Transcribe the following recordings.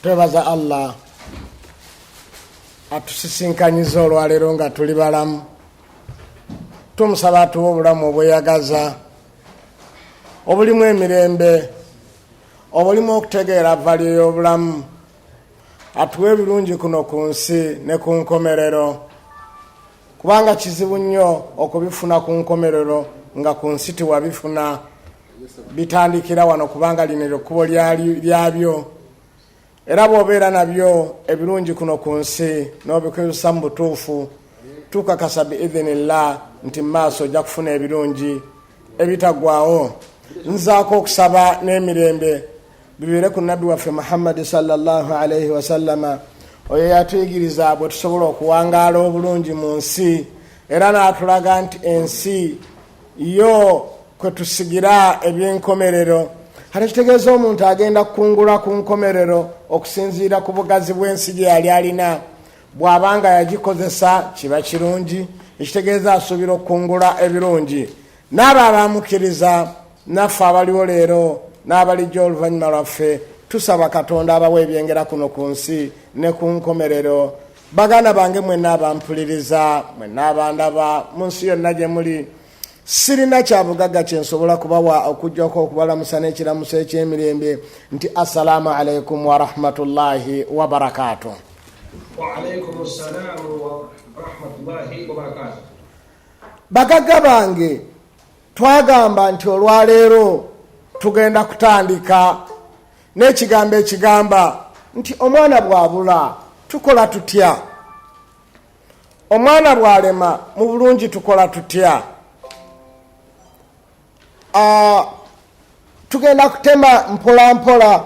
twebaza Allah atusisinkanyiza olwaleero nga tuli balamu. Tumusaba atuwe obulamu obweyagaza, obulimu emirembe, obulimu okutegeera valiyo y'obulamu. Atuwe ebirungi kuno ku nsi ne ku nkomerero, kubanga kizibu nnyo okubifuna ku nkomerero nga ku nsi tiwabifuna. Bitandikira wano kubanga lino ekkubo lyabyo, era bw'obeera nabyo ebirungi kuno ku nsi n'obikozesa mu butuufu, tukakasa biidhinillah nti maaso ojja kufuna ebirungi ebitagwawo. Nzaako okusaba n'emirembe bibeere ku nabbi waffe Muhammad sallallahu alaihi wasallama, oyo yatuyigiriza bwe tusobola okuwangaala obulungi mu nsi, era n'atulaga nti ensi yo kwe tusigira eby'enkomerero. Kati kitegeeza omuntu agenda kukungula ku nkomerero okusinziira ku bugazi bw'ensi gye yali alina. Bw'abanga yagikozesa kiba kirungi, ekitegeeza asuubira okukungula ebirungi. N'abo abamukkiriza naffe abaliwo leero n'abalijjo oluvannyuma lwaffe, tusaba Katonda abawa ebyengera kuno ku nsi ne ku nkomerero. Baganda bange mwenna abampuliriza, mwenna abandaba mu nsi yonna gye muli, sirina kyabugagga kyensobola kubawa okujjako okubalamusa n'ekiramuso eky'emirembe nti assalamu alaikum wa rahmatullahi wa barakatuh. Wa alaikum assalam wa rahmatullahi wa barakatuh. Bagagga bange, twagamba nti olwaleero tugenda kutandika n'ekigambo ekigamba nti omwana bwabula tukola tutya, omwana bwalema mu bulungi tukola tutya. Tugenda kutema mpola mpola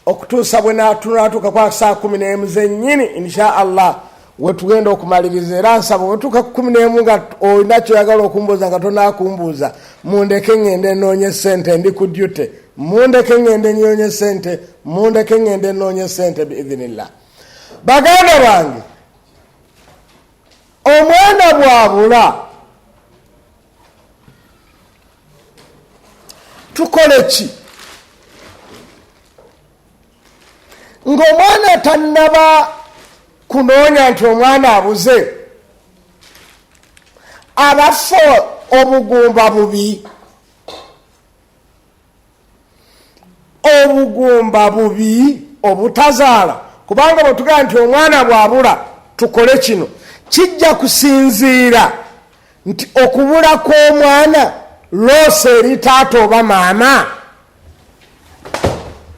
okutuusa bwe natuuka kwa saa 11 zennyini insha Allah we tugenda okumaliriza. Era nsaba bwe tuuka ku 11 nga olina kyoyagala okumbuuza nga tonakumbuuza, mundeke ngende noonye ssente, ndi ku duty, mundeke ngende nyonye ssente, mundeke ngende noonye ssente biidhinillah. Baganda bange, omwana bwabula tukoleki? Ng'omwana tannaba kunoonya nti omwana abuze, abafo obugumba bubi, obugumba bubi obutazaala. Kubanga bwe tugamba nti omwana bwabula tukole kino, kijja kusinziira nti okubula kw'omwana loosi eri taata oba maama.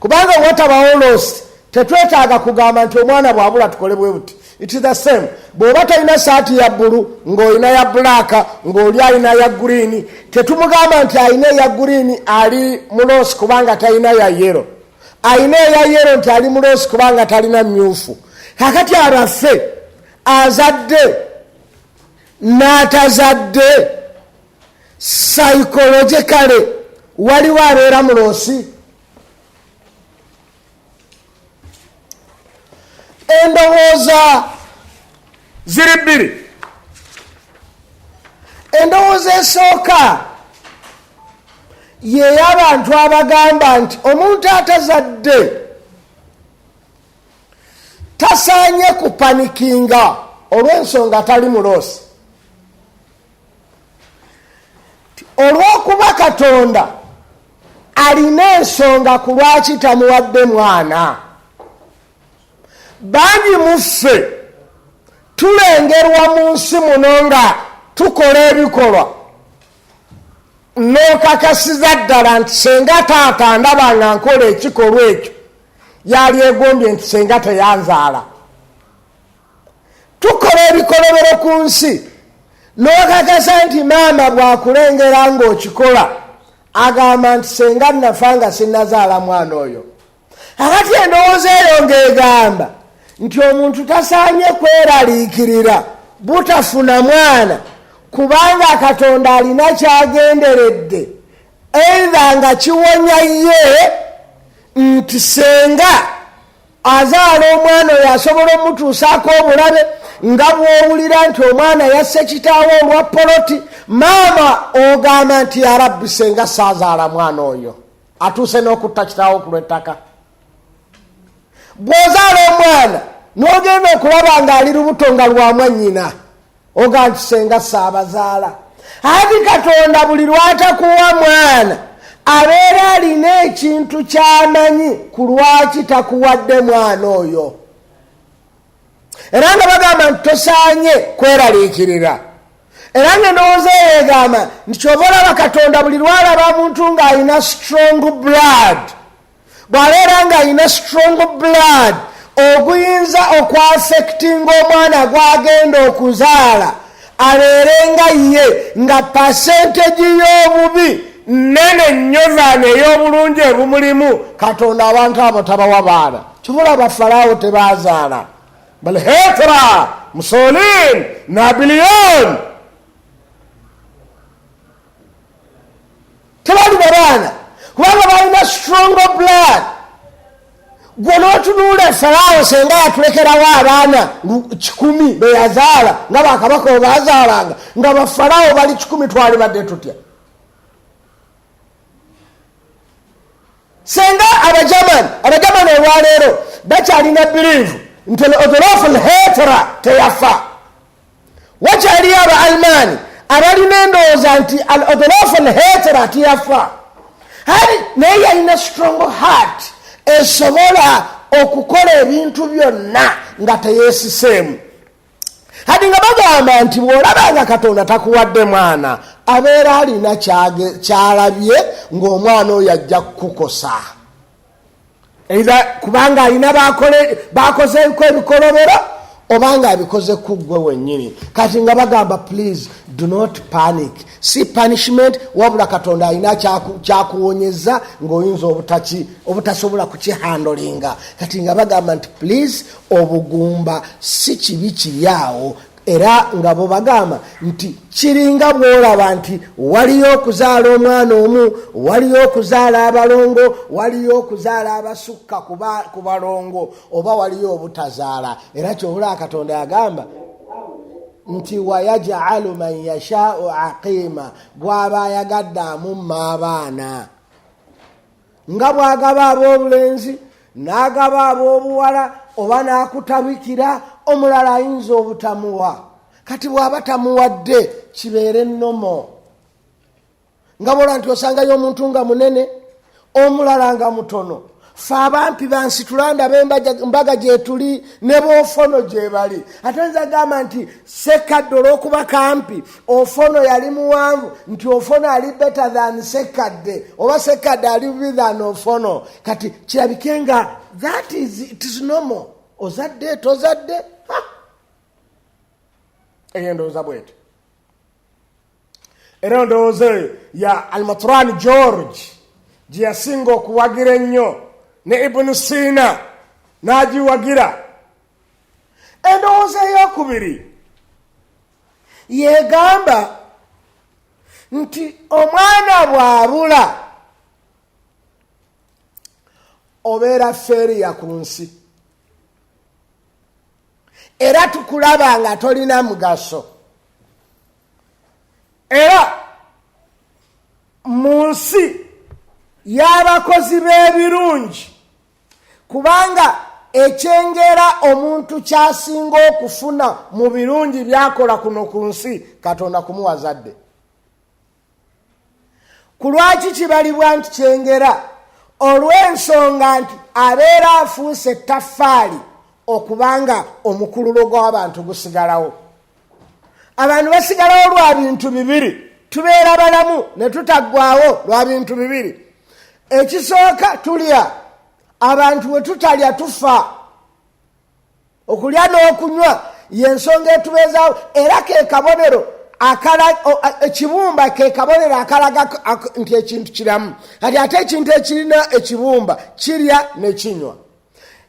Kubanga watabawo loosi tetwetaaga kugamba nti omwana bwabula tukole bwe buti. It is the same. Bw'oba talina saati ya bbulu ng'olina ya bbulaaka, ng'oli alina ya guliini, tetumugamba nti alina eya guliini ali muloosi kubanga talina ya yero, alina eya yero nti ali muloosi kubanga talina myufu. Kakati abaffe azadde n'atazadde, psychologically waliwo abeera muloosi. Endowooza ziri bbiri. Endowooza esooka y'ey'abantu abagamba nti omuntu atazadde tasaanye kupanikinga olw'ensonga tali muloosi. Olw'okuba Katonda alina ensonga ku lwaki tamuwadde mwana. Bangi muffe tulengerwa mu nsi muno nga tukola ebikolwa n'okakasiza ddala nti senga taata ndaba nga nkola ekikolwa ekyo yali egombye nti senga teyanzaala. Tukola ebikolobero ku nsi n'okakasa nti maama bwakulengera ng'okikola agamba nti senga nafa nga sinnazaala mwana oyo. Akati endowooza eyo ng'egamba nti omuntu tasaanye kweraliikirira butafuna mwana kubanga Katonda alina kyagenderedde, either nga kiwonya ye nti senga azaala omwana oyo asobola omutuusaako obulabe, nga bw'owulira nti omwana yasse kitaawe olwa poloti, maama ogamba nti ya Rabbi senga saazaala mwana oyo, atuuse n'okutta kitaawe ku lw'ettaka. bw'ozaala omwana n'ogenda okulaba ng'ali lubuto nga lwa mwannyina oga nti senga saabazaala. Ati Katonda buli lwatakuwa mwana abeera alina ekintu ky'amanyi ku lwaki takuwadde mwana oyo. Era nga bagamba nti tosaanye kweraliikirira. Era nga endowooza eyo egamba nti kyova olaba Katonda buli lwalaba muntu ng'alina strong blood, bw'abeera ng'alina strong blood oguyinza okwaffectinga omwana gw'agenda okuzaala abeerenga ye nga pasentegi y'obubi nnene nnyo zaana ey'obulungi ebumulimu, Katonda abantu abo tabawa baana. Kyova olaba Falaawo tebaazaala. Bal Hetra Musolin Napoleon tebalina baana kubanga balina strong blood. Gwe n'otunuula Falaawo senga yatulekerawo abaana 100 be yazaala nga bakabaka we baazaalanga nga bafalaawo bali 100 twalibadde tutya? Senga abajamani olwaleero bakyalina believe nti odholofu lhetera teyafa. Wakyaliyo aba Almaani abalina endowooza nti odholofu lhetera teyafa. Naye yalina strong heart esobola okukola ebintu byonna nga teyeesiseemu. Hadi nga bagamba nti bw'olabanga Katonda takuwadde mwana abeera alina kyalabye ng'omwana oyo ajja kukukosa. Kubanga alina bakozeeko ebikolobero obanga abikoze ku ggwe wennyini. Kati nga bagamba please do not panic. Si punishment wabula Katonda alina kyakuwonyeza ng'oyinza obutasobola kukihandolinga. Kati nga bagamba nti please obugumba si kibi kiryawo. Era nga bo bagamba nti kiringa bw'olaba nti waliyo okuzaala omwana omu, waliyo okuzaala abalongo, waliyo okuzaala abasukka ku balongo, oba waliyo obutazaala. Era kyobula Katonda yagamba nti wayaj'alu man yashaa'u aqiima, bw'aba ayagadde amumma abaana. Nga bw'agaba ab'obulenzi n'agaba ab'obuwala oba n'akutabikira omulala ayinza obutamuwa. Kati bw'aba tamuwadde kibeere nnomo. Nga bwola nti osangayo omuntu nga munene omulala nga mutono. Ffe abampi bansi tulanda embaga gye tuli ne b'ofono gye bali. Ate nza gamba nti Ssekkadde olw'okuba kampi ofono yali muwanvu nti ofono ali better than Ssekkadde oba Ssekkadde ali bubi than ofono. Kati kirabike nga it is normal. Ozadde tozadde eyo ndowooza bwete. Era ndowooza ya Almatran George gye yasinga okuwagira ennyo ne Ibn Sina n'agiwagira. Endowooza ey'okubiri yegamba nti omwana bw'abula obeera feeriya ku nsi. Era tukulaba nga tolina mugaso. Era mu nsi y'abakozi b'ebirungi, kubanga ekyengera omuntu kyasinga okufuna mu birungi byakola kuno ku nsi Katonda kumuwa zadde. Ku lwaki kibalibwa nti kyengera? Olw'ensonga nti abeera afuuse ettaffaali okubanga omukululo gw'abantu gusigalawo. Abantu basigalawo lwa bintu bibiri. Tubeera balamu ne tutaggwaawo lwa bintu bibiri. Ekisooka tulya. Abantu bwe tutalya tufa. Okulya n'okunywa y'ensonga etubeezaawo. Era ke kabonero ekibumba ke kabonero akalaga nti ekintu kiramu. Kati ate ekintu ekirina ekibumba kirya ne kinywa.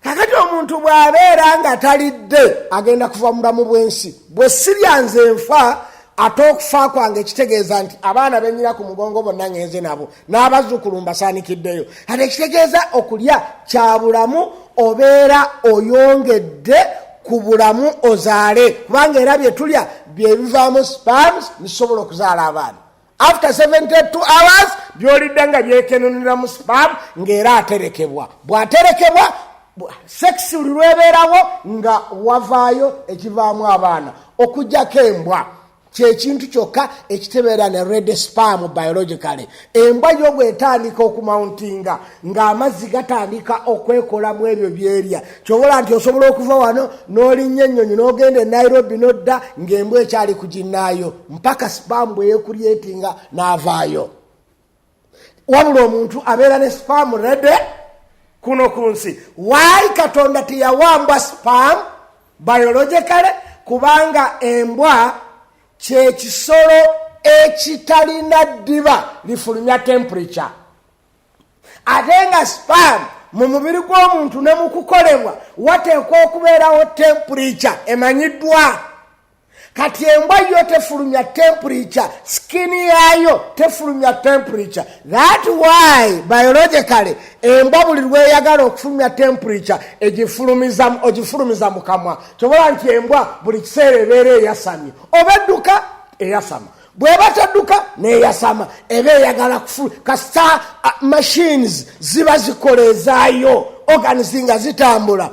Kakati omuntu bw'abeera nga talidde agenda kuva mulamu bw'ensi. Bwe sirya nze nfa ate okufa kwange kitegeeza nti abaana bennyina ku mugongo bonna ngenze nabo n'abazzukulu mbasaanikiddeyo. Ate kitegeeza okulya kya bulamu obeera oyongedde ku bulamu ozaale. Kubanga era bye tulya bye bivaamu sperms nisobola okuzaala abaana. After 72 hours byolidde nga byekenunira mu sperm ng'era aterekebwa. Bw'aterekebwa sex lwebeerawo nga wavaayo ekivaamu abaana okujjako embwa kyekintu kyokka ekitebeera ne red sperm biologically. Embwa yo bwetandika okumountinga ng'amazzi gatandika okwekolamu ebyo byerya kyobola nti osobola okuva wano n'olinnya ennyonyi n'ogenda e Nairobi n'odda ng'embwa ekyali kuginnaayo mpaka sperm bwe yeekuryetinga n'avaayo. Wabula omuntu abeera ne sperm red kuno ku nsi. Why Katonda teyawambwa sperm biologically? Kubanga embwa kyekisolo ekitalina ddiba lifulumya temperature. Ate nga sperm mu mubiri gw'omuntu ne mu kukolebwa wateekwa okubeerawo temperature emanyiddwa. Kati embwa yo tefulumya temperature, skin yayo tefulumya temperature. That why biologically embwa buli lweyagala okufulumya temperature ogifulumiza mu kamwa. Kyobola nti embwa buli kiseera ebeera eyasamye, oba edduka eyasama, bw'eba tedduka n'eyasama eba eyagala kasita machines ziba zikoleezaayo organs nga zitambula.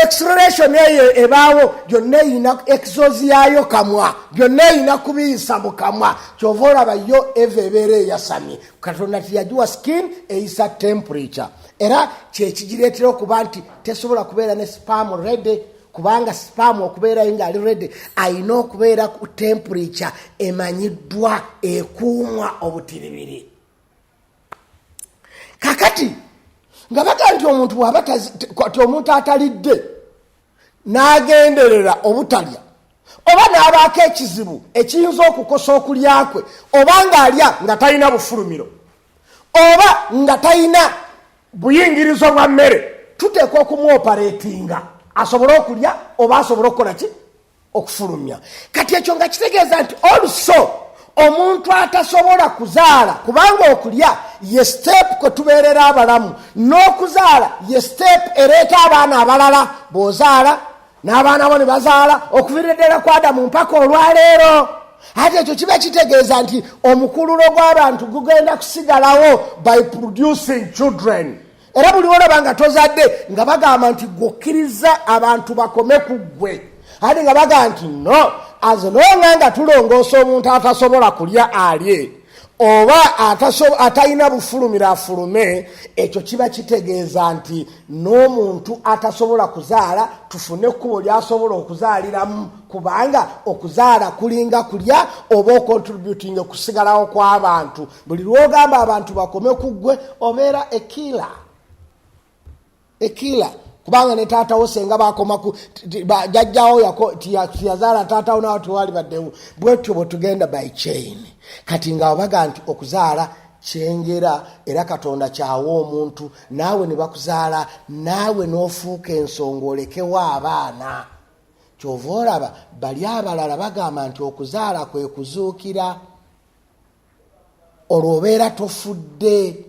Acceleration eyo ebaawo gyonna eyina exos yayo kamwa, byonna eyina kubiyisa mu kamwa. Kyova olaba yo eva ebeera eyasamye. Katonda tiyagiwa skin eyisa temperature. Era kyekigireetera okuba nti tesobola kubeera ne sperm red, kubanga sperm okubeerayo ng'ali red ayina okubeera ku temperature emanyiddwa ekuumwa obutiribiri. Kakati nga baga nti omuntu bw'aba omuntu atalidde n'agenderera obutalya oba n'abaako ekizibu ekiyinza okukosa okulya kwe, oba ng'alya nga talina bufulumiro oba nga talina buyingirizo bwa mmere, tuteekwa okumuoperatinga asobole okulya oba asobole okukola ki? Okufulumya. Kati ekyo nga kitegeeza nti also omuntu atasobola kuzaala, kubanga okulya ye step kwe tubeerera abalamu, n'okuzaala ye step ereeta abaana abalala. Bw'ozaala n'abaana bo ne bazaala okuviira ddala ku Adamu mpaka olwaleero. Ate ekyo kiba kitegeeza nti omukululo gw'abantu gugenda kusigalawo by producing children. Era buli olaba nga tozadde nga bagamba nti gwokkiriza abantu bakome ku ggwe, ate nga bagamba nti no, as long nga tulongoosa omuntu atasobola kulya alye oba atalina bufulumira afulume, ekyo kiba kitegeeza nti n'omuntu atasobola kuzaala tufune ekkubo lyasobola okuzaaliramu, kubanga okuzaala kulinga kulya oba okontributing okusigalawo kw'abantu. Buli lwogamba abantu bakome ku ggwe obeera ekila, kubanga ne taatawo senga bakoma ku jajjawo yazaala taatawo nawo tewali baddewo. Bwetyo bwe tugenda by chain. Kati nga obaga nti okuzaala kyengera era Katonda kyawa omuntu, naawe ne bakuzaala naawe n'ofuuka ensonga olekewo abaana. Kyova olaba bali abalala bagamba nti okuzaala kwe kuzuukira, olwo obeera tofudde.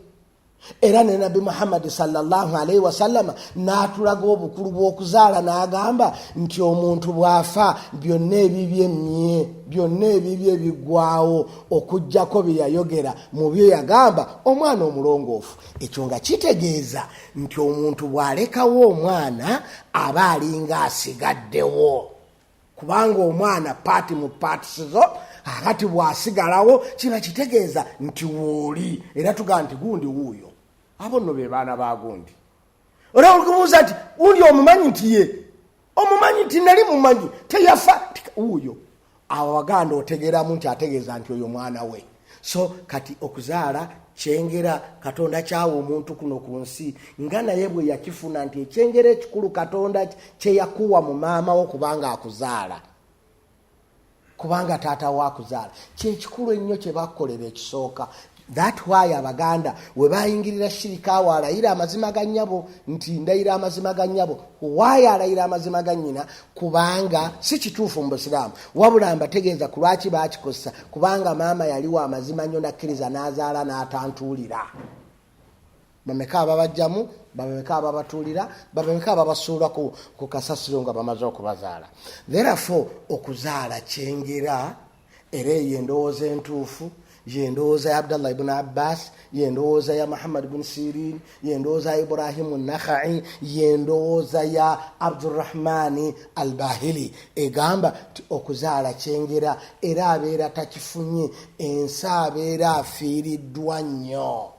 Era ne Nabi Muhammad sallallahu alaihi wasallam n'atulaga obukulu bw'okuzaala n'agamba nti omuntu bw'afa byonna ebibyemmye, byonna ebibye biggwawo okuggyako bye yayogera mu byo yagamba omwana omulongoofu. Ekyo nga kitegeeza nti omuntu bw'alekawo omwana aba alinga asigaddewo, kubanga omwana paati mu paatisizo. Akati bw'asigalawo kiba kitegeeza nti wooli, era tugamba nti gundi wuuyo. Abo nno be baana ba gundi. Ora olikubuuza nti gundi omumanyi nti ye, omumanyi nti nali mumanyi teyafa wuuyo. Awo Abaganda otegeeramu nti ategeeza nti oyo mwana we. So kati okuzaala kyengera Katonda kyawa omuntu kuno ku nsi, nga naye bwe yakifuna nti ekyengera ekikulu Katonda kye yakuwa mu maama wo kubanga akuzaala, kubanga taata waakuzaala, kyekikulu ennyo kye bakukolera ekisooka. That why Abaganda we bayingirira shirika awo alayira amazima ga nnyabo nti ndayira amazima ga nnyabo. Why alayira amazima ga nnyina? Kubanga si kituufu mu Busiraamu, wabula mbategeeza ku lwaki baakikosa, kubanga maama yaliwo amazima nnyo nakkiriza n'azaala n'atantuulira. Bameka ababajjamu, bameka ababatuulira, bameka ababasuula ku kasasiro nga bamaze okubazaala. Therefore okuzaala kyengera era eyo endowooza entuufu yendowooza ya Abdallah ibn Abbas, yendowooza ya Muhammad ibn Sirin, yendowooza ya Ibrahimu Nakhai, yendowooza ya AbduRahman al-Bahili. Egamba okuzaala kyengera era abeera takifunye, ensi abeera afiiriddwa nnyo.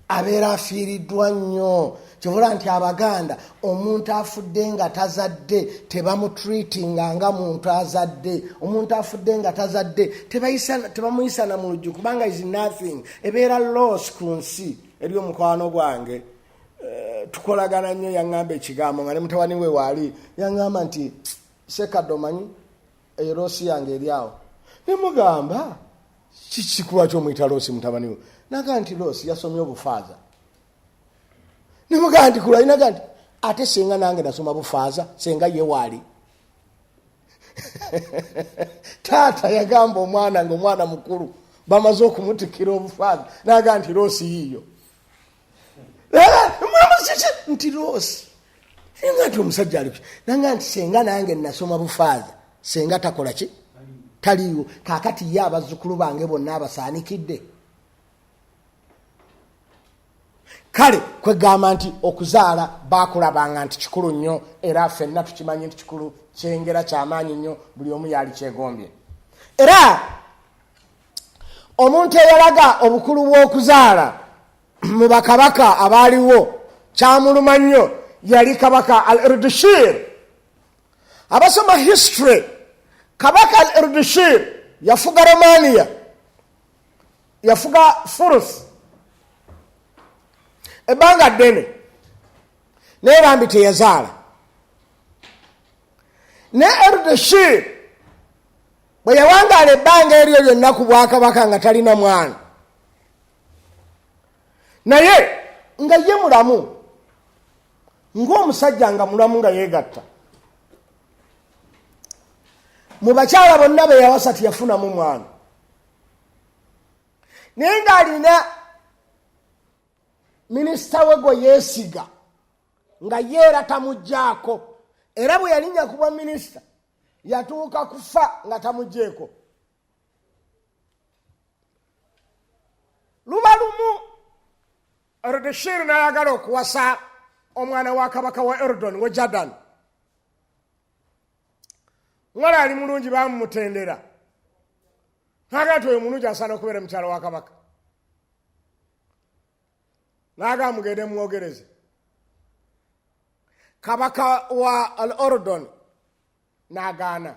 Abeera afiiriddwa nnyo. Kivula nti Abaganda omuntu afudde nga tazadde tebamutreatinga nga muntu azadde. Omuntu afudde nga tazadde tebamuyisa na mu lujju kubanga is nothing. Ebeera loss ku nsi. Eri omukwano gwange tukolagana nnyo yaŋŋamba ekigambo nga ne mutabani we waali yaŋŋamba nti Ssekkadde omanyi eroosi yange eri awo. Ne mugamba kikikuwa ky'omuyita loosi mutabani we. Naga nti loosi yasomye obufaaza. Ne mugamba nti kula inaga nti ate senga nange nasoma bufaaza senga ye waali. Taata yagamba omwana ng'omwana mukulu bamaze okumutikira obufaaza naga nti loosi yiyo. Nti loosi senga nti omusajja ali nanga nti senga nange nasoma bufaaza senga takola ki taliyo. Kaakati ye abazzukulu bange bonna abasaanikidde. Kale kwegamba nti okuzaala baakulabanga nti kikulu nnyo era ffenna tukimanyi nti kikulu kyengera kyamaanyi nnyo buli omu yali kyegombye. Era omuntu eyalaga obukulu bw'okuzaala mu bakabaka abaaliwo kyamuluma nnyo yali kabaka al-Ardashir. Abasoma history, kabaka al-Ardashir yafuga Romania, yafuga Furus ebbanga ddene naye bambi teyazaala. Ne Ardashir bwe yawangaala ebbanga eryo lyonna ku bwakabaka nga talina mwana, naye nga ye mulamu ng'omusajja nga mulamu nga yeegatta. Mu bakyala bonna be yawasa teyafunamu mwana, naye ng'alina minisita we gwe yeesiga nga yeera tamugjaako, era bwe yalinnya kuba minisita yatuuka kufa nga tamugjeeko. Luba lumu Ardashir n'ayagala okuwasa omwana wa kabaka wa Erdon we Jordan. Mwala ali mulungi bamumutendera. N'agamba oyo mulungi asaana okubeera mukyala wa kabaka. N'agamba mugende mwogereze. Kabaka wa al-Urdun n'agaana.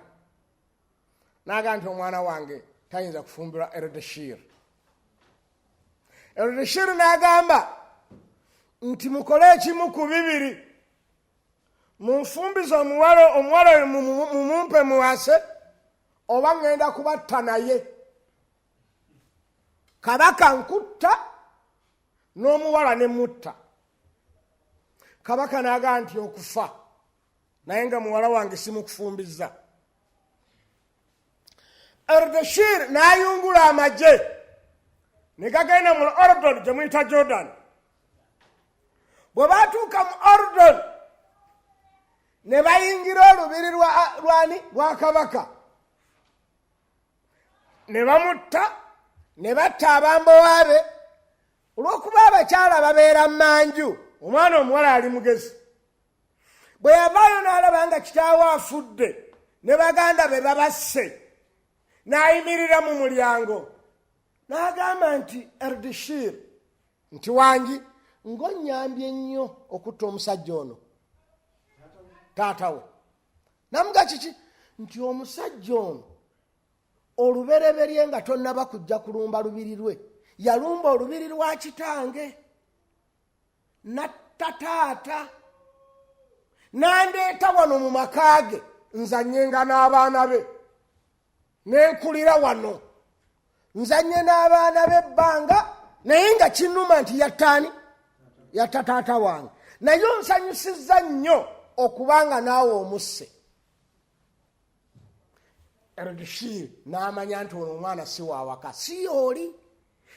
N'agamba nti omwana wange tayinza kufumbirwa Ardashir. Ardashir n'agamba nti mukole ekimu ku bibiri. Munfumbize omuwala mumumpe muwase oba ngenda kubatta naye. Kabaka nkutta n'omuwala ne mutta. Kabaka n'agamba nti okufa naye nga muwala wange simukufumbiza. Ardashir n'ayungula amagye ne gagenda mu Urdun gye muyita Jordan. Bwe baatuuka mu Urdun ne bayingira olubiri lwa kabaka ne bamutta ne batta abambowaabe. Olw'okuba abakyala babeera manju, omwana omuwala ali mugezi. Bwe yavaayo n'alaba nga kitaawe afudde ne baganda be babasse, n'ayimirira mu mulyango n'agamba nti Ardashir nti wangi ng'onnyambye nnyo okutta omusajja ono taata we. Namuga kiki nti omusajja ono olubereberye nga tonnaba kujja kulumba lubiri lwe yalumba olubiri lwa kitange natta taata n'andeeta wano mu maka ge nzannyenga n'abaana be n'enkulira wano nzanye n'abaana be ebbanga naye nga kinnuma nti yattaani yatta taata wange naye onsanyusizza nnyo okubanga naawe omusse. Ardashir n'amanya nti ono omwana si waawaka si oli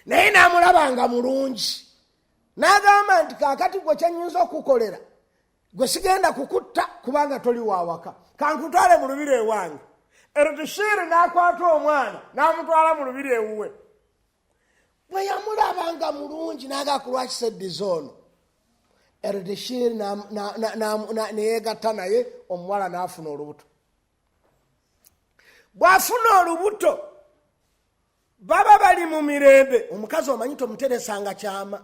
naye n'amulabanga mulungi n'agamba nti kaakati gwe kyenyinza okukolera gwe sigenda kukutta kubanga toli waawaka kankutwale mu lubiri ewange Erdeshir n'akwata omwana n'amutwala mu lubiri ewuwe. Bwe yamulabanga mulungi n'agaga ku lwaki seddiza ono. Erdeshir neyegatta naye, omuwala n'afuna olubuto. Bw'afuna olubuto baba bali mu mirembe. Omukazi omanyi tomuteresanga kyama.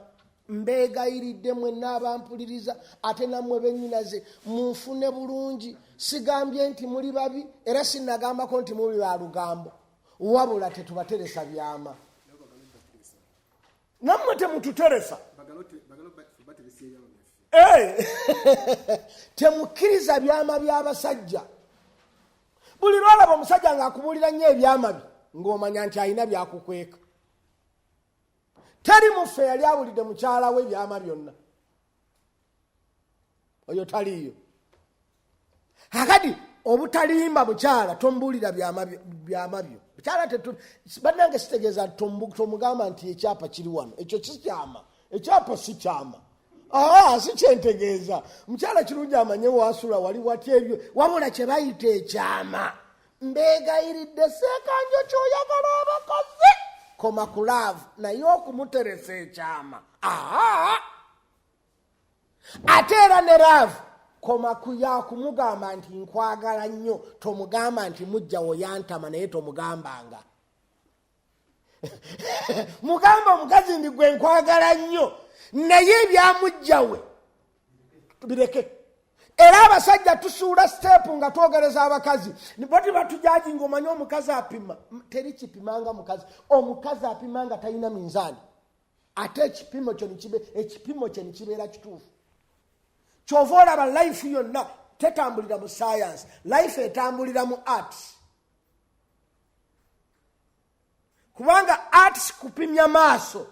Mbeegayiridde mwenna abampuliriza ate nammwe bennyinaze munfune bulungi. Sigambye nti muli babi era sinnagambako nti muli ba lugambo, wabula tetubateresa byama. Nammwe temututeresa. Temukkiriza byama by'abasajja. Buli lwalaba omusajja ng'akubuulira nnyo ebyama bye ng'omanya nti alina byakukweka. Teri muffe yali abulidde mukyala we byama byonna. Oyo taliyo. Kakati obutalimba mukyala tombuulira byama byo. Mukyala bannange sitegeeza tomugamba nti ekyapa kiri wano. Ekyo si kyama. Ekyapa si kyama. Si kyentegeeza. Mukyala kirungi amanye waasula wali wati ebyo. Wabula kye bayita ekyama. Mbeegayiridde Ssekkadde ky'oyagala abakazi. Koma ku laavu naye okumuteresa ekyama. Ate era ne laavu koma kumugamba nti nkwagala nnyo. Tomugamba nti mujja woyantama naye tomugambanga. Mugamba omukazi ndi gwe nkwagala nnyo naye ebyamujja we bireke. Era abasajja tusuula stepu nga twogereza abakazi. Bati batujaji ng'omanyi omukazi apima. Teri kipimanga mukazi. Omukazi apima nga talina minzaani. Ate ekipimo kye ne kibeera kituufu. Ky'ova olaba life yonna tetambulira mu science. Life etambulira mu arts. Kubanga arts kupimya maaso.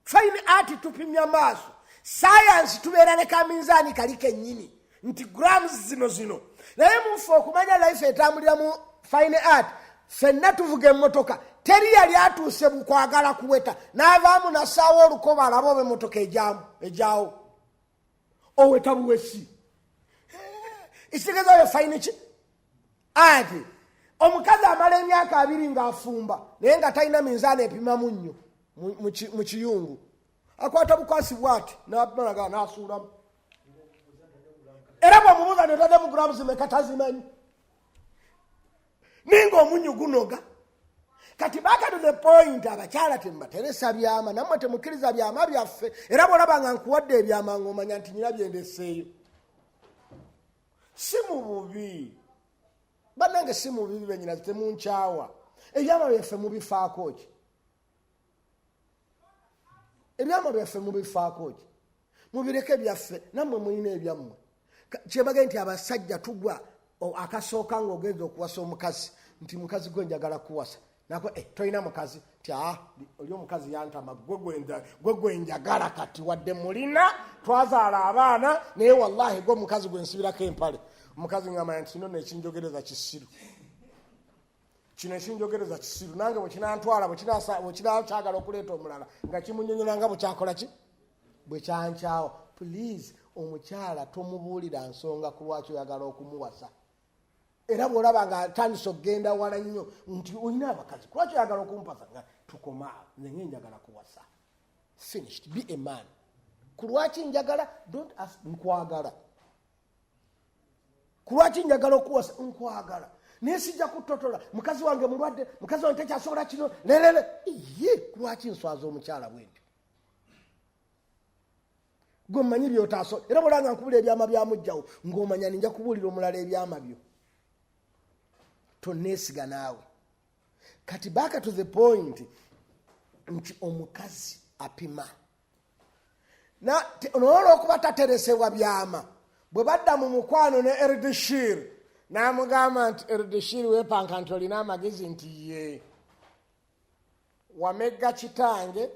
Fine art tupimya maaso. Science tubeera ne kaminzaani kali kennyini nti grams zino. Naye mufe okumanya life etambulira mu fine art. Ffenna tuvuga emmotoka. Teri yali atuuse mu kwagala kuweta. N'avaamu n'assaawo olukoba alaba oba emmotoka ejaawo. Oweta buwesi. Ekitegeeza oyo fine ki? Ati omukazi amala emyaka 2 ng'afumba naye nga talina minzaani epima munnyo mu kiyungu. Akwata bukwasi bwati n'abalaga n'asuulamu. Era bw'omubuuza nti otadde mu grams meka tazimanyi. Ninga omunyu gunoga. Kati back to the point, abakyala temubateresa byama, nammwe temukkiriza byama byaffe. Era bw'olaba nga nkuwadde ebyama ng'omanya nti nnyina byendeseeyo. Si mu bubi. Bannange si mu bubi bennyina temunkyawa. Ebyama byaffe mubifaako ki? Ebyama byaffe mubifaako ki? Mubireke byaffe, nammwe mulina ebyammwe. Kyebage nti abasajja tugwa akasooka ng'ogenza okuwasa omukazi nti mukazi gwe njagala kuwasa. Nako toyina mukazi ti oli omukazi yantama gwe gwe njagala kati wadde mulina twazaala abaana naye wallahi gwe mukazi gwe nsibirako empale. Omukazi ng'amanya nti kino nekinjogereza kisiru. Kino ekinjogereza kisiru. Nange bwe kinantwala bwe kinakyagala okuleeta omulala nga kimunyonyola nga bwekyakola ki? Bwe kyankyawa. Please omukyala tomubuulira nsonga ku lwaki oyagala okumuwasa. Era bw'olaba nga atandise okugenda wala nnyo nti olina abakazi ku lwaki oyagala okumpasa nga tukoma naye njagala kuwasa. Finished. Be a man. Ku lwaki njagala? Don't ask. Nkwagala. Ku lwaki njagala okuwasa? Nkwagala. Naye sijja kutotola mukazi wange mulwadde, mukazi wange tekyasobola kino lelele. Ku lwaki nswaza omukyala bwentyo? Gwe mmanyi by'otaasobola. Era bw'olanga nkubula ebyama byamujjawo ng'omanya ninja kubuulira omulala ebyama byo. Tonneesiga naawe. Kati back to the point nti omukazi apima. N'olw'okuba tateresebwa byama, bwe badda mu mukwano ne Erdeshir n'amugamba nti Erdeshir weepanka nti olina amagezi nti ye wamegga kitange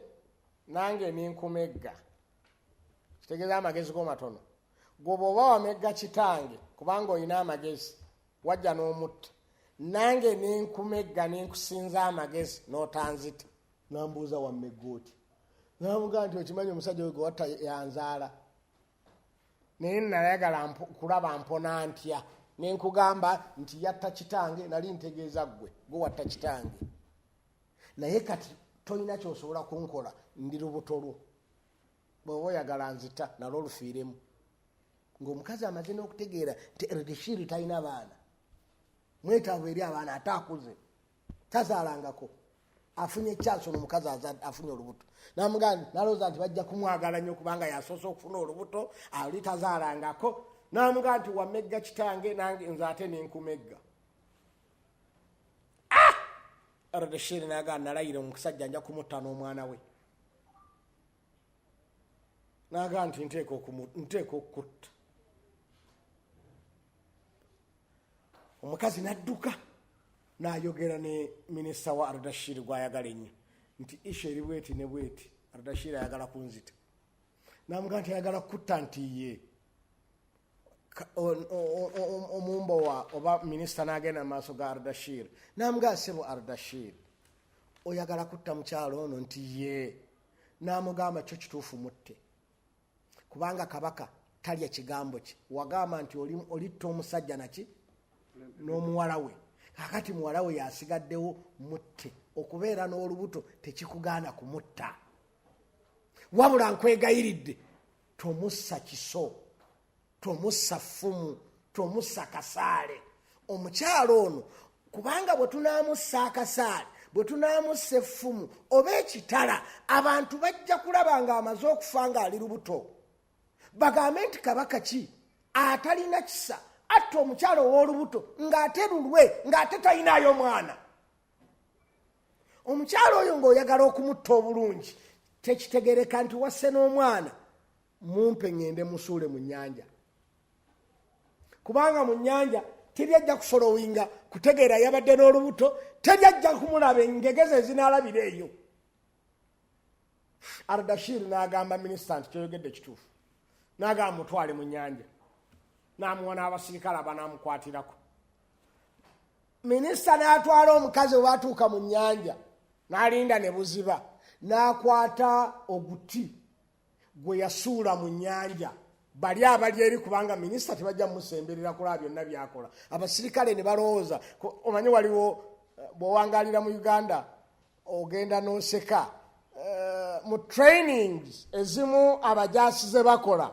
nange ninkumegga. Kitegeeza amagezi go matono. Gwe bw'oba wamegga kitange kubanga olina amagezi wajja n'omutta. Nange ninkumegga ninkusinza amagezi n'otanzita. Nambuuza wammegga oti. Namugamba nti okimanyi omusajja we gwe watta yanzaala. Naye nayagala kulaba mpona ntya. nenkugamba nti yatta kitange nali ntegeeza gwe watta kitange naye kati tolina kyosobola kunkola ndi lubuto lwo bw'oba oyagala nzita nalwo lufiiremu ng'omukazi amaze n'okutegeera nti Erdeshiri talina baana mwetaavu eri abaana ate akuze tazaalangako afunye ekyansi ono omukazi afunye olubuto nalowooza nti bajja kumwagala nnyo kubanga yasoose okufuna olubuto ali tazaalangako n'amugamba nti wamegga kitange nange nze ate nenkumegga Erdeshiri n'agamba nalayira omusajja nja kumutta n'omwana we n'agamba nti nteeka okutta omukazi n'adduka n'ayogera ne minisita wa Erdeshiri gw'ayagala ennyo nti isha eri bweti ne bweti Erdeshiri ayagala kunzita n'amugamba nti ayagala kutta nti ye omumbowa oba minisita n'agenda mu maaso ga Erdeshiri n'amugamba sebo Erdeshiri oyagala kutta mukyalo ono nti ye n'amugamba kyo kituufu mutte kubanga kabaka talya kigambo kye wagamba nti olitta omusajja naki n'omuwala we kakati muwala we yasigaddewo mutte okubeera n'olubuto tekikugaana kumutta wabula nkwegayiridde tomussa kiso tomussa ffumu tomussa kasaale omukyalo ono kubanga bwe tunaamussa akasaale bwe tunaamussa effumu oba ekitala abantu bajja kulaba nga amaze okufa ng'ali lubuto bagambe nti kabaka ki atalina kisa atta omukyalo ow'olubuto ng'ate lulwe ng'ate talinayo mwana omukyalo oyo ng'oyagala okumutta obulungi tekitegereka nti wasse n'omwana mumpe ngende musuule mu nnyanja kubanga mu nnyanja teryajja kufolowinga kutegeera yabadde n'olubuto teryajja kumulaba engegeze ezinaalabira eyo Erdeshiri n'agamba minisita nti kyoyogedde kituufu n'agamba mutwale mu nnyanja n'amuwa n'abasirikale abanamukwatirako minisita n'atwala omukazi obatuuka mu nnyanja n'alinda ne buziba n'akwata oguti gwe yasuula mu nnyanja bali abali eri kubanga minisita tebajja mumusemberera kulaba byonna byakola abasirikale ne balowooza omanyi waliwo bw'owangalira mu Uganda ogenda n'oseka mu trainings ezimu abajaasi ze bakola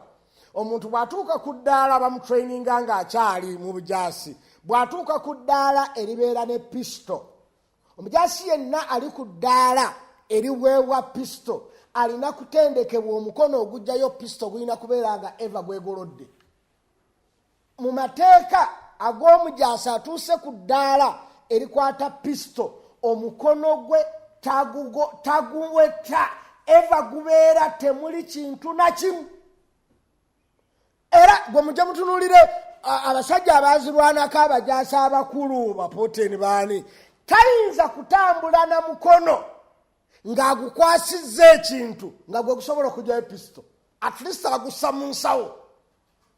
omuntu bw'atuuka ku ddaala bamutraininga ng'akyali mu bujaasi bw'atuuka ku ddaala eribeera ne pisito omujaasi yenna ali ku ddaala eriweebwa pisito alina kutendekebwa omukono ogujjayo pisito gulina kubeera nga eva gwegolodde mu mateeka ag'omujaasi atuuse ku ddaala erikwata pisito omukono gwe taguweta eva gubeera temuli kintu na kimu era gwe mujja mutunuulire abasajja abazirwanako abajaasi abakulu bapooteni baani tayinza kutambula na mukono ng'agukwasizza ekintu nga gwe gusobola okugyayo pisito at least agussa mu nsawo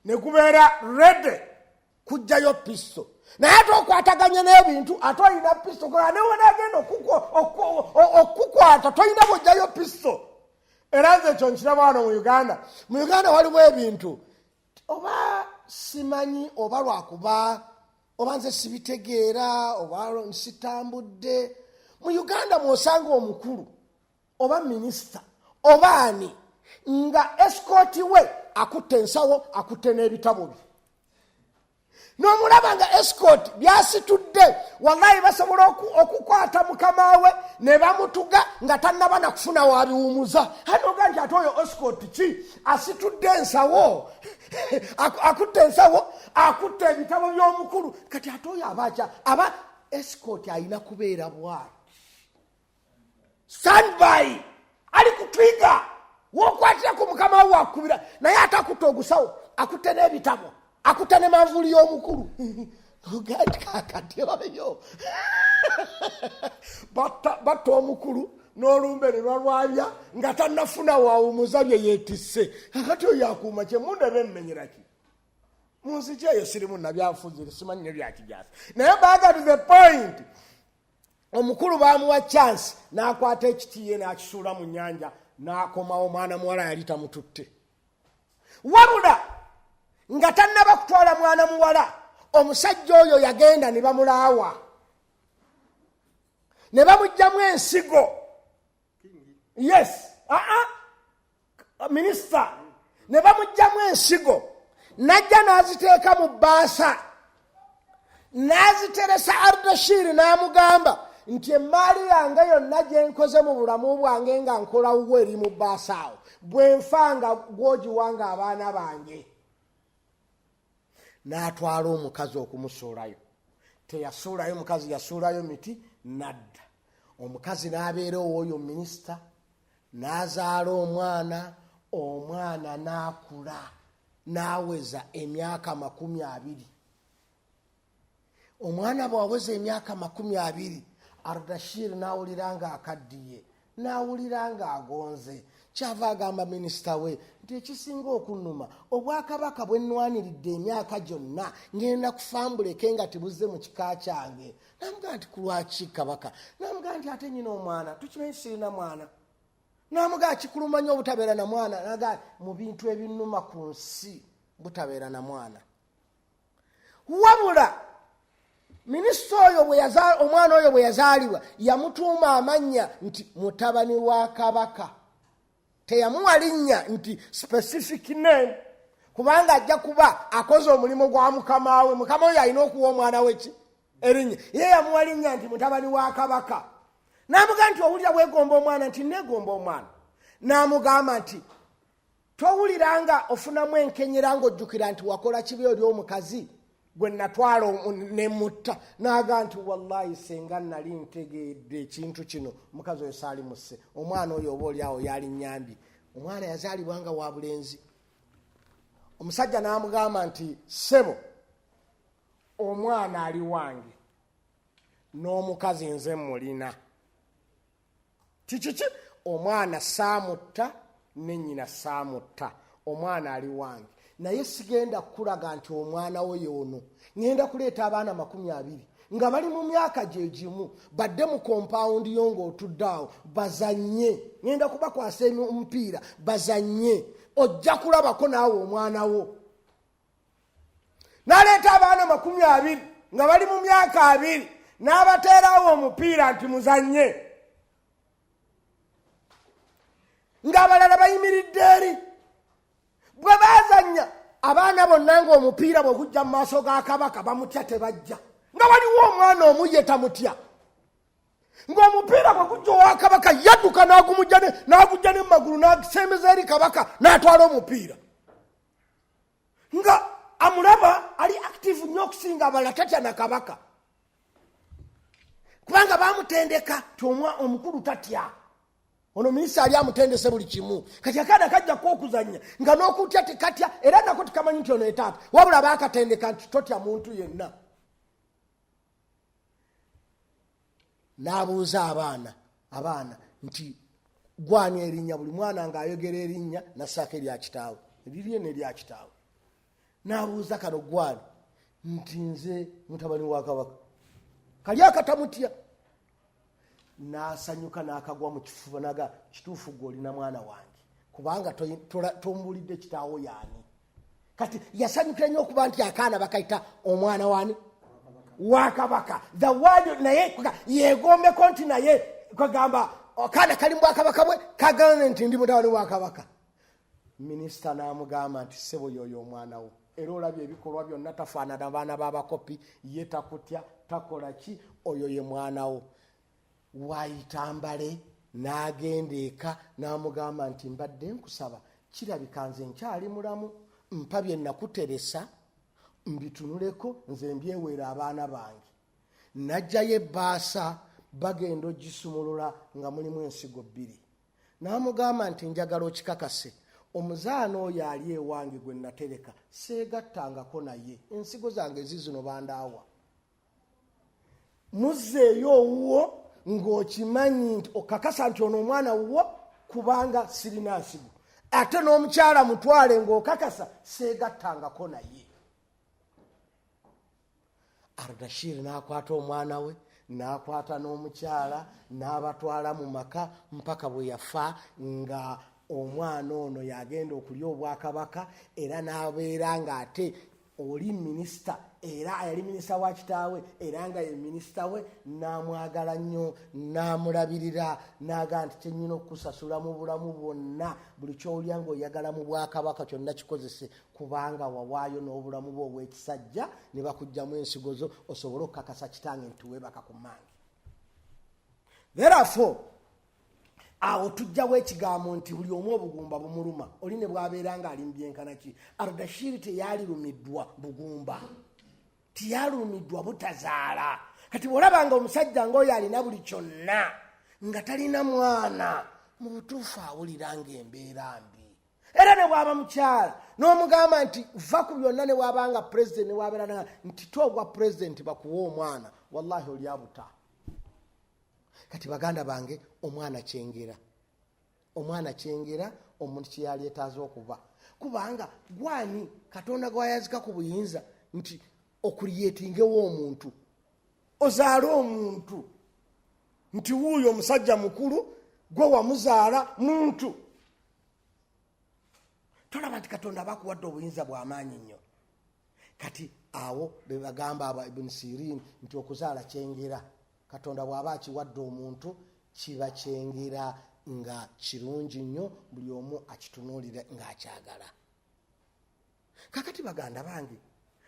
ne gubeera rede kugjayo pisito naye ate okwataganya n'ebintu ate olina pisito kola newonaagenda okukukwata tolina bwojjayo pisito era nze ekyo nkiraba wano mu Uganda waliwo ebintu oba simanyi oba lwakuba oba nze sibitegeera oba nsitambudde mu Uganda mwosanga omukulu oba minisita oba ani nga esikooti we akutte ensawo akutte n'ebitabo bye n'omulaba nga esikooti byasitudde wallahi basobola okukwata mukama we ne bamutuga nga tannaba na kufuna wabiwumuza hanoga nti ate oyo esikooti ki asitudde ensawo akutte ensawo akutte ebitabo by'omukulu kati ate oyo aba esikooti alina kubeera bwati standby ali kutwiga wokwatira ku mukama we akubira naye ate akutte ogusawo akutte n'ebitabo akutte ne manvuuli y'omukulu ogati kakati oyo batta omukulu n'olumbe ne balwabya nga tannafuna wawumuza bye yeetisse kakati oyo akuuma kyemunde bemmenyeraki mu nsi kyeyo sirimu nabyafunzire simanyi ne byakijaasi naye baga to the point omukulu bamuwa chance n'akwata ekitiye n'akisuula mu nnyanja n'akomawo mwana muwala yali tamututte wabula nga tannaba kutwala mwana muwala omusajja oyo yagenda ne bamulaawa ne bamugjamu ensigo. Yes, minisita ne bamugjamu ensigo, najja n'aziteeka mu bbaasa, n'aziteresa Ardashir n'amugamba nti emaali yange yonna gye nkoze mu bulamu bwange nga nkolawo eri mu bbaasa awo, bwe nfanga gwogiwanga abaana bange. N'atwala omukazi okumusuulayo. Teyasuulayo mukazi, yasuulayo miti, nadda. Omukazi n'abeera owoyo minisita, n'azaala omwana, omwana n'akula n'aweza emyaka 20. Omwana bw'aweza emyaka 20, Ardashir n'awulira nga akaddiye, n'awulira nga agonze. Kyava agamba minisita we nti ekisinga okunnuma, obwakabaka bwe nnwaniridde emyaka gyonna ngenda kufambuleke nga tibuzze mu kika kyange. Namugamba nti kulwaki kabaka? Namugamba nti ate nyina omwana, tukimanyi sirina mwana. Namugamba kikuluma nnyo obutabeera na mwana. Naga mu bintu ebinnuma ku nsi butabeera na mwana. Wabula minisita oyo omwana oyo bwe yazaalibwa yamutuuma amannya nti mutabani wa kabaka. Teyamuwa linnya nti specific name, kubanga ajja kuba akoze omulimu gwa mukama we. Mukama we alina okuwa omwana we erinnya. Ye yamuwa linnya nti mutabani wa kabaka. N'amugamba nti owulira bwegomba omwana? Nti negomba omwana. N'amugamba nti towuliranga ofunamu enkenyera ng'ojjukira nti wakola kibi oli omukazi gwe natwala ne mutta? N'agamba nti wallahi senga nali ntegeedde ekintu kino omukazi oyo saali musse. Omwana oyo oba oliawo yali nnyambi. Omwana yazaalibwa nga wa bulenzi. Omusajja n'amugamba nti ssebo, omwana ali wange n'omukazi nze mulina. Kiki? Omwana saamutta ne nnyina saamutta. Omwana ali wange. Naye sigenda kukulaga nti omwana we y'ono. Ngenda kuleeta abaana 20 nga bali mu myaka gye gimu, badde mu kompawundi yo ng'otudde awo bazanye. Ngenda kubakwasa omupiira bazanye. Ojja kulabako naawe omwana wo. N'aleeta abaana 20 nga bali mu myaka 2, n'abateerawo omupiira nti muzanye. Ng'abalala bayimiridde eri. Bwe bazanya abaana bonna ng'omupiira bwe gujja mu maaso ga kabaka bamutya tebajja. Nga waliwo omwana omu ye tamutya. Ng'omupiira bwe gujja owa kabaka yadduka n'agujja ne mu magulu n'agisembeza eri kabaka n'atwala omupiira. Nga amulaba ali active nnyo okusinga abalala, tatya na kabaka. Kubanga bamutendeka ti omukulu tatya. Ono minisita ali amutendese buli kimu. Kati akaana kajja kw'okuzannya nga n'okutya tikatya, era nako tikamanyi nti ono etaata. Wabula baakatendeka nti totya muntu yenna. N'abuuza abaana nti gwani erinnya? Buli mwana ng'ayogera erinnya nassaako erya kitaawe, erirye n'erya kitaawe. N'abuuza kano gwani? Nti nze mutabani wa kabaka. Kali akatamutya. N'asanyuka n'akagwa mu kifuba naga kituufu gwe olina mwana wange, kubanga tombulidde kitaawo yaani. Kati yasanyukira nnyo okuba nti akaana bakayita omwana wani wa kabaka. The word naye yeegombeko nti naye kagamba akaana kali mu bwakabaka bwe kagamba nti ndi mutabani wa kabaka. Minisita n'amugamba nti ssebo yoyo omwana wo, era olabye ebikolwa byonna tafaanana baana b'abakopi, ye takutya takola ki, oyo ye mwana wo. Waayitambale n'agenda eka n'amugamba nti mbadde nkusaba, kirabika nze nkyali mulamu, mpa bye nakuteresa mbitunuleko nze mbyeweera abaana bange. N'ajjayo ebbaasa bagenda ogisumulula nga mulimu ensigo 2. N'amugamba nti njagala okikakase, omuzaana oyo ali ewange gwe natereka seegattangako naye, ensigo zange zizino bandaawa. Muzzeeyo owuwo ng'okimanyi nti okakasa nti ono omwana wuwo kubanga sirina nsigo. Ate n'omukyala mutwale ng'okakasa seegattangako naye. Ardashir n'akwata omwana we, n'akwata n'omukyala, n'abatwala mu maka mpaka bwe yafa, nga omwana ono yagenda okulya obwakabaka, era n'abeera ng'ate oli minisita era yali minisita wa kitaawe era nga ye minisita we n'amwagala nnyo n'amulabirira n'aga nti kyennyina okusasula mu bulamu bwonna buli ky'olya ng'oyagala mu bwakabaka kyonna kikozese kubanga wawaayo n'obulamu bwe obw'ekisajja ne bakugjamu ensigo zo osobole okukakasa kitange nti weebaka ku mmange. Therefore awo tujjawo ekigambo nti buli omu obugumba bumuluma. Oli ne bwabeera ng'ali mu byenkana ki? Ardashiri teyalirumiddwa bugumba, teyalumiddwa butazaala. Kati bw'olabanga omusajja ng'oyo alina buli kyonna nga talina mwana, mu butuufu awulira ng'embeera mbi. Era ne bw'aba mukyala n'omugamba nti va ku byonna, ne bw'abanga pulezidenti ne bw'abeera nti toogwa pulezidenti bakuwa omwana, wallahi oli abuta. Kati baganda bange, omwana kyengera, omwana kyengera omuntu kye yali etaaza okuba. Kubanga gwani Katonda gwayazika ku buyinza nti okuriyetingewo omuntu, ozaale omuntu, nti wuuyo omusajja mukulu gwe wamuzaala muntu. Tolaba nti Katonda bakuwadde obuyinza bw'amaanyi nnyo. Kati awo be bagamba aba Ibn Sirin nti okuzaala kyengera. Katonda bw'aba akiwadde omuntu kiba kyengera nga kirungi nnyo, buli omu akitunuulira ng'akyagala. Kakati baganda bange,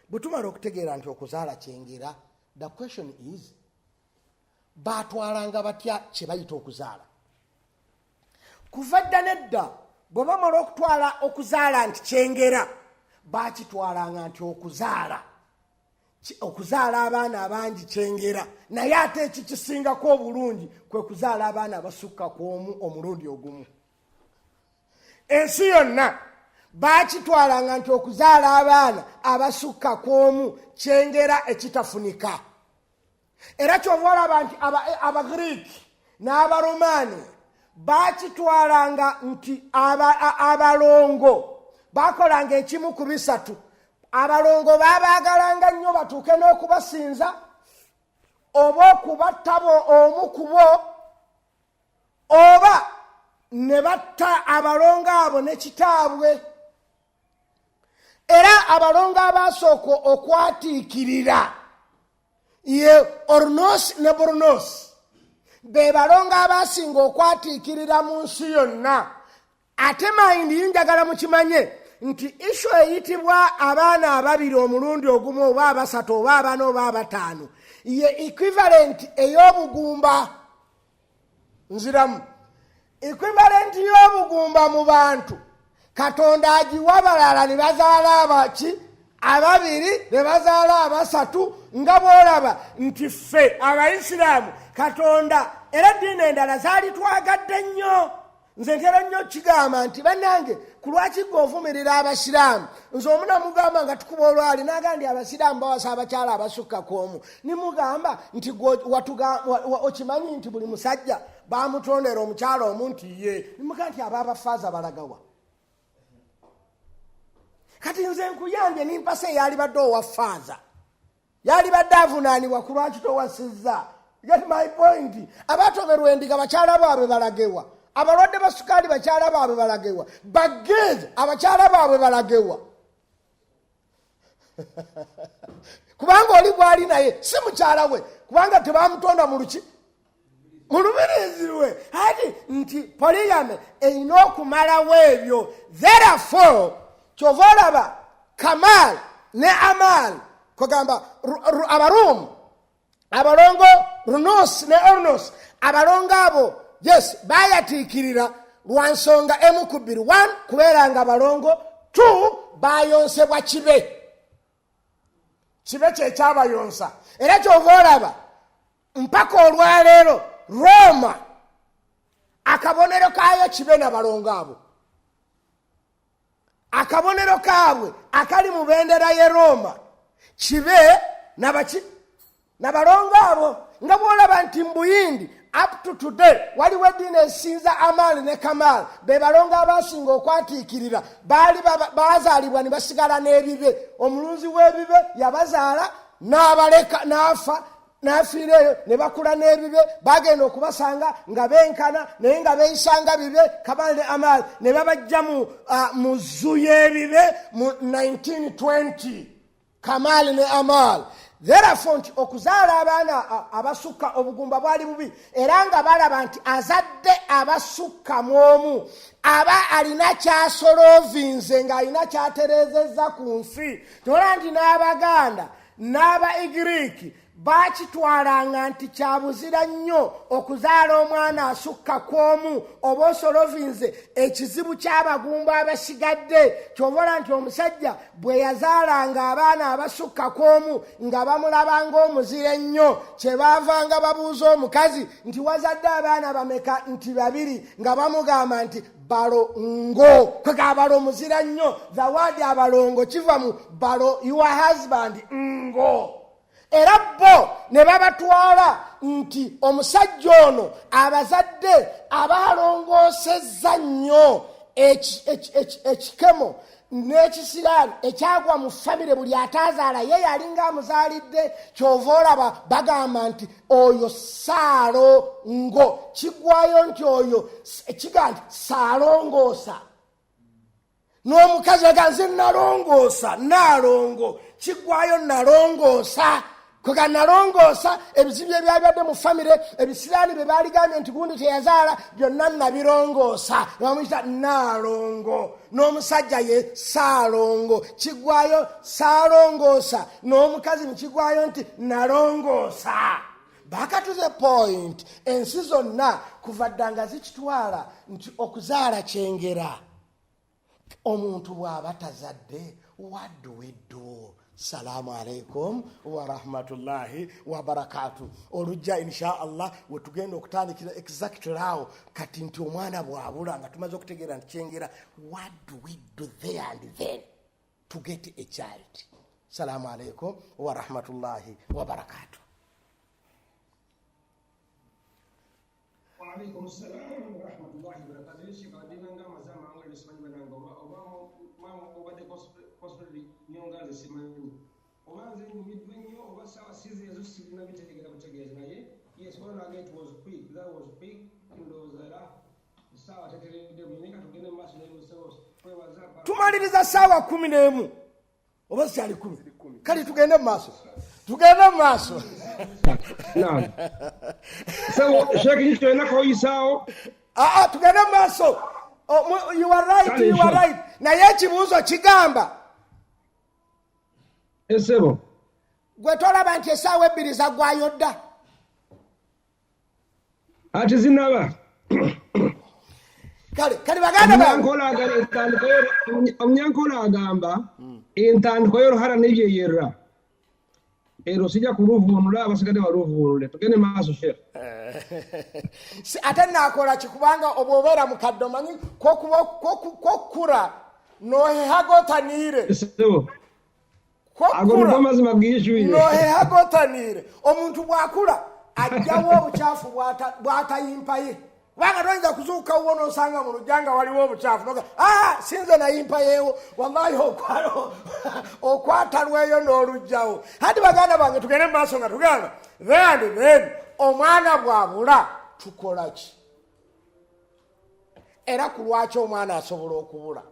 bwe tumala okutegeera nti okuzaala kyengera, the question is, baatwalanga batya kye bayita okuzaala? Kuva dda nedda bwe bamala okutwala okuzaala nti kyengera, baakitwalanga nti okuzaala abaana abangi kyengera, naye ate ekikisingako obulungi kwe kuzaala abaana abasukka ku omu omulundi ogumu. Ensi yonna baakitwalanga nti okuzaala abaana abasukka ku omu kyengera ekitafunika. Era kyova olaba nti Abagiriiki n'Abaromaani baakitwalanga nti abalongo bakolanga ekimu ku bisatu. Abalongo babaagalanga nnyo batuuke n'okubasinza oba okubattabo omu ku bo, oba ne batta abalongo abo ne kitaabwe. Era abalongo abaasooka okwatiikirira ye Ornos ne Burnos be balongo abaasinga okwatiikirira mu nsi yonna. Ate mayindi njagala mukimanye nti ishu eyitibwa abaana ababiri omulundi ogumu oba abasatu oba abana oba abataano ye equivalent ey'obugumba. Nziramu equivalent y'obugumba mu bantu Katonda agiwa balala ne bazaala abaki ababiri ne bazaala abasatu, nga bw'olaba nti ffe Abayisiraamu Katonda era eddiini endala zaali twagadde nnyo. Nze ntera nnyo kigamba nti bannange ku lwaki gwe ovumirira Abasiraamu, nze omu namugamba nga tukuba olwali n'agamba nti Abasiraamu bawasa abakyala abasukka ku omu. Nimugamba nti okimanyi nti buli musajja bamutondera omukyala omu nti ye. Nimugamba nti ababafaaza balagawa. Kati nze nkuyambye nimpasa eyali badde owa faaza, yali badde avunaanibwa ku lwaki towasizza. Get my point. Abatoberwa endiga bakyala baabwe balagewa, abalwadde ba sukaali bakyala baabwe balagewa, bageezi abakyala baabwe balagewa. Kubanga oli gwali naye si mukyala we, kubanga tebamutonda mu luki mu lubirizi lwe. Ati nti polygamy erina okumalawo ebyo. Therefore kyova olaba Kamal ne Amal kugamba Abarumu, abalongo Runos ne Ornos, abalongo abo yes bayatiikirira lwa nsonga emu ku bbiri. 1 kubeera nga abalongo, 2 bayonsebwa kibe kyekyabayonsa. Era kyova olaba mpaka olwaleero Roma akabonero kaayo kibe n'abalongo abo. Akabonero kaabwe akali mu bendera ye Roma kibe n'abalongo abo. Nga bw'olaba nti mbuyindi up to today waliwo eddiini esinza Amal ne Kamal, be balongo abasinga okwatiikirira. Baazaalibwa ne basigala n'ebibe. Omulunzi w'ebibe yabazaala n'abaleka n'afa, n'afiira eyo ne bakula n'ebibe. Bagenda okubasanga nga benkana naye nga beeyisanga bibe. Kamal ne Amal ne babajja mu zu y'ebibe mu 1920. Kamal ne Amal. Therefore nti okuzaala abaana abasukka obugumba bwali bubi era nga balaba nti azadde abasukka mu omu aba alina kyasolovinze ng'alina kyatereezezza ku nsi. Tola nti n'Abaganda n'Abaigiriki baakitwalanga nti kyabuzira nnyo okuzaala omwana asukka ku omu oba osolovinze ekizibu ky'abagumba abasigadde. Kyobola nti omusajja bwe yazaalanga abaana abasukka ku omu nga bamulabanga omuzira ennyo, kyebaavanga babuuza omukazi nti wazadde abaana bameka, nti 2, nga bamugamba nti balongo. Kwega balo muzira nnyo. The word abalongo kiva mu balo, your husband, ngo. Era bo ne babatwala nti omusajja ono abazadde abalongoosezza nnyo ekikemo n'ekisiraani ekyagwa mu famire buli ataazaala ye yalinga amuzaalidde. Kyova olaba bagamba nti oyo saalo ngo, kigwayo nti oyo kiga nti saalongoosa. N'omukazi aga nze nalongoosa, naalongo, kigwayo nalongoosa. Kwega nalongoosa ebizibu ebyabadde mu famire, ebisiraani bye baaligambye nti gundi teyazaala byonna nabirongoosa, bamuyita naalongo. N'omusajja ye saalongo, kigwayo saalongoosa. N'omukazi mukigwayo nti nalongoosa. Back to the point, ensi zonna kuva ddanga zikitwala nti okuzaala kyengera. Omuntu bw'aba tazadde, what do we do? Salamu alaikum wa rahmatullahi wa barakatuh. Olujja insha Allah we tugenda okutandikira exactly awo kati nti omwana bwabula nga tumaze okutegeera nti kyengera. What do we do there and then to get a child? Salamu alaikum wa rahmatullahi wa barakatuh. Wa alaikum assalam wa rahmatullahi wa barakatuh. Ssekkadde ngamba zama ngo lisibanye bananga oba mama obadde possibly nyonga zisimanyi obanze midwe nnyo oba sawa sizi ezo sirina bitegeera butegeeza naye yes one again was quick, that was quick ndowooza sawa teteredde munyeka tugende mu maaso n'ebimusebo kwebaza. Tumaliriza sawa 11 oba sikyali 10 kale tugende mu maaso, tugende mu maaso. Naam. So sheki tuna koyisao tugende mu maaso. You are right, you are right. Naye ekibuuzo kigamba esebo gwe tolaba nti essaawa 2 zaggwayo dda ati zinaba kale baganda omnyankola agamba entandiko y'oluhara n'ebyeyerra ero sijja kuluvuunula abasigadde baluvuunule. Tugende maaso sheekh. Ate naakola kikubanga oba obeera mukadde omanyi kokura nohehagotaniire agolo mazima giishuire nohehagotaniire. Omuntu bw'akula ajjawo obukyafu bw'atayimpa ye. Kubanga toyinza kuzuuka wo n'osanga mu lujjanga waliwo obukyafu noga sinze nayimpa yeewo wallahi okwata lweyo n'olugjawo. Hati baganda bange tugende mu maaso nga tugamba then omwana bw'abula tukola ki? Era ku lwaki omwana asobola okubula?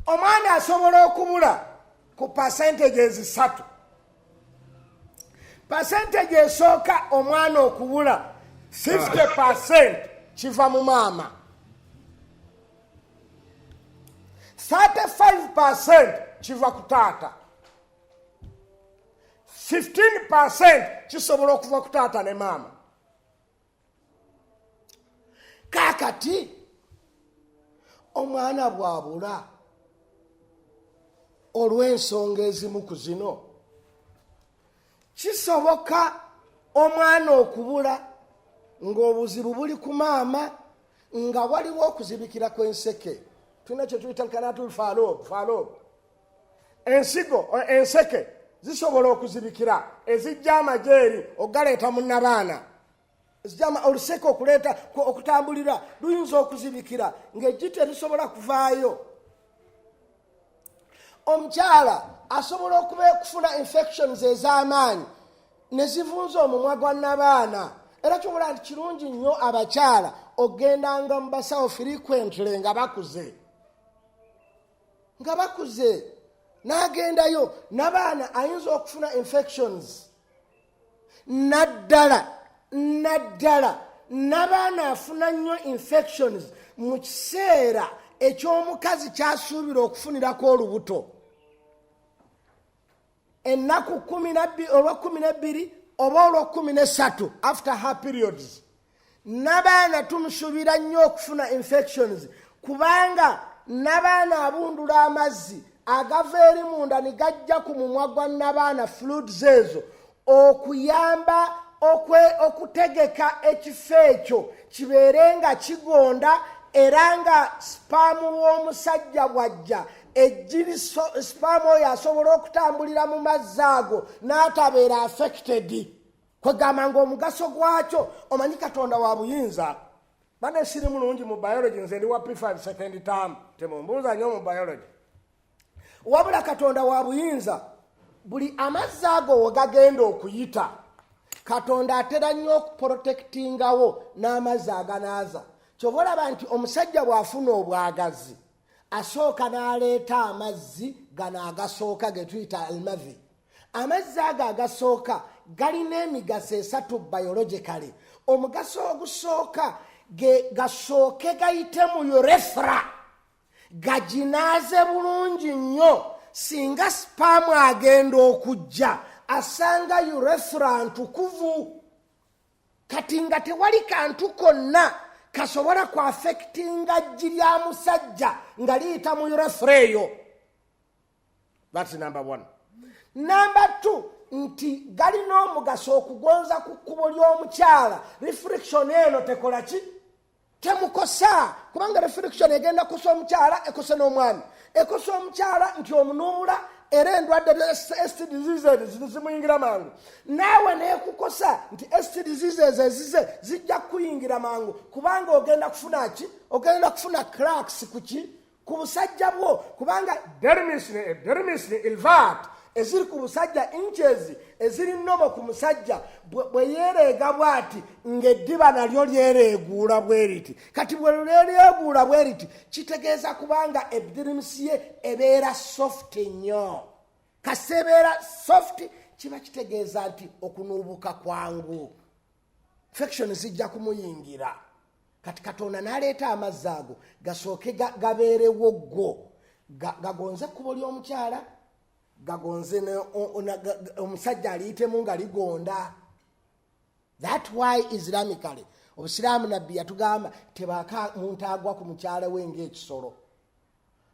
Omwana asobola okubula ku percentages 3. Percentage esooka omwana okubula 50% kiva mu maama, 35% kiva ku taata, 15% kisobola okuva ku taata ne maama. Kaakati omwana bw'abula olw'ensonga ezimu ku zino, kisoboka omwana okubula ng'obuzibu buli ku maama, nga waliwo okuzibikira kw'enseke. Tulina kye tuyita kanatul faaloob. Ensigo enseke zisobola okuzibikira ezijja amajeeri ogaleeta mu nnabaana. Oluseke okuleeta okutambulira luyinza okuzibikira ng'ejji terisobola kuvaayo. Omukyala asobola okufuna infections ez'amaanyi ne zivunza omumwa gwa nnabaana. Era kyobola nti kirungi nnyo abakyala ogendanga mu basawo frequently nga bakuze. n'agendayo n'abaana ayinza okufuna infections naddala n'abaana afuna nnyo infections mu kiseera eky'omukazi kyasuubira okufunirako olubuto ennaku 12 oba olw'13 after her periods n'abaana tumusuubira nnyo okufuna infections kubanga n'abaana abundula amazzi agava eri munda ne gajja ku mumwa gwa n'abaana fluids ezo okuyamba okutegeka ekifo ekyo kibeere nga kigonda era nga spaamu w'omusajja bwajja ejjiri spaamu oyo asobola okutambulira mu mazzi ago n'atabeera affected kwegamba ng'omugaso gwakyo omanyi Katonda wa buyinza bane siri mulungi mu biology nze ndi wa P5 second term temumbuuza nnyo mu biology wabula Katonda wa buyinza buli amazzi ago wegagenda okuyita Katonda atera nnyo okuprotectingawo n'amazzi aganaaza kyova olaba nti omusajja bw'afuna obwagazi asooka n'aleeta amazzi gano agasooka ge tuyita almavi amazzi ago agasooka galina emigaso 3 biologically omugaso ogusooka gasooke gayite mu urethra gaginaaze bulungi nnyo singa spaamu agenda okujja asanga urethra ntukuvu kati nga tewali kantu konna kasobola ku affectinga jji lya musajja nga liyita mu urethra eyo. That's number 1. Number 2 nti galina omugaso okugonza ku kkubo ly'omukyala reflection eno tekola ki temukosa kubanga reflection egenda kukosa omukyala ekosa n'omwami ekosa omukyala nti omunuula era endwadde STD diseases zimuyingira mangu naawe neekukosa nti STD diseases ezize zijja kuyingira mangu kubanga ogenda kufuna ki ogenda kufuna cracks kuki ku busajja bwo kubanga dermis ilvat eziri ku busajja inches eziri nnobo ku musajja bwe yereega bwati ng'eddiba nalyo lyereeguula bwe riti kati bwe lyereeguula bwe riti kitegeeza kubanga epidermis ye ebeera soft nnyo kasebeera soft kiba kitegeeza nti okunuubuka kwangu infection zijja kumuyingira kati Katonda n'aleeta amazzi ago gasooke gabeerewo ggo gagonze ekkubo ly'omukyala gagonze omusajja aliyitemu nga ligonda. That why Islamically obusiraamu nabbi yatugamba tebaaka muntu agwa ku mukyala we ng'ekisolo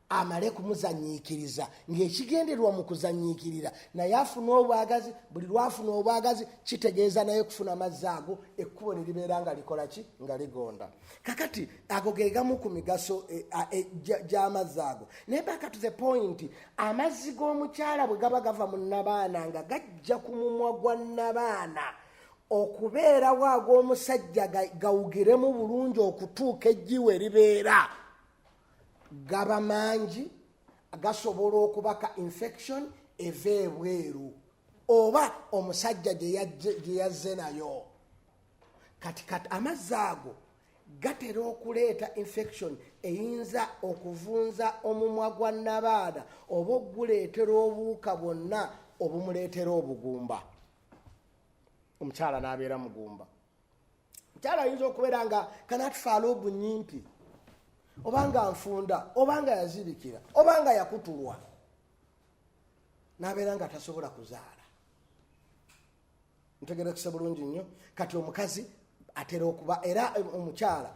amale kumuzanyiikiriza ng'ekigenderwa mu kuzanyiikirira naye afuna obwagazi buli lwafuna obwagazi kitegeeza naye kufuna amazzi ago ekkubo ne libeera nga likola ki nga ligonda. Kakati ago ge gamu ku migaso gy'amazzi ago naye back to the point amazzi g'omukyala bwe gaba gava mu nnabaana nga gajja ku mumwa gwa nnabaana okubeerawo ag'omusajja gawugiremu bulungi okutuuka ejjiwe libeera gaba mangi gasobola okubaka infection eva ebweru oba omusajja gye yazze nayo kati amazzi ago gatera okuleeta infection eyinza okuvunza omumwa gwa nnabaana oba oguleetera obuwuka bwonna obumuleetera obugumba omukyala n'abeera mugumba omukyala ayinza okubeera nga kanatufaala obunyimpi obanga nfunda obanga yazibikira obanga yakutulwa n'abeera nga tasobola kuzaala ntegerekese bulungi nnyo kati omukazi atera okuba era omukyala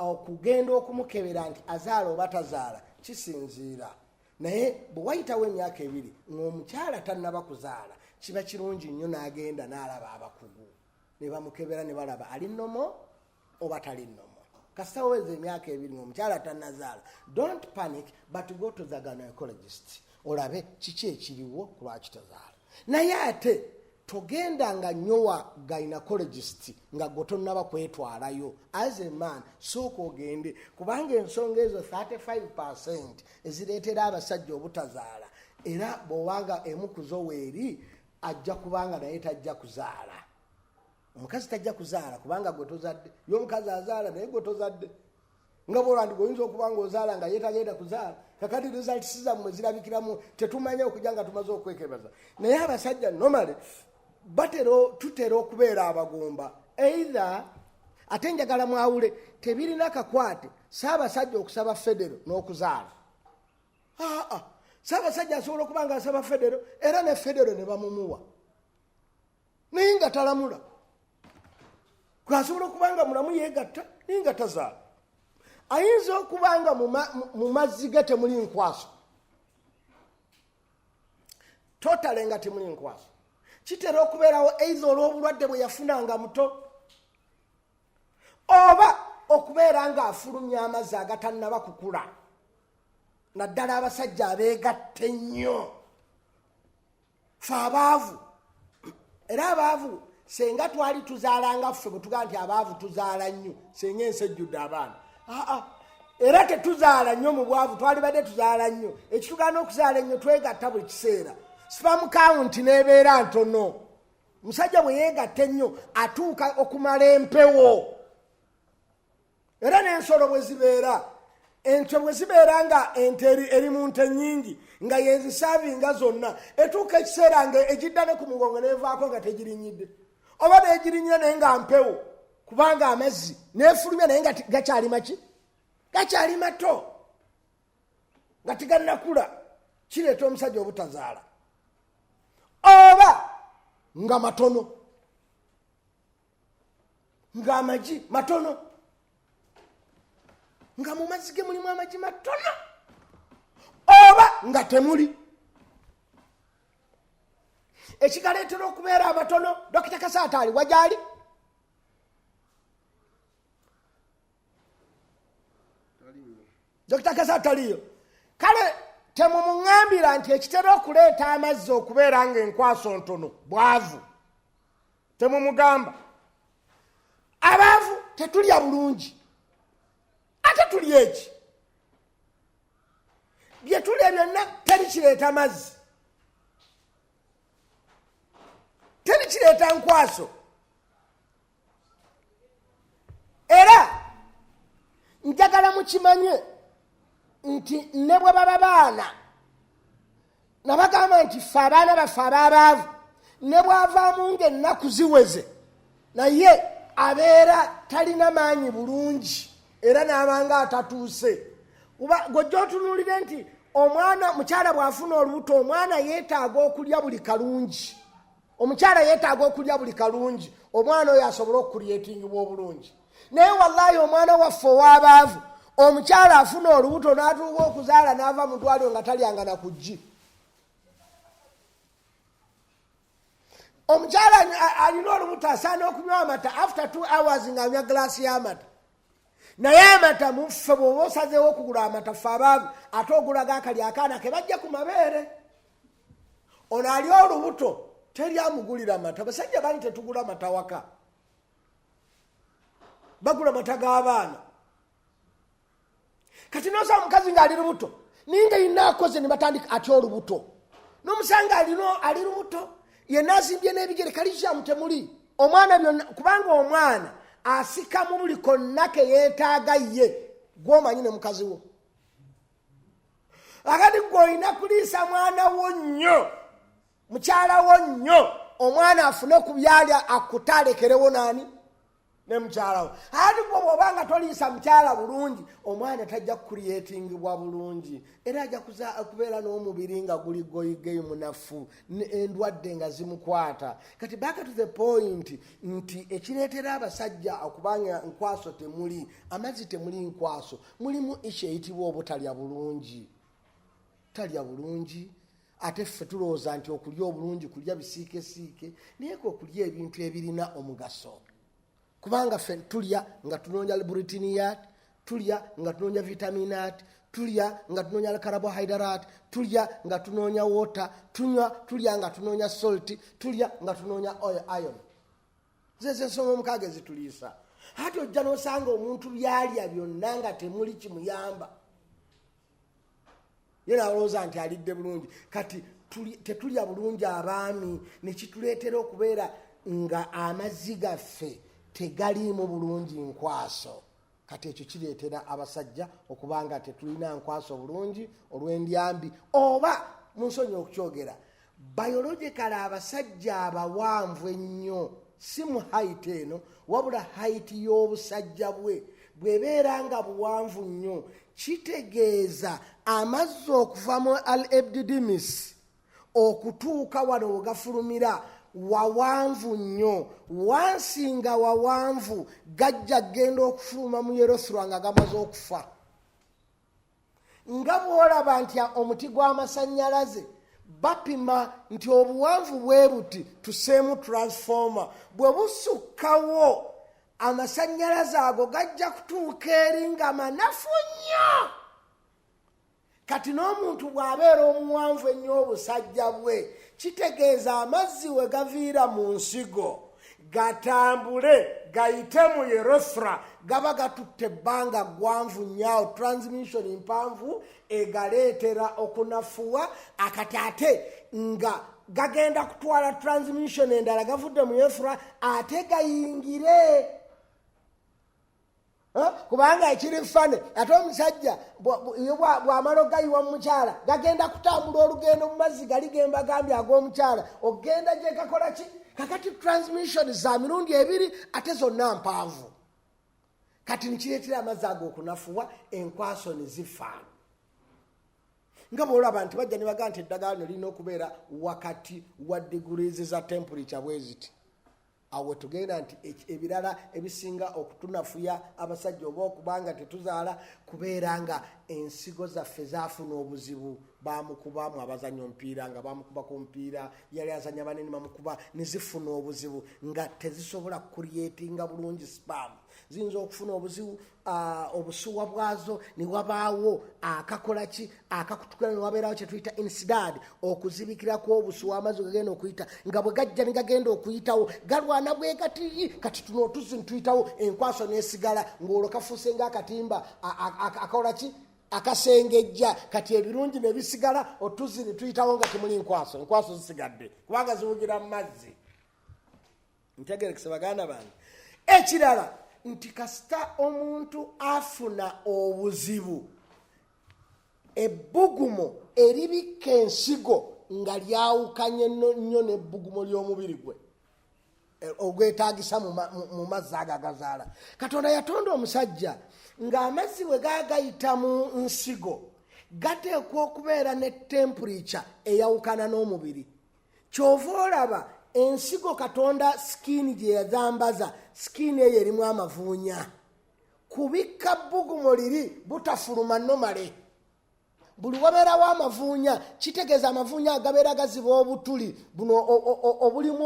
okugenda okumukebera nti azaala oba tazaala kisinziira naye bwe wayitawo emyaka 2 ng'omukyala tannaba kuzaala kiba kirungi nnyo n'agenda n'alaba abakugu ne bamukebera ne balaba ali nnomo oba tali nnomo kasita waweza emyaka 2 ng'omukyala tannazaala don't panic but go to the gynecologist olabe kiki ekiriwo ku lwaki tazaala naye ate togenda nga nnyo wa gynecologist nga gwe tonnaba kwetwalayo as a man sooka ogende kubanga ensonga ezo 35% ezireetera abasajja obutazaala era bw'owanga emu ku zo weeri ajja kubanga naye tajja kuzaala omukazi tajja kuzaala kubanga gwe tozadde y'omukazi azaala naye gwe tozadde nga bwolandi goyinza okuba nga ozaala nga yeetagenda kuzaala kakati results zammwe zirabikiramu tetumanya okujja nga tumaze okwekebaza naye abasajja normally tutera okubeera abagumba either ate njagala mwawule tebirina kakwate saabasajja okusaba federo n'okuzaala saabasajja asobola okuba nga asaba federo era ne federo ne bamumuwa naye nga talamula asobola okuba nga mulamu yeegatta naye nga tazaala ayinza okuba nga mu mazzi ge temuli nkwaso totale nga temuli nkwaso kitera okubeerawo eiza olw'obulwadde bwe yafunanga muto oba okubeera nga afulumya amazzi agatannaba kukula naddala abasajja abeegatta ennyo fe abaavu era abaavu senga twali tuzaalanga ffe bwe tugaa nti abaavu tuzaala nnyo senga ensi ejjudde abaana era tetuzaala nnyo mu bwavu twali badde tuzaala nnyo ekitugaana okuzaala ennyo twegatta buli kiseera spam count n'ebeera ntono musajja bwe yeegatta ennyo atuuka okumala empewo era n'ensolo bwe zibeera ente bwe zibeera nga ente eri mu nte nnyingi nga yezisaavinga zonna etuuka ekiseera nga egidda ne ku mugongo neevaako nga tegirinyidde oba neegirinyira naye nga mpewo kubanga amazzi neefulumya naye nga gakyali maki gakyali mato nga tigannakula kireeta omusajja obutazaala oba nga matono nga amagi matono nga mu mazzi ge mulimu amagi matono oba nga temuli ekigaleetera okubeera amatono dokita Kasaataali wajali dokita Kasaataaliyo kale temumuŋŋambira nti ekitera okuleeta amazzi okubeera nga enkwaso ntono bwavu temumugamba abaavu tetulya bulungi ate tulya eki bye tulya byonna terikireeta mazzi terikireeta nkwaso era njagala mukimanye nti ne bwe baba baana nabagamba nti ffe abaana baffe abaabaavu ne bwavaamu ng'ennaku ziweze naye abeera talina maanyi bulungi era n'abanga atatuuse gojja otunuulire nti omwana mukyala bw'afuna olubuto omwana yeetaaga okulya buli kalungi omukyala yeetaaga okulya buli kalungi omwana oyo asobole okukulyetingibwa obulungi naye wallaahi omwana waffe ow'abaavu omukyala afuna olubuto n'atuuka okuzaala n'ava mu ddwaliro nga talyanga na ku ggi omukyala alina olubuto asaana okunywa amata after 2 hours ng'anywa galaasi y'amata naye amata muffe bw'oba osazeewo okugula amata ffe abaavu ate ogulaga akali akaana ke bajja ku mabeere ono ali olubuto teri amugulira mata basajja bani tetugula mata waka bagula mata g'abaana kati noosaba omukazi ng'ali lubuto ninga yina akoze ne batandika atya olubuto n'omusanga ali lubuto yenna asimbye n'ebigere kalishamu temuli omwana byonna kubanga omwana asikamu buli konna ke yeetaaga ye gw'omanyi ne mukazi wo akati gw'olina kuliisa mwana wo nnyo mukyala wo nnyo omwana afune ku byalya akutalekerewo naani ne mukyala wo ati gwe bw'obanga toliisa mukyala bulungi omwana tajja kukuliyetingibwa bulungi era ajja kubeera n'omubiri nga guli goyigeyi munafu endwadde nga zimukwata kati back to the point nti ekireetera abasajja okubanga nkwaso temuli amazzi temuli nkwaso mulimu ishu eyitibwa obutalya bulungi talya bulungi ate ffe tulowooza nti okulya obulungi kulya bisiikesiike naye ke okulya ebintu ebirina omugaso kubanga ffe tulya nga tunoonya buritiniyat tulya nga tunoonya vitaminat tulya nga tunoonya carbohydrate tulya nga tunoonya water tulya nga tunoonya salt tulya nga tunoonya iron zeze ensonga omukaaga ezituliisa ate ojja n'osanga omuntu byalya byonna nga temuli kimuyamba yena alowooza nti alidde bulungi kati tetulya bulungi abaami nekituleetera okubeera nga amazzi gaffe tegaliimu bulungi nkwaso kati ekyo kireetera abasajja okubanga tetulina nkwaso bulungi olw'endyambi oba munsonyi okukyogera biologically abasajja abawanvu ennyo si mu height eno wabula height y'obusajja bwebeera nga buwanvu nnyo kitegeeza amazzi okuva mu al epididymis okutuuka wano wegafulumira wawanvu nnyo wansi nga wawanvu gajja genda okufuluma mu urethra nga gamaze okufa nga bwolaba nti omuti gw'amasannyalaze bapima nti obuwanvu bwe buti tuseemu transformer bwe busukkawo amasannyalaze ago gajja kutuuka eri nga manafu nnyo kati n'omuntu bw'abeera omuwanvu ennyo obusajja bwe kitegeeza amazzi we gaviira mu nsigo gatambule gayite mu urethra gaba gatutte ebbanga ggwanvu nnyo transmission mpanvu egaleetera okunafuwa akati ate nga gagenda kutwala transmission endala gavudde mu urethra ate gayingire kubanga ekiri fane ate omusajja bw'amala ogayiwa mu mukyala gagenda kutambula olugendo mu mazzi gali gemba gambye ag'omukyala ogenda gye gakola ki kakati transmission za mirundi ebiri ate zonna mpanvu kati nikireetera amazzi ago okunafuwa enkwaso ne zifa nga bwolaba nti bajja ne bagaa nti eddagala lino lirina okubeera wakati wa degrees za temperature bwe ziti awo tugenda nti ebirala ebisinga okutunafuya abasajja oba okubanga tetuzaala kubeera nga ensigo zaffe zaafuna obuzibu bamukubamu abazanya omupiira nga bamukuba ku mupiira yali azanya banene bamukuba ne zifuna obuzibu nga tezisobola kukrietinga bulungi spam ziyinza okufuna obuzibu obusuwa bwazo ne wabaawo akakola ki akakutukira ne wabeerawo kye tuyita insidad okuzibikirako obusuwa amazzi gagenda okuyita nga bwe gajja ne gagenda okuyitawo galwana bwe kati tuno otuzi ntuyitawo enkwaso n'esigala ng'olwo kafuuse ng'akatimba akola ki akasengejja kati ebirungi ne bisigala otuzi ne tuyitawo nga temuli enkwaso zisigadde kubanga ziwugira mu mazzi ntegerekese baganda bange ekirala nti kasita omuntu afuna obuzibu ebbugumo eribikka ensigo nga lyawukanye nnyo n'ebbugumo ly'omubiri gwe ogwetaagisa mu mazzi ago agazaala katonda yatonda omusajja ng'amazzi bwe gagayita mu nsigo gateekwa okubeera ne temperature eyawukana n'omubiri kyova olaba ensigo katonda sikiini gye yazambaza sikiini eyo erimu amavuunya kubikka bbugumo liri butafuluma nomale buli wabeerawo amavuunya kitegeeza amavuunya agabeera gaziba obutuli buno obulimu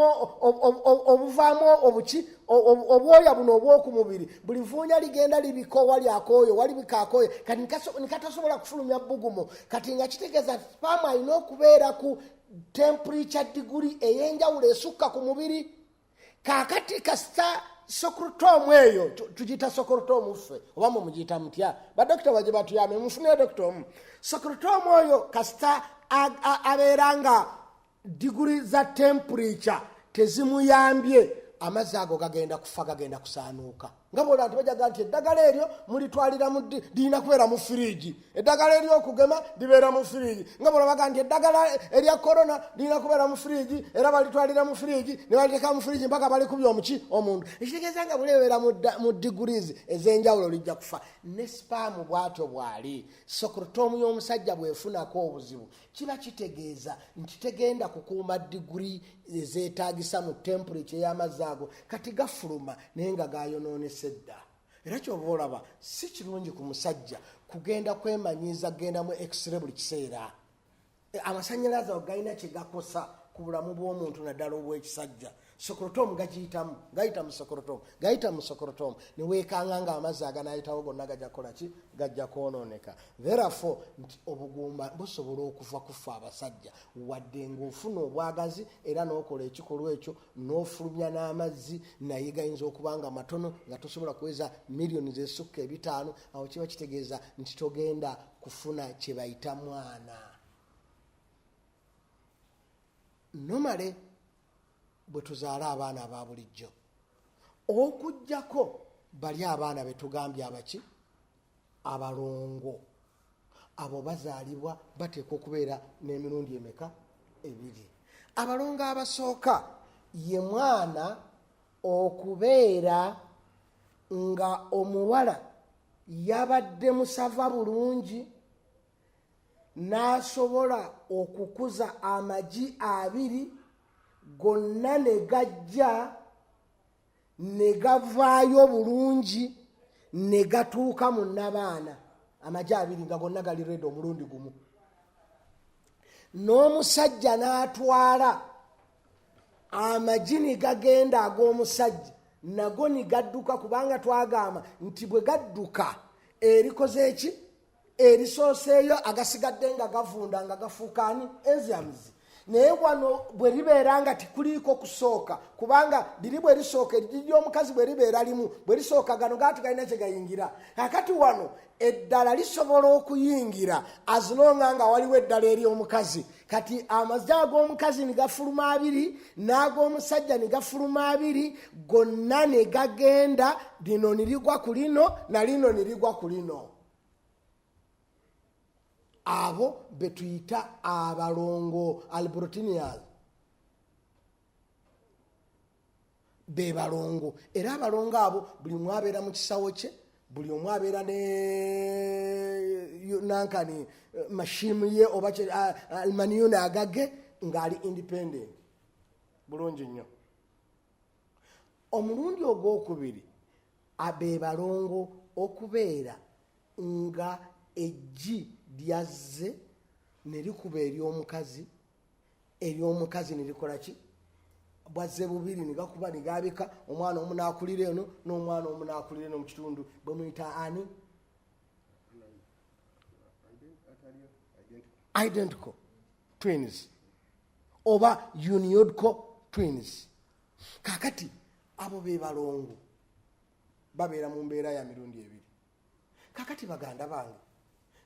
obuvaamu obuki obwoya buno obw'oku mubiri buli vuunya ligenda libika wali akooyo wali bika akooyo kati nikatasobola kufulumya bbugumo kati nga kitegeeza spaamu alina okubeera ku temperature degree ey'enjawulo esukka ku mubiri kaakati kasita sokrotomu eyo tugiyita sokrotomu ffe oba mugiyita mutya badokita bajye batuyambe mufunire dokita omu sokrotomu oyo kasita abeera nga diguri za temperature tezimuyambye amazzi ago gagenda kufa gagenda kusaanuuka nga bwolaba nti bajaga nti eddagala eryo mulitwalira lirina kubeera mu firiigi eddagala eryokugema libeera mu firiigi nga bwolabaga nti eddagala erya korona lirina kubeera mu firiigi era balitwalira mu firiigi ne baliteeka mu firiigi mpaka balikubya omuki omuntu ekitegeeza nga bulebeera mu degrees ez'enjawulo lijja kufa ne spaamu bwatyo bwali sokrotomu y'omusajja bwefunako obuzibu kiba kitegeeza nti tegenda kukuuma diguri ezeetaagisa mu temperature y'amazzi ago kati gafuluma naye nga gayonoonesa edda era kyoba olaba si kirungi ku musajja kugenda kwemanyiiza gendamu x-ray buli kiseera amasannyalaze ago galina kyegakosa ku bulamu bw'omuntu naddala obw'ekisajja sokrotomu gayita mu sokrotomu neweekanga nga amazzi aganayitawo gonna gajja kukola ki gajja kwonooneka therefore nti obugumba busobola okuva kufa abasajja wadde ng'ofuna obwagazi era n'okola ekikolwa ekyo n'ofulumya n'amazzi naye gayinza okuba nga matono nga tosobola kuweza miliyoni z'esukka 5 awo kiba kitegeeza nti togenda kufuna kye bayita mwana nomale bwe tuzaala abaana aba bulijjo okuggyako bali abaana betugambye abaki abalongo abo bazaalibwa bateekwa okubeera n'emirundi emeka ebiri. Abalongo abasooka ye mwana okubeera nga omuwala yabadde musava bulungi n'asobola okukuza amagi abiri gonna ne gajja ne gavaayo bulungi ne gatuuka mu nnabaana amagi abiri nga gonna gali redi omulundi gumu. N'omusajja n'atwala amagi ne gagenda ag'omusajja nago ne gadduka, kubanga twagamba nti bwe gadduka erikoze eki erisooseeyo agasigadde nga gavunda nga gafuukaani enzyamizi. Naye wano bwe libeera nga tikuliiko kusooka, kubanga liri bwe lisooka ery'omukazi bwe libeera limu, bwe lisooka gano gaati galina kye gayingira. Kakati wano eddala lisobola okuyingira azinonga nga waliwo eddala ery'omukazi. Kati amazzi ag'omukazi ne gafuluma abiri n'ag'omusajja ne gafuluma abiri, gonna ne gagenda, lino ne ligwa ku lino na lino ne ligwa ku lino. Abo betuyita abalongo albrotinial be balongo. Era abalongo abo buli omu abeera mu kisawo kye, buli omu abeera ne nankani mashimu ye oba almaniyoni agage ng'ali independent bulungi nnyo. Omulundi ogwokubiri abe balongo okubeera nga eggi lyazze ne likuba ery'omukazi ne likola ki bwazze bubiri ne gakuba ne gabika, omwana omu n'akulira eno n'omwana omu n'akulira eno mu kitundu, bwe muyita ani identical twins oba uniodco twins. Kakati abo be balongo babeera mu mbeera ya mirundi ebiri. Kakati baganda bange,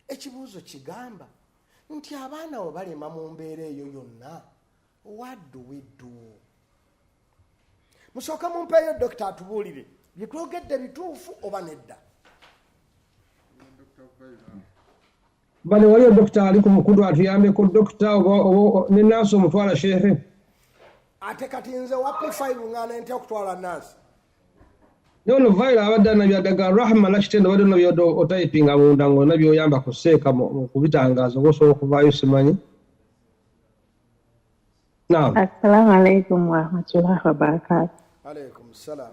ekibuuzo kigamba nti abaana we balema mu mbeera eyo yonna, what do we do? Musooka mumpeeyo dokita atubuulire bye twogedde bituufu oba nedda. Bale waliyo dokita ali ku mukudu atuyambeko dokita oba ne naasi omutwala sheekhe. Ate kati nze wa P5 ngana ntya okutwala naasi? Nono vaira abadde nabyadaga rahma nakitendo badde nabyo otayipinga munda ngo nabyo oyamba kuseeka mu kubitangaza osobola okuvaayo simanyi. Naam. Assalamu alaikum wa rahmatullahi wa barakatuh. Alaikum salam.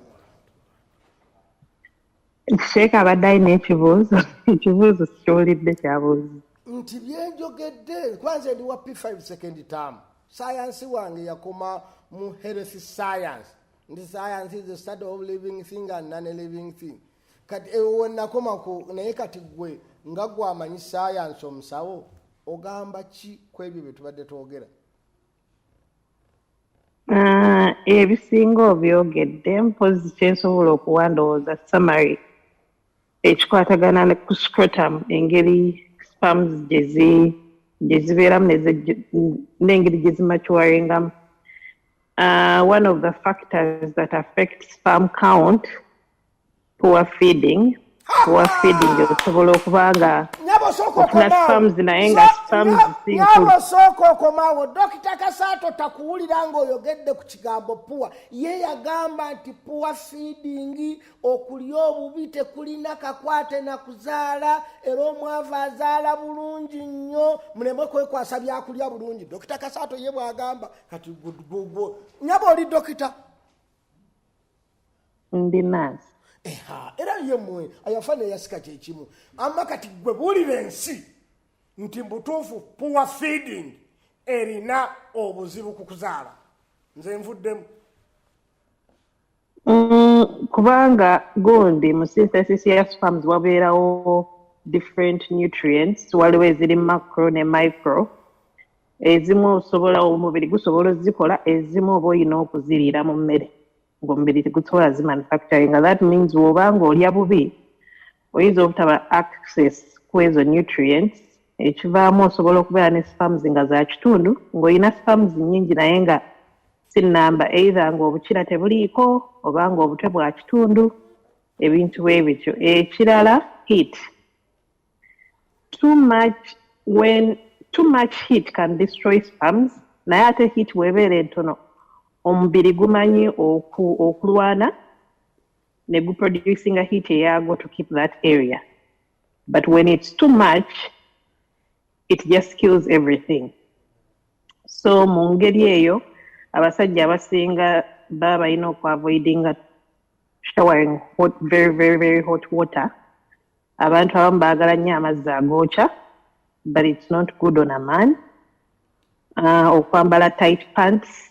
Sheikh abadde alina ekibuuzo sikyolidde kyabuuzi. Nti byenjogedde kwanza ndi wa P5 second term. Science wange yakoma mu health science. The science is the study of living thing and non-living thing. Kati when nakoma ku naye kati gwe nga gwe amanyi science omusawo ogamba ki kwebyo bye tubadde twogera? Ebisinga obyogedde mpozi kyensobola okuwandowooza summary ekikwatagana ne ku scrotum engeri sperms gye zibeeramu n'engeri gye zimatuwaringamu. One of the factors that affect sperm count, poor feeding osobola okubanga okufuna sperms naye nga sperms nyabo soko okomawo. Dokita Kasaato takuwulira ng'oyogedde ku kigambo poor. Ye yagamba nti poor feeding, okulya obubi tekulina kakwate na kuzaala, era omwavu azaala bulungi nnyo muleme kwekwasa byakulya bulungi. Dokita Kasaato ye bwagamba. Kati nyabo oli dokita? Ndi nurse. Era ye mwe ayafana yasika kyekimu. Amma kati gwe buulira ensi nti mbutuufu poor feeding erina obuzibu ku kuzaala. Nze nvuddemu. Kubanga gundi mu synthesis ya sperms wabeerawo different nutrients, waliwo eziri macro ne micro. Ezimu osobola omubiri gusobola ozikola, ezimu oba olina okuziriira mu mmere ng'omubiri tegusobola zimanufacturing. That means wobanga olya bubi oyinza obutaba access ku ezo nutrients, ekivaamu osobola okubeera ne sperms nga za kitundu, ng'olina sperms nnyingi naye nga si nnamba, either ng'obukira tebuliiko oba ng'obutwe bwa kitundu. ebintu ebityo. Ekirala, heat. Too much heat can destroy sperms. Naye ate heat bw'ebeera entono, omubiri gumanyi okulwana ne guproducing a heat eyagwo to keep that area. But when it's too much, it just kills everything. So mu ngeri eyo abasajja abasinga baba balina okuavoidinga showering very, very, very hot water. Abantu abamu baagala nnyo amazzi agookya, but it's not good on a man. Okwambala tight pants,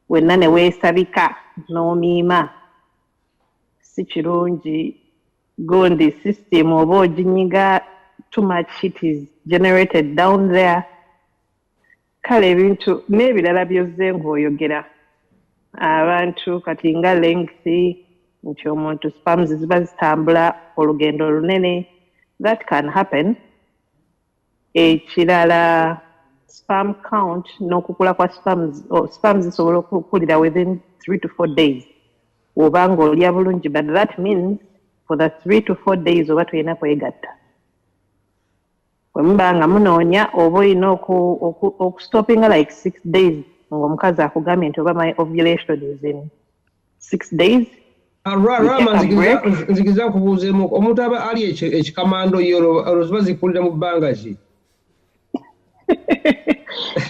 wenna ne weesabika n'omiima si kirungi. Gundi system oba oginyiga, too much heat is generated down there. Kale ebintu n'ebirala byozze ng'oyogera. Abantu kati nga length, nti omuntu sperms ziba zitambula olugendo lunene. That can happen. Ekirala, sperm count n'okukula kwa sperms zisobola okukulira within 3 to 4 days. Oba ng'olya bulungi, but that means for the 3 to 4 days oba tulina kwegatta. Bwe muba nga munoonya oba olina okustopinga like 6 days ng'omukazi akugambye nti oba my ovulation is in 6 days. Nzikiza nkubuuzeemu, omuntu aba ali ekikamando ye olwo ziba zikulira mu bbanga ki?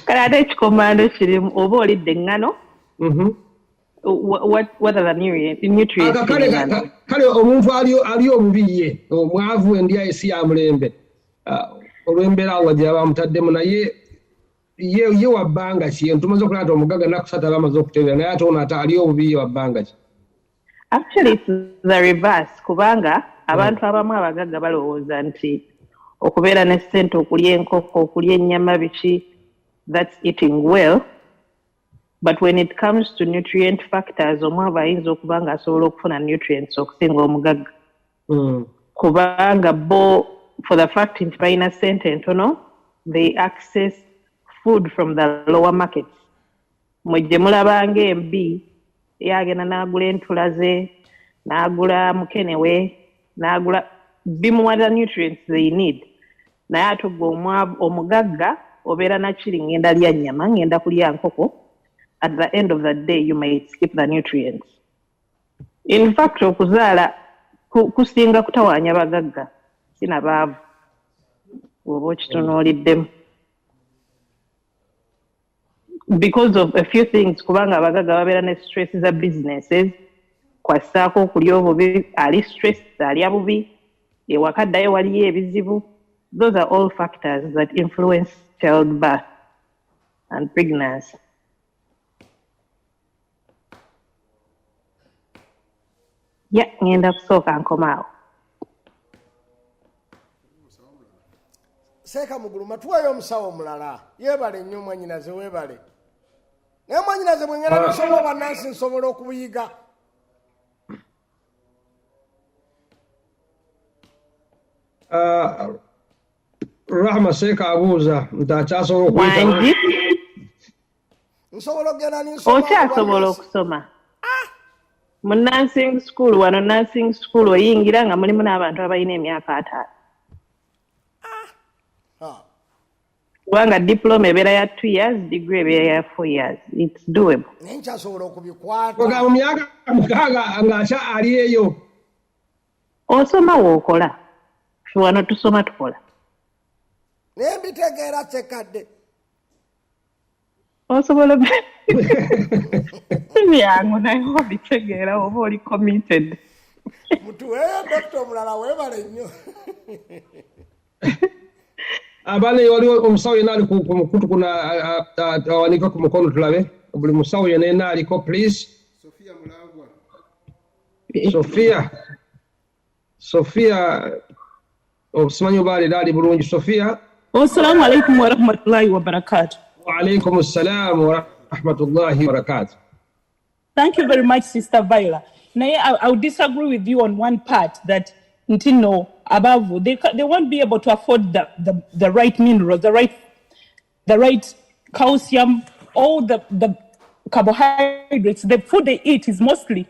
Kale ate ekikomando kirimu oba olidde eŋŋano. What are the nutrients? Kale omuntu ali omubi ye omwavu endya esi ya mulembe olw'embeera awo gye bamutaddemu, naye ye wa bbanga ki? Tumaze okulaba nti omugaga nakusatu aba amaze okutereera, naye ate ono ali obubi ye wa bbanga ki? Actually it's the reverse, kubanga abantu abamu abagagga balowooza nti okubeera ne ssente, okulya enkoko, okulya ennyama, biki, that's eating well. But when it comes to nutrient factors, omwavu ayinza okuba nga asobola okufuna nutrients okusinga omugagga. Kubanga bo, for the fact nti balina ssente entono, they access food from the lower markets. Mujje mulabanga embi yagenda n'agula entula ze, n'agula mukene we, n'agula bimuwa the nutrients they need. Naye ate omugagga obeera nakiri ngenda lya nnyama, ngenda kulya nkoko. At the end of the day, you might skip the nutrients. In fact, okuzaala kusinga kutawaanya bagagga, sina baavu oba okitunuuliddemu. Because of a few things, kubanga abagagga babeera ne stress za businesses, kwassaako okulya obubi, ali stress, alya bubi, ewaka ddayo waliyo ebizibu. Those are all factors that influence childbirth and pregnancy. Yeah, ngenda kusooka nkomaawo. Seeka Muguluma, tuwayo omusawo omulala. Yeebale nnyo mwannyinaze, weebale. Naye mwannyinaze bwe ngenda kusoma bannansi nsobola okubuyiga. Rahma Seeka abuuza nti akyasobola okuyita. Wangi? Nsobola okugenda ninsoma. Okyasobola okusoma. Mu nursing school, wano nursing school oyingira nga mulimu n'abantu abalina emyaka 5. Kubanga diploma ebeera ya 2 years, degree ebeera ya 4 years. It's doable. Naye nkyasobola okubikwata. Oga mu myaka 6 ng'akya ali eyo. Osoma w'okola. Wano tusoma tukola. Naye mbitegeera Ssekkadde. Osobola byangu naye obitegeera oba oli committed. Mutuweeyo dokita omulala, weebale nnyo. Abaana waliwo omusawo yenna ali ku mukutu kuno awanika ku mukono tulabe. Buli musawo yenna aliko, please. Sofia obusimanyi oba leero ali bulungi. Sofia. Assalamu alaikum wa rahmatullahi wa barakatuh. Wa alaikum assalam wa rahmatullahi wa barakatuh. Thank you very much, Sister Viola. Now, I would disagree with you on one part that above they won't be able to afford the right minerals, the right calcium, all the carbohydrates. The food they eat is mostly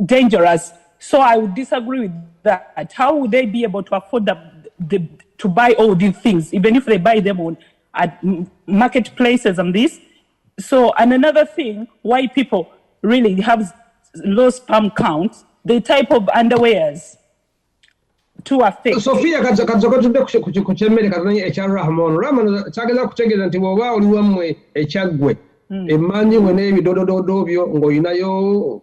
dangerous So I would disagree with that. How would they be able to afford to buy all these things, even if they buy them at marketplaces and this? So, and another thing, why people really have low sperm counts, the type of underwears to affect. Sophia katudde ku kyemmere katonyi ekya Rahman kyageza kutegeeza nti bw'oba oli wammwe ekyaggwe emmanyi mwe n'ebidodododo byo ng'olinayo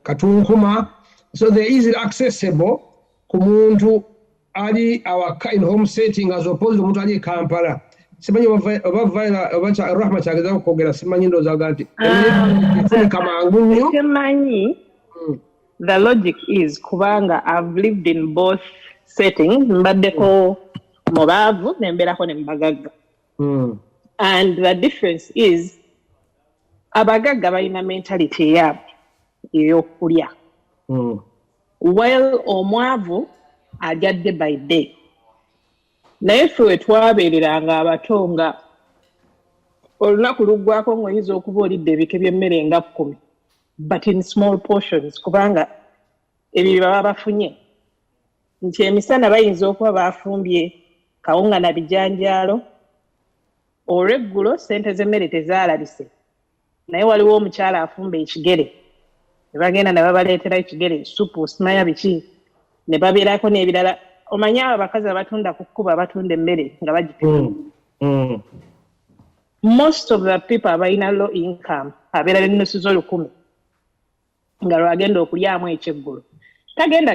katunkuma, so they're easily accessible ku muntu ali awaka in home setting as opposed to omuntu ali Kampala. Simanyi oba Rahman kyageza kwogera, simanyi ndowooza nti efunika mangu nnyo. Simanyi. The logic is kubanga I've lived in both settings, mbaddeko mubaavu nembeerako ne mbagagga. And the difference is abagagga balina mentality yaabwe ey'okulya. While omwavu alya by day. Naye ffe we twabeereranga abato nga olunaku luggwako ng'oyinza okuba olidde ebike by'emmere nga 10. But in small portions, kubanga ebyo baba bafunye. Nti emisana bayinza okuba bafumbye kawunga na bijanjaalo, olweggulo ssente z'emmere tezaalabise. Naye waliwo omukyala afumba ekigere. Ne bagenda ne babaleetera ekigere, supu, simanya biki, ne babeerako n'ebirala. Omanyi abo abakazi abatunda ku kkubo abatunda emmere nga bagipima. Most of the people abalina low income abeera n'ennusu z'olukumi. Nga lwagenda okulyamu ekyeggulo.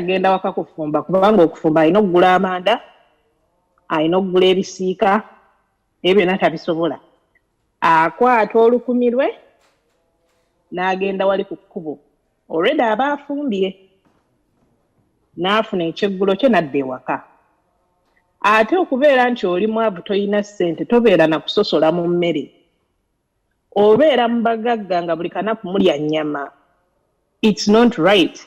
Genda waka kufumba kubanga okufumba alina okugula amanda, alina okugula ebisiika, ebyo byonna tabisobola. Akwata olukumi lwe n'agenda wali ku kkubo. Already aba afumbye. N'afuna ekyeggulo kye n'adda ewaka. Ate okubeera nti oli mwavu toyina ssente, tobeera na kusosola mu mmere. Obeera mu bagagga nga buli kanaku mulya nnyama. It's not right.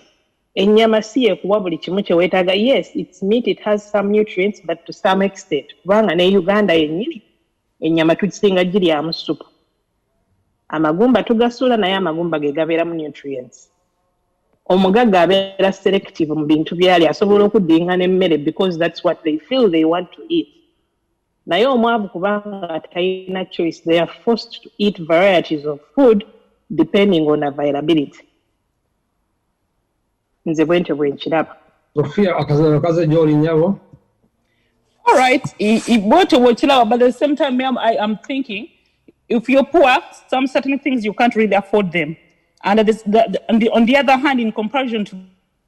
Ennyama si ekuwa buli kimu kye weetaaga. Yes, it's meat, it has some nutrients, but to some extent. Kubanga ne Uganda yennyini, ennyama tukisinga giryamu supu. Amagumba tugasuula naye amagumba ge gabeeramu nutrients. Omugagga abeera selective mu bintu byali, asobola okuddingana emmere because that's what they feel they want to eat. Naye omwavu kubanga talina choice, they are forced to eat varieties of food depending on availability. Nze bwentyo bwe nkiraba. Sophia akaze gy'oli nnyabo. All right, but at the same time, I'm thinking, if you're poor, some certain things you can't really afford them. And on the other hand, in comparison to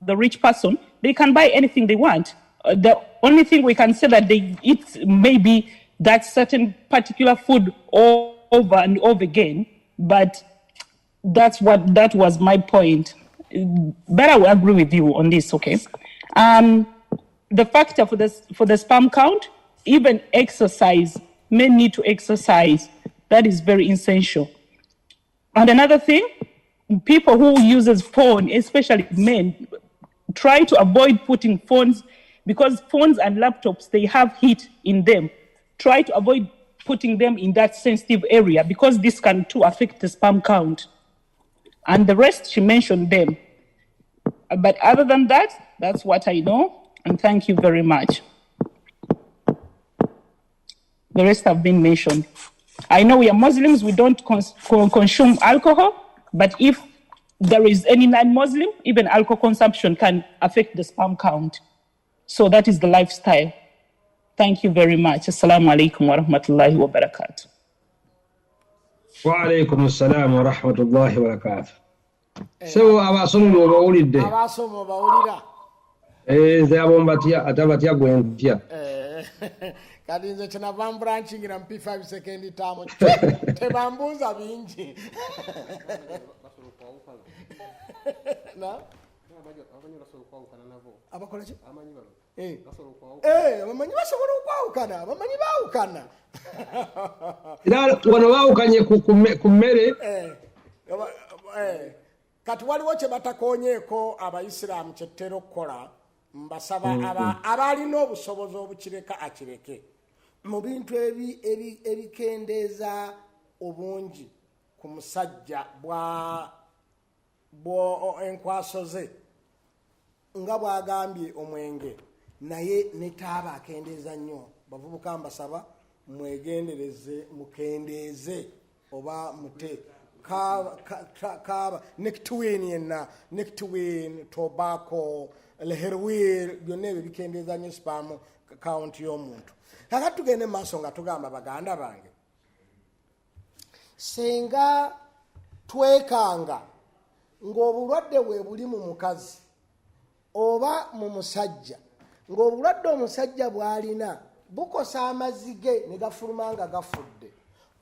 the rich person, they can buy anything they want. The only thing we can say that they eat maybe that certain particular food over and over again, but that was my point. But I will agree with you on this, okay? The factor for the sperm count, even exercise, men need to exercise. That is very essential. And another thing, people who uses phone, especially men, try to avoid putting phones, because phones and laptops, they have heat in them. Try to avoid putting them in that sensitive area because this can too affect the sperm count. And the rest, she mentioned them. But other than that, that's what I know. And thank you very much. The rest have been mentioned. I know we are Muslims, we don't consume alcohol, but if there is any non-Muslim, even alcohol consumption can affect the sperm count. So that is the lifestyle. Thank you very much. Assalamu alaikum wa rahmatullahi wa barakatuh. Wa alaikum assalam wa rahmatullahi wa barakatuh. So abasomo bawulidde. Abasomo bawulira. Nze abombatya atabatya gwentya. Kati nze kinava mburanchingira mu P5 second term. Tebambuuza bingi. Na? Abakola ki? Bamanyi basobola okwawukana, bamanyi baawukana. Era wano baawukanye ku mmere. Kati waliwo kye batakoonyeeko Abayisiraamu kye ttera okukola, mbasaba abalina obusobozi obukireka akireke. Mu bintu ebikendeeza obungi ku musajja bwa enkwaso ze nga bwagambye omwenge naye ne taaba akendeeza nnyo bavubuka mbasaba mwegendereze mukendeeze oba mute kaaba nectwin yenna nectwin tobacco leherwir byonna ebyo bikendeeza nnyo spam kawunti y'omuntu kakati tugende maaso nga tugamba baganda bange senga twekanga ng'obulwadde bwe buli mu mukazi oba mu musajja ng'obulwadde omusajja bw'alina bukosa amazzi ge ne gafuluma nga gafudde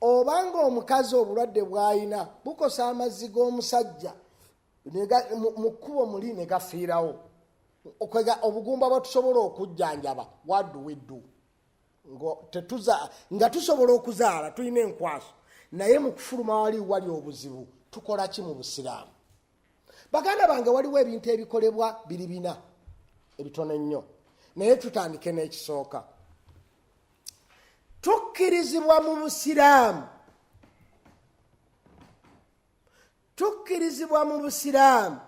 oba ng'omukazi obulwadde bw'alina bukosa amazzi g'omusajja mu kkubo muli ne gafiirawo obugumba bwe tusobola okujjanjaba what do we do nga tusobola okuzaala tulina enkwaso naye mu kufuluma wali obuzibu tukola ki mu busiraamu baganda bange waliwo ebintu ebikolebwa biri bina ebitono ennyo naye tutandike n'ekisooka tukkirizibwa mu busiraamu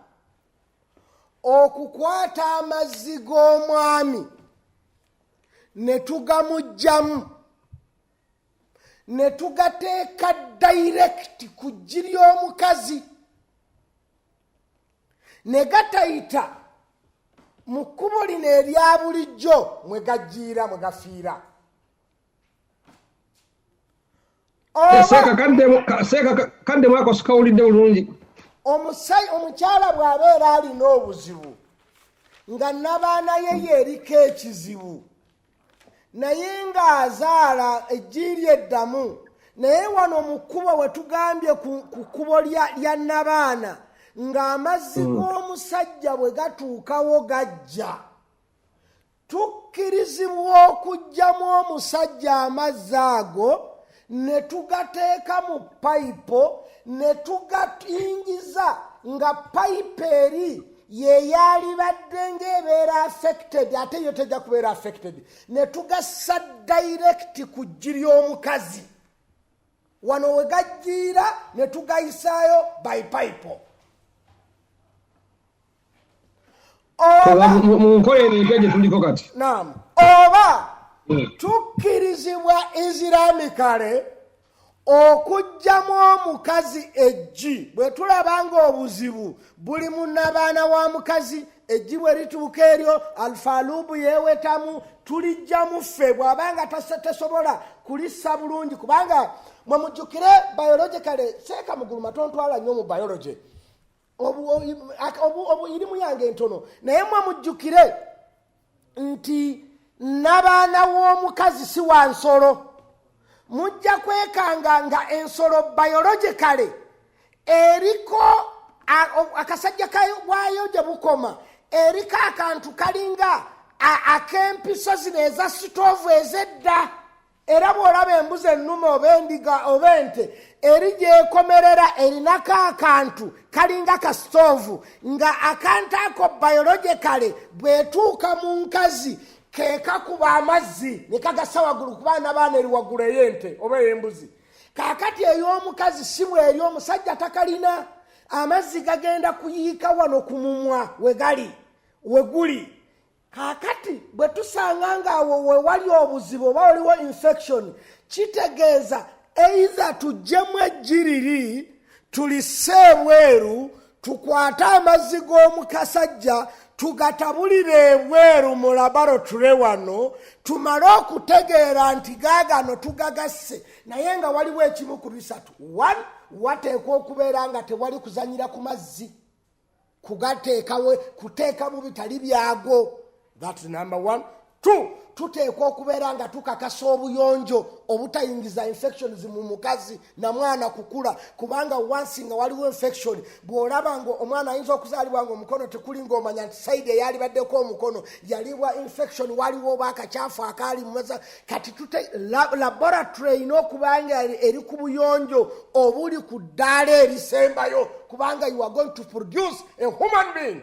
okukwata amazzi g'omwami ne tugamugjamu ne tugateeka direct ku ggi ly'omukazi ne gatayita mu kkubo lino erya bulijjo mwe gajjiira mwe gafiira kadde mwakosukawulidde bulungi omukyala bw'abeera alina obuzibu nga nabaana ye yeriko ekizibu naye ng'azaala eggi ly'eddamu naye wano mu kkubo we tugambye ku kkubo lya nabaana ng'amazzi g'omusajja bwe gatuukawo gajja tukkirizibwa okuggyamu omusajja amazzi ago ne tugateeka mu payipo ne tugatingiza nga payipo eri yeyalibadde ng'ebeera affected ate yo tejja kubeera affected ne tugassa direct ku ggi ly'omukazi wano we gajjiira ne tugayisaayo by pipe oba tukkirizibwa islamicale okuggyamu omukazi eggi bwe tulaba ng'obuzibu buli munnabaana wa mukazi eggi bwe lituuka eryo alfalubu yeewetamu tulijjamu ffe bw'abanga tesobola kulissa bulungi kubanga mwe mujjukire biologicale seeka mugulu matontwala nnyo mu biology irimu yange entono naye mwe mujjukire nti n'abaana w'omukazi si wa nsolo mujja kwekanga nga ensolo biologicale eriko akasajja bwayo gye bukoma eriko akantu kalinga ak'empiso zino eza sitoovu ez'edda era bw'olaba embuzi ennuma oba endiga oba ente eri gyekomerera erinako akantu kalinga ka sitoovu nga akantu ako biologicale bwetuuka mu nkazi kekakuba amazzi ne kagassa waggulu kuba n'abaana eri waggulu ey'ente oba ey'embuzi kaakati ey'omukazi si bw'eri omusajja takalina amazzi gagenda kuyiika wano ku mumwa weguli kaakati bwe tusanga ng'awo we wali obuzibu oba waliwo infection kitegeeza eiza tuggyemu eggi liri tulisse ebweru tukwate amazzi g'omukasajja tugatabulire ebweru mu laboratory wano tumale okutegeera nti gaagano tugagasse naye nga waliwo ekimu ku bisatu one wateekwa okubeera nga tewali kuzanyira ku mazzi kuteeka mu bitali byago that's number one. Two, tuteekwa okubeera nga tukakasa obuyonjo obutayingiza infections mu mukazi na mwana kukula kubanga once nga waliwo infection bw'olaba nga omwana ayinza okuzaalibwa nga omukono tekuli ng'omanya nti saidi eyalibaddeko omukono yalibwa infection waliwo oba akacaafu akaali mu maza kati laboratory erina okuba nga eri ku buyonjo obuli ku ddaala erisembayo kubanga you are going to produce a human being.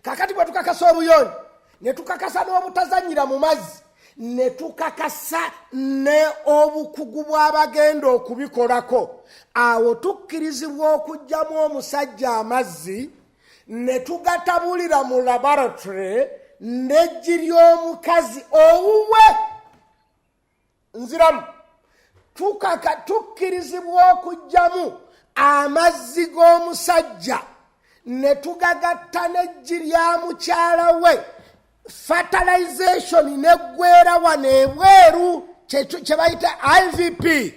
Kakati bwe tukakasa obuyonjo ne tukakasa n'obutazanyira mu mazzi ne tukakasa ne obukugu bw'abagenda okubikolako awo tukkirizibwa okuggyamu omusajja amazzi ne tugatabulira mu laboratory n'eggi ly'omukazi owuwe nziramu tukkirizibwa okugyamu amazzi g'omusajja ne tugagatta n'eggi lya mukyala we fertilization neggwera wano ebweru kye bayita IVP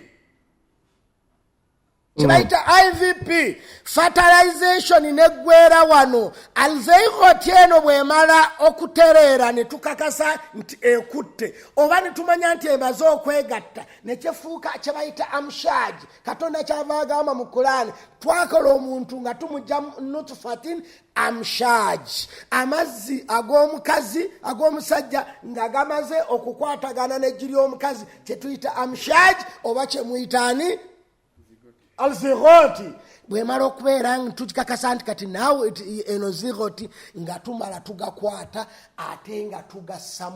IVP fertilization neggwera wano alveigoti eno bwemala okutereera ne tukakasa nti ekutte oba ne tumanya nti emaze okwegatta ne kyefuuka kye bayita amshaji katonda kyava agamba mu Qur'an twakola omuntu nga tumujja nutfatin amshaji amazzi ag'omukazi ag'omusajja nga gamaze okukwatagana n'eggi ly'omukazi kye tuyita amshaji oba kye muyitaani alzigoti bwemala okubeera tukikakasa nti kati naawe eno zigoti nga tumala tugakwata ate nga tugassa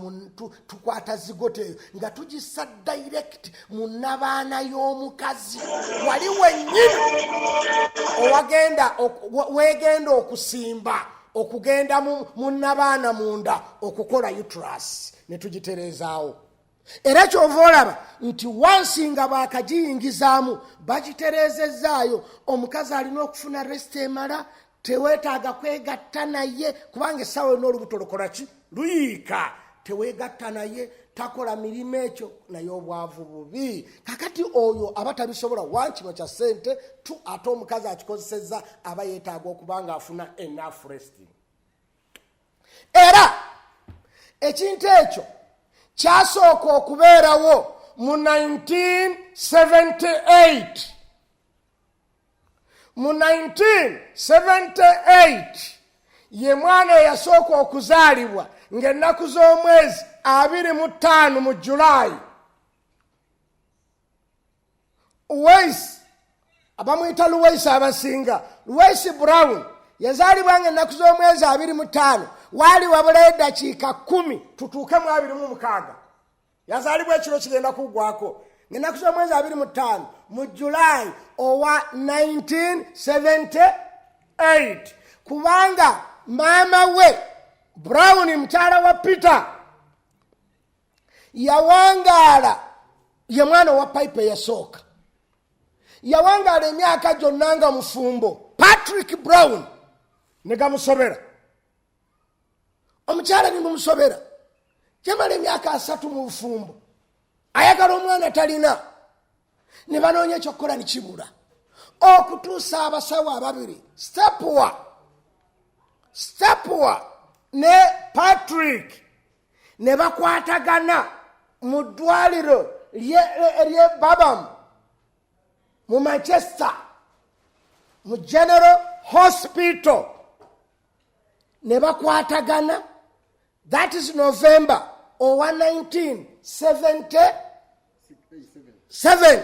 tukwata zigoti eyo nga tugissa direct mu nnabaana y'omukazi wali wennyini weegenda okusimba okugenda mu nnabaana munda okukola uterus ne tugitereezaawo. Era kyova olaba nti wansi nga baakagiyingizaamu bagitereezezaayo omukazi alina okufuna resita emala teweetaaga kwegatta naye kubanga essaawa n'olubuto lukola ki luyiika teweegatta naye takola mirimu ekyo naye obwavu bubi kakati oyo aba tabisobola wankino kya ssente ate omukazi akikozesezza aba yeetaaga okubanga afuna enough resting. Era ekintu ekyo kyasooka okubeerawo mu 1978. Mu 1978 ye mwana eyasooka okuzaalibwa ng'ennaku z'omwezi 25 mu Julayi. Uweisi abamuyita Luweisi abasinga Luweisi Brown yazaalibwa ng'ennaku z'omwezi 25 waali wabula eddakiika 10 tutuuke mu 26 yazaalibwa ekiro kigenda kuggwako ng'ennaku z'omwezi 25 mu Julayi owa 1978 kubanga maama we Brown mukyala wa Peter yawangaala ye mwana wa pipe eyasooka yawangaala emyaka gyonna nga mufumbo Patrick Brown ne gamusobera omukyala ni mumusobera kyamala emyaka 3 mu bufumbo ayagala omwana talina ne banoonya ekyokukola ne kibula okutuusa abasawo ababiri Stepwa ne Patrick ne bakwatagana mu ddwaliro ery'e Babam mu Manchester mu General Hospital ne bakwatagana. That is November owa 1977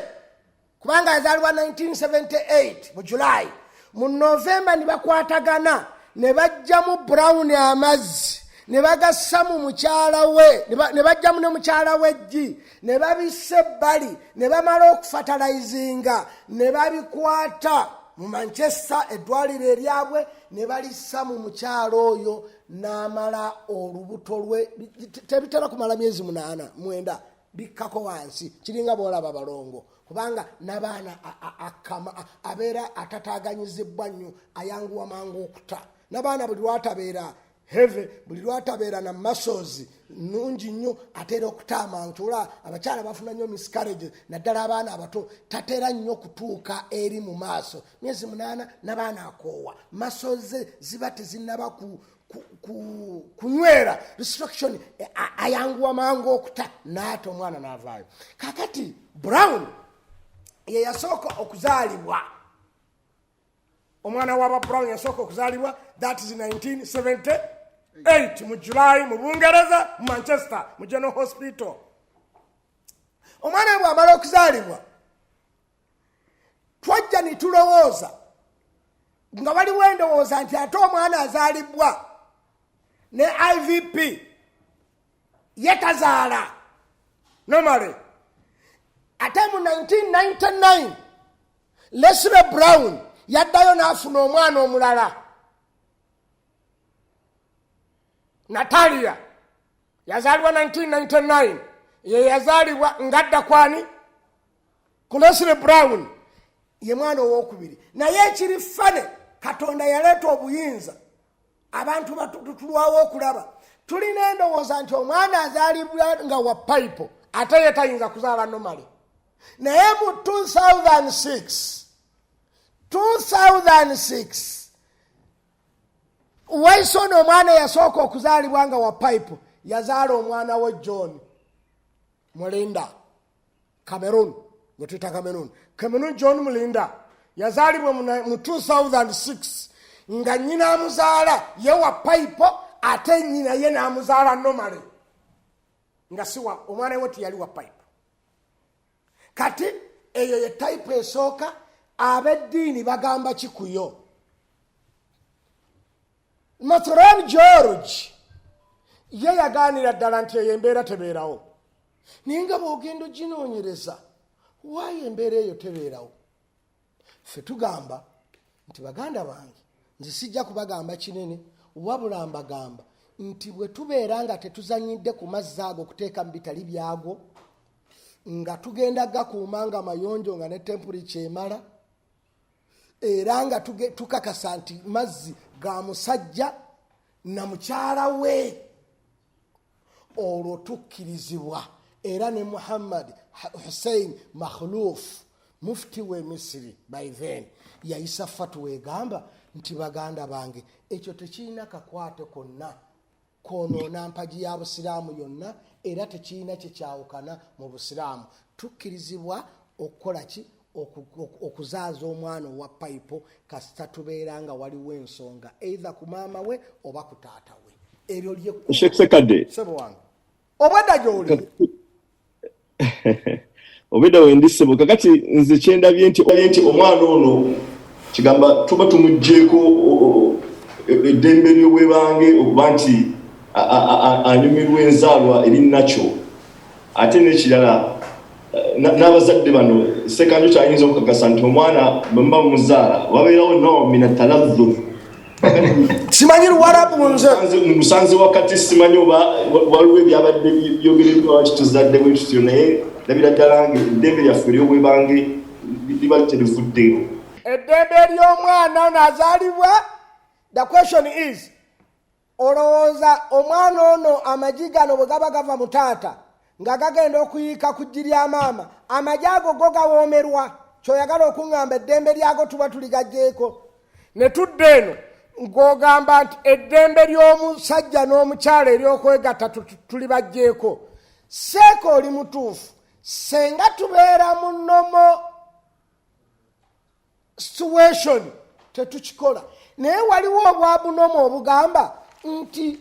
kubanga yazaalibwa 1978 mu July. Mu November ne bakwatagana ne bajjamu Brown amazzi ne bagassa mu mukyala we ne bajjamu ne mukyala we eggi ne babissa ebbali ne bamala okufatalizinga ne babikwata mu Manchester eddwaliro eryabwe ne balissa mu mukyalo oyo n'amala olubuto lwe tebitera kumala myezi 9 bikkako wansi kiringa boolaba balongo kubanga n'abaana abeera atataaganyizibwa nnyo ayanguwa mangu okuta n'abaana buli lwatabeera heve buli lwatabeera na muscles nungi nnyo ateera okutaama ntola abakyala bafuna nnyo miscarriages naddala abaana abato tateera nnyo kutuuka eri mu maaso myezi 8 n'abaana akoowa muscles ziba tezinnaba kunywera restriction ayanguwa mangu okuta n'ate omwana n'avaayo. Kakati Brown ye yasooka okuzaalibwa omwana waba Brown yasooka okuzaalibwa that is 1978 mu July mu Bungereza mu Manchester mu General Hospital. Omwana bwe amala okuzaalibwa twajja ne tulowooza nga waliwo endowooza nti ate omwana azaalibwa ne IVP yetazaala normally. Ate mu 1999 Leslie Brown yaddayo n'afuna omwana omulala Natalia yazaliwa 1999 ye yazaliwa ngadda kwani ku Leslie Brown ye mwana owokubiri naye ekiri fane Katonda yaleeta obuyinza abantu batulwawo okulaba tulina endowooza nti omwana azaalibwa nga wa pipe ate ye tayinza kuzaala nomale naye mu 2006 Waisoni omwana yasooka okuzaalibwa nga wa pipe yazaala omwana we John Mulinda Cameroon gutita Cameroon John Mulinda yazaalibwa mu 2006 nga nyina amuzaala ye wa pipe ate nyina ye n'amuzaala nomale nga siwa omwana we tiyali wa pipe kati eyo ye type esooka ab'eddiini bagamba kikuyo Matron George ye yagaanira ddala nti eyo embeera tebeerawo naye nga bw'ogenda oginoonyereza waayo embeera eyo tebeerawo ffe tugamba nti baganda bange nze sijja kubagamba kinene wabula mbagamba nti bwe tubeera nga tetuzanyidde ku mazzi ago okuteeka mu bitali byago nga tugenda gakuuma nga mayonjo nga ne temperature emala era nga tukakasa nti mazzi ga musajja na mukyala we olwo tukkirizibwa era ne Muhammad Hussein Makhluf mufti we Misiri by then yayisa fatu wegamba nti baganda bange ekyo tekirina kakwate konna konoona mpaji ya busiraamu yonna era tekirina kyekyawukana mu busiraamu tukkirizibwa okukola ki okuzaaza omwana owa pipe kasita tubeera nga waliwo ensonga either ku maama we oba ku taata we eryo Ssekkadde sebo wange obwedda gy'oli obwedda wendisebo kakati nze kyendabye nti omwana ono kigamba tuba tumugjeeko eddembe ly'obwebange okuba nti anyumirwa enzaalwa eri nakyo ate n'ekirala n'abazadde bano Ssekkadde kyayinza okukakasa nti omwana bwe muba mumuzaala wabeerawo no mina taladdu simanyi Luwarabu nze musanze wakati simanyi oba waliwo ebyabadde byogereddwa waki tuzadde bwe tutyo naye ndabira ddala eddembe lyaffe ery'obwebange liba terivuddeyo eddembe ery'omwana ono azaalibwa. The question is olowooza omwana ono amagi gano bwe gaba gava mu taata nga gagenda okuyiika ku ggi lya maama amagi ago go gawoomerwa kyoyagala okuŋŋamba eddembe lyago tuba tuligagjeeko ne tudde eno ng'ogamba nti eddembe ly'omusajja n'omukyala ery'okwegatta tulibagjeeko seeka oli mutuufu senga tubeera mu nnomo situation tetukikola naye waliwo obwabunomu obugamba nti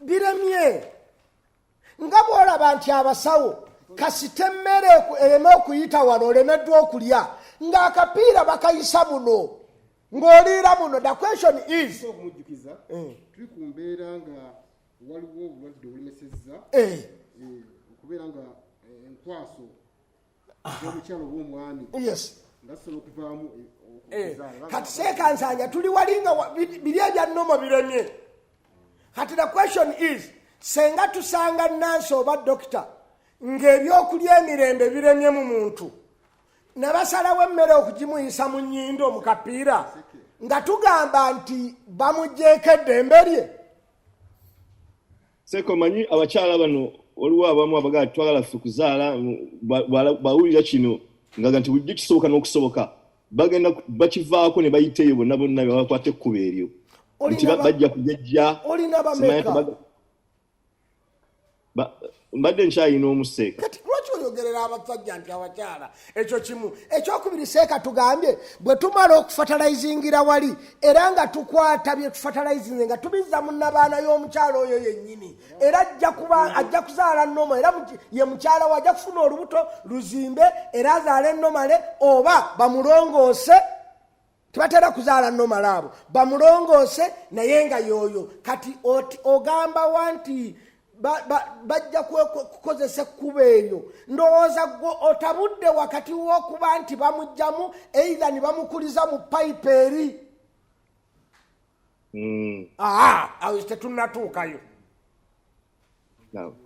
biremye nga bw'olaba nti abasawo kasita emmere ereme okuyita wano olemeddwa okulya ng'akapiira bakayisa buno ng'oliira buno. The question is okumujjukiza tuli ku mbeera nga waliwo obulwadde obulemesezza okubeera nga enkwaso z'omukyalo bw'omwami ngasobola okuvaamu kati seeka nsanja tuli wali nga biri ebya nnomo biremye. Kati the question is senga tusanga nansi oba dokita ng'ebyokulya emirembe biremye mu muntu ne basalawo emmere okugimuyisa mu nnyindo mu kapiira nga tugamba nti bamugjeeko eddembe lye. Seeko manyi abakyala bano waliwo abamu abagala twagala ffe kuzaala bawulira kino nga nti bulijjo kisoboka n'okusoboka bagenda bakivaako ne bayiteeyo bonna bonna bakwate ekkubo eryo nti bajja kujejja olina bameka mbadde nkyayina omuseeka. Kati lwaki oyogerera abasajja nti abakyala ekyo kimu ekyokubiri seeka tugambye bwe tumala okufatalayizingira wali era nga tukwata bye tufatalayizinze nga tubizza mu nnabaana y'omukyala oyo yennyini era ajja kuzaala nnomo era ye mukyala we ajja kufuna olubuto luzimbe era azaala ennomale oba bamulongoose tebatera kuzaala nnomale abo bamulongoose naye nga yoyo kati ogamba wanti bajja kukozesa ekkubo eryo ndowooza gwe otabudde wakati w'okuba nti bamugjamu eitha ne bamukuliza mu payipu eri awo tetunnatuukayo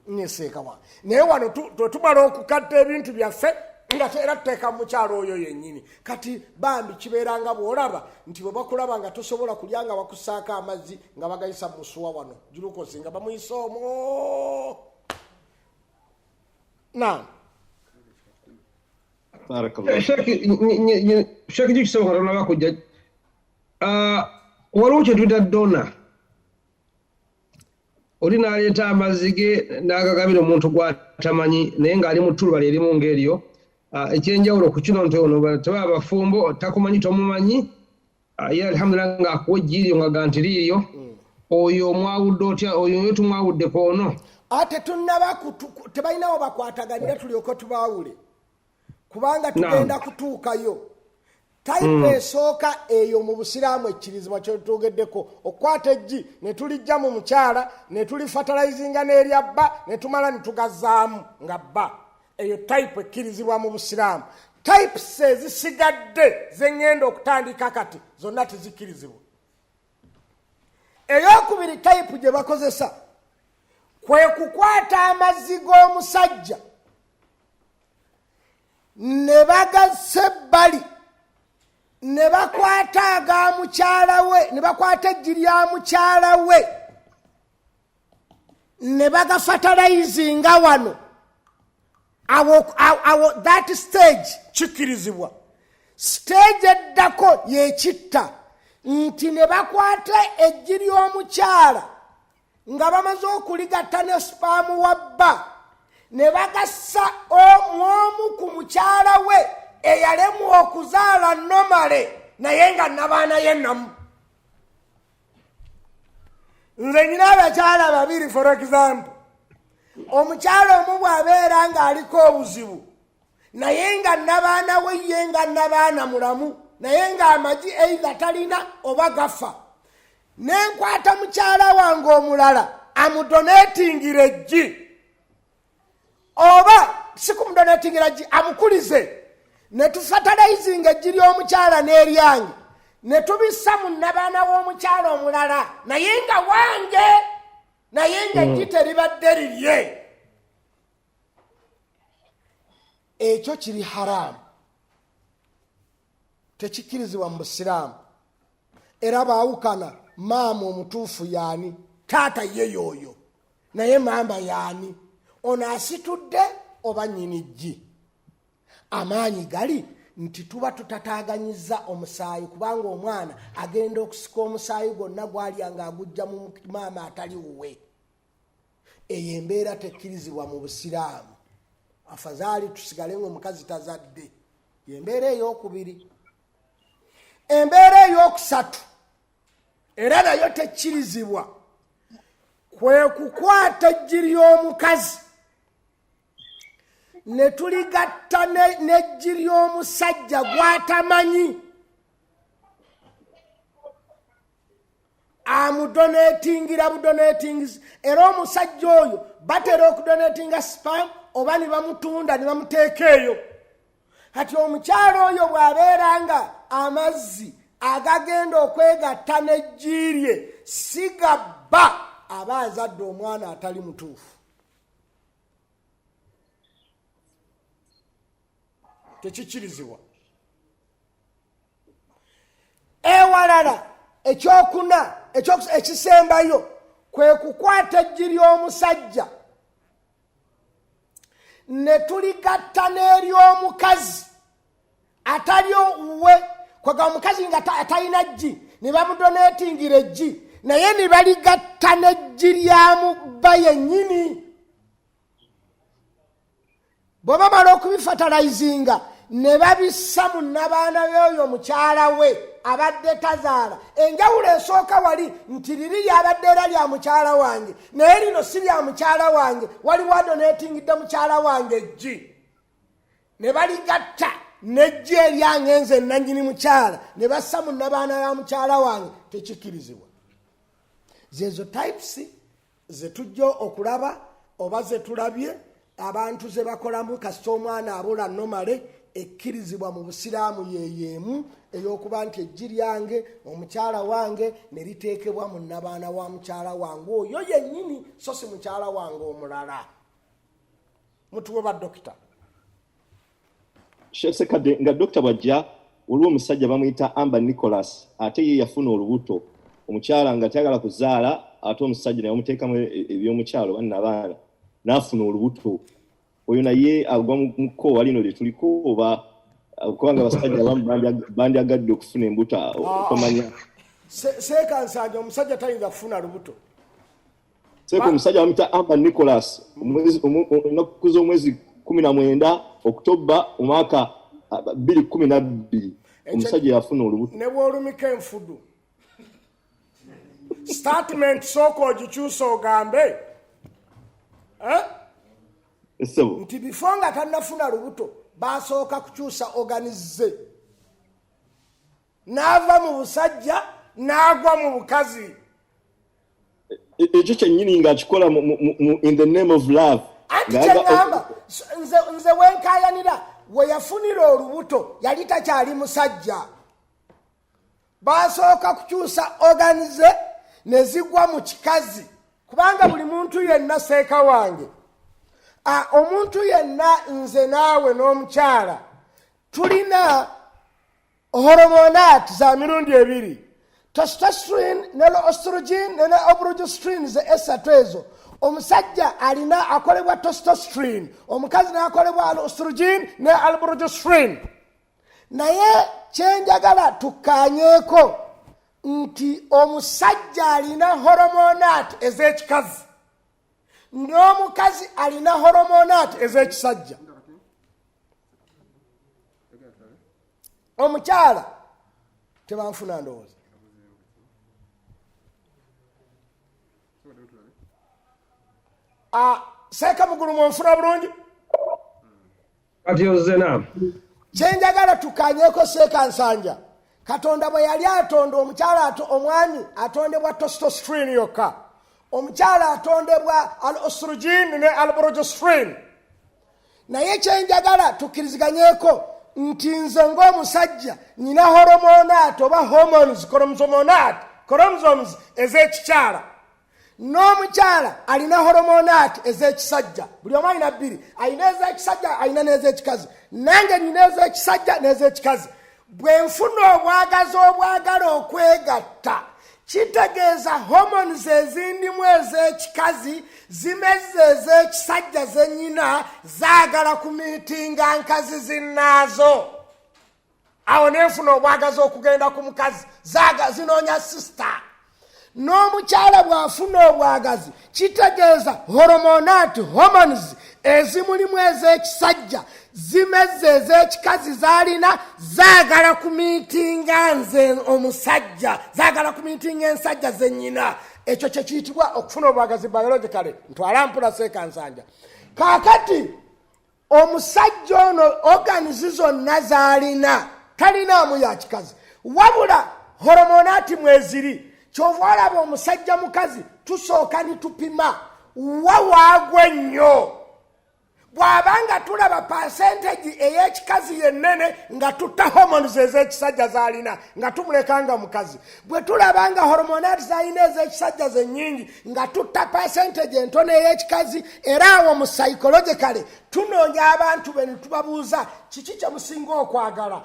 nyeseeka wa naye wano tumala okukatta ebintu byaffe nga era tuteeka mu mukyalo oyo yennyini kati bambi kibeeranga bw'olaba nti bwe bakulaba nga tosobola kulya nga bakusaako amazzi nga bagayisa mu musuwa wano gulukosi nga bamuyisa omwo naam shaki kisoboka tonaba kujja waliwo kye tuyita dona oli n'aleeta amazzi ge n'agagabira omuntu gw'atamanyi naye ng'ali mu ttuluba lyerimu ng'eryo ekyenjawulo ku kino nti ono teba abafumbo takumanyi tomumanyi ye alhamdulillah ng'akuwa ejjiiryo nga nti liiryo oyo omwawudde otya oyo yo tumwawuddeko ono ate tunnaba tebalinawo bakwataganira tulyoke tubaawule kubanga tugenda kutuukayo tayipu esooka eyo mu busiraamu ekkirizibwa kyetugeddeko okukwata eggi ne tulijja mu mukyala ne tulifatalayizinga n'erya bba ne tumala ne tugazaamu nga bba eyo tayipu ekkirizibwa mu busiraamu tayipu ezisigadde zeŋŋenda okutandika kati zonna tezikkirizibwa eyokubiri tayipu gye bakozesa kwe kukwata amazzi g'omusajja ne bagassa ebbali ne bakwata aga mukyala we ne bakwata eggi lya mukyala we ne bagafatalayizinga wano awo that stage kikkirizibwa stage eddako yekitta nti ne bakwata eggi ly'omukyala nga bamaze okuligatta ne spaamu wa bba ne bagassa omu ku mukyala we eyalemu okuzaala nomale naye nga nabaana ye namu nze nyina abakyala babiri for example omukyala omu bw'abeera ng'aliko obuzibu naye nga nabaana we ye nga nabaana mulamu naye ng'amagi eitha talina oba gafa nenkwata mukyala wange omulala amudonetingira eggi oba sikumudonetingira eggi amukulize ne tufatalayizinga eggi ly'omukyala n'eryange ne tubissa mu nabaana w'omukyala omulala naye nga wange naye nga eggi teribadde lirye ekyo kiri haramu tekikkirizibwa mu busiraamu era baawukana maama omutuufu yaani taata ye yooyo naye maama yaani ono asitudde oba nnyini ggi amaanyi gali nti tuba tutataaganyiza omusaayi kubanga omwana agenda okusika omusaayi gwonna gwalya ng'agujja mu maama atali wuwe eyo embeera tekkirizibwa mu busiraamu afazaali tusigale ng'omukazi tazadde embeera ey'okubiri embeera ey'okusatu era nayo tekkirizibwa kwe kukwata eggi ly'omukazi ne tuligatta n'eggi ly'omusajja gw'atamanyi amudonetingira budonetingisi era omusajja oyo batera okudonetinga spam oba ne bamutunda ne bamuteeka eyo kati omukyala oyo bw'abeera nga amazzi agagenda okwegatta n'eggi lye si gabba aba azadde omwana atali mutuufu tekikkirizibwa ewalala ekyokuna ekisembayo kwe kukwata eggi ly'omusajja ne tuligatta n'ery'omukazi atali we kwega omukazi nga atalina eggi ne bamudonetingira eggi naye ne baligatta n'eggi lyamu bba yennyini bwe bamala okubifatalayizinga ne babissa mu nabaana y'oyo mukyala we abadde tazaala enjawulo esooka wali nti liri lyabadde era lya mukyala wange naye lino si lya mukyala wange waliwo adonetingidde mukyala wange eggi ne baligatta n'eggi eryange nze nannyini mukyala ne bassa mu nabaana ya mukyala wange tekikkirizibwa zezo types ze tujja okulaba oba ze tulabye abantu ze bakolamu kasita omwana abula nomale ekkirizibwa mu busiraamu yeyeemu ey'okuba nti eggi lyange omukyala wange ne liteekebwa mu nnabaana wa mukyala wange oyo yennyini so si mukyala wange omulala. Mutuwe baddokita. Sheikh Ssekkadde nga dokita bw'ajja waliwo omusajja bamuyita Amber Nicholas ate ye yafuna olubuto omukyala nga tayagala kuzaala ate omusajja naye bamuteekamu eby'omukyalo bannabaana n'afuna olubuto oyo naye agwa mu kkoowa lino lye tuliko oba kubanga abasajja abamu bandyagadde okufuna embuto okumanya Sseekansanja omusajja tayinza kufuna lubuto. Seeko omusajja bamuyita Amber Nicholas ennaku z'omwezi 19 Oktoba omwaka 2012 omusajja yafuna olubuto. Ne bw'olumika enfudu statement sooka ogikyusa ogambe nti before nga tannafuna lubuto basooka kukyusa organize n'ava mu busajja n'agwa mu bukazi. Ekyo kyennyini ng'akikola in the name of love. Anti kyeŋŋamba nze wenkaayanira we yafunira olubuto yali takyali musajja. Basooka kukyusa organize ne zigwa mu kikazi kubanga buli muntu yenna seeka wange omuntu yenna nze naawe n'omukyala tulina hormonat za mirundi ebiri, testosterone ne estrogen ne progesterone ze esatu ezo. Omusajja alina akolebwa testosterone, omukazi n'akolebwa estrogen ne progesterone. Naye kyenjagala tukkaanyeeko nti omusajja alina hormonat ez'ekikazi n'omukazi alina hormonat ez'ekisajja. Omukyala tebanfuna ndowooza. Seeka mugulu mwenfuna bulungi? Kati ozena. Kyenjagala tukkaanyeeko Seeka Nsanja. Katonda bwe yali atonda omukyala omwami atondebwa testosterone yokka. Omukyala atondebwa estrogen ne progesterone. Naye kyenjagala tukkiriziganyeko nti nze ng'omusajja nina hormonat oba hormones chromosomes ez'ekikyala. N'omukyala alina hormonat ez'ekisajja. Buli omu alina bbiri, alina ez'ekisajja alina n'ez'ekikazi. Nange nina ez'ekisajja n'ez'ekikazi. Bwe nfuna obwagazi obwagala okwegatta kitegeeza hormones ezindimu ez'ekikazi zimezze ez'ekisajja zennyina zaagala kumiitinga nkazi zinnaazo. Awo nenfuna obwagazi okugenda ku mukazi zinoonya sister. N'omukyala bw'afuna obwagazi kitegeeza hormones ezimulimu ez'ekisajja zimezze ez'ekikazi zalina zaagala kumiitinga nze omusajja, zaagala kumiitinga ensajja zennyina. Ekyo kye kiyitibwa okufuna obwagazi biologically. Ntwala mpula Seeka Nsanja. Kaakati omusajja ono organizi zonna zalina talinaamu ya kikazi wabula hormonati mweziri. Kyova olaba omusajja mukazi tusooka ne tupima wa waagwa ennyo. Bw'abanga tulaba percentage ey'ekikazi yennene nga tutta hormones ez'ekisajja zalina nga tumulekanga mukazi. Bwe tulabanga hormonati zalina ez'ekisajja zennyingi nga tutta percentage entono ey'ekikazi. Era awo mu psychologically tunoonya abantu be ne tubabuuza kiki kye musinga okwagala.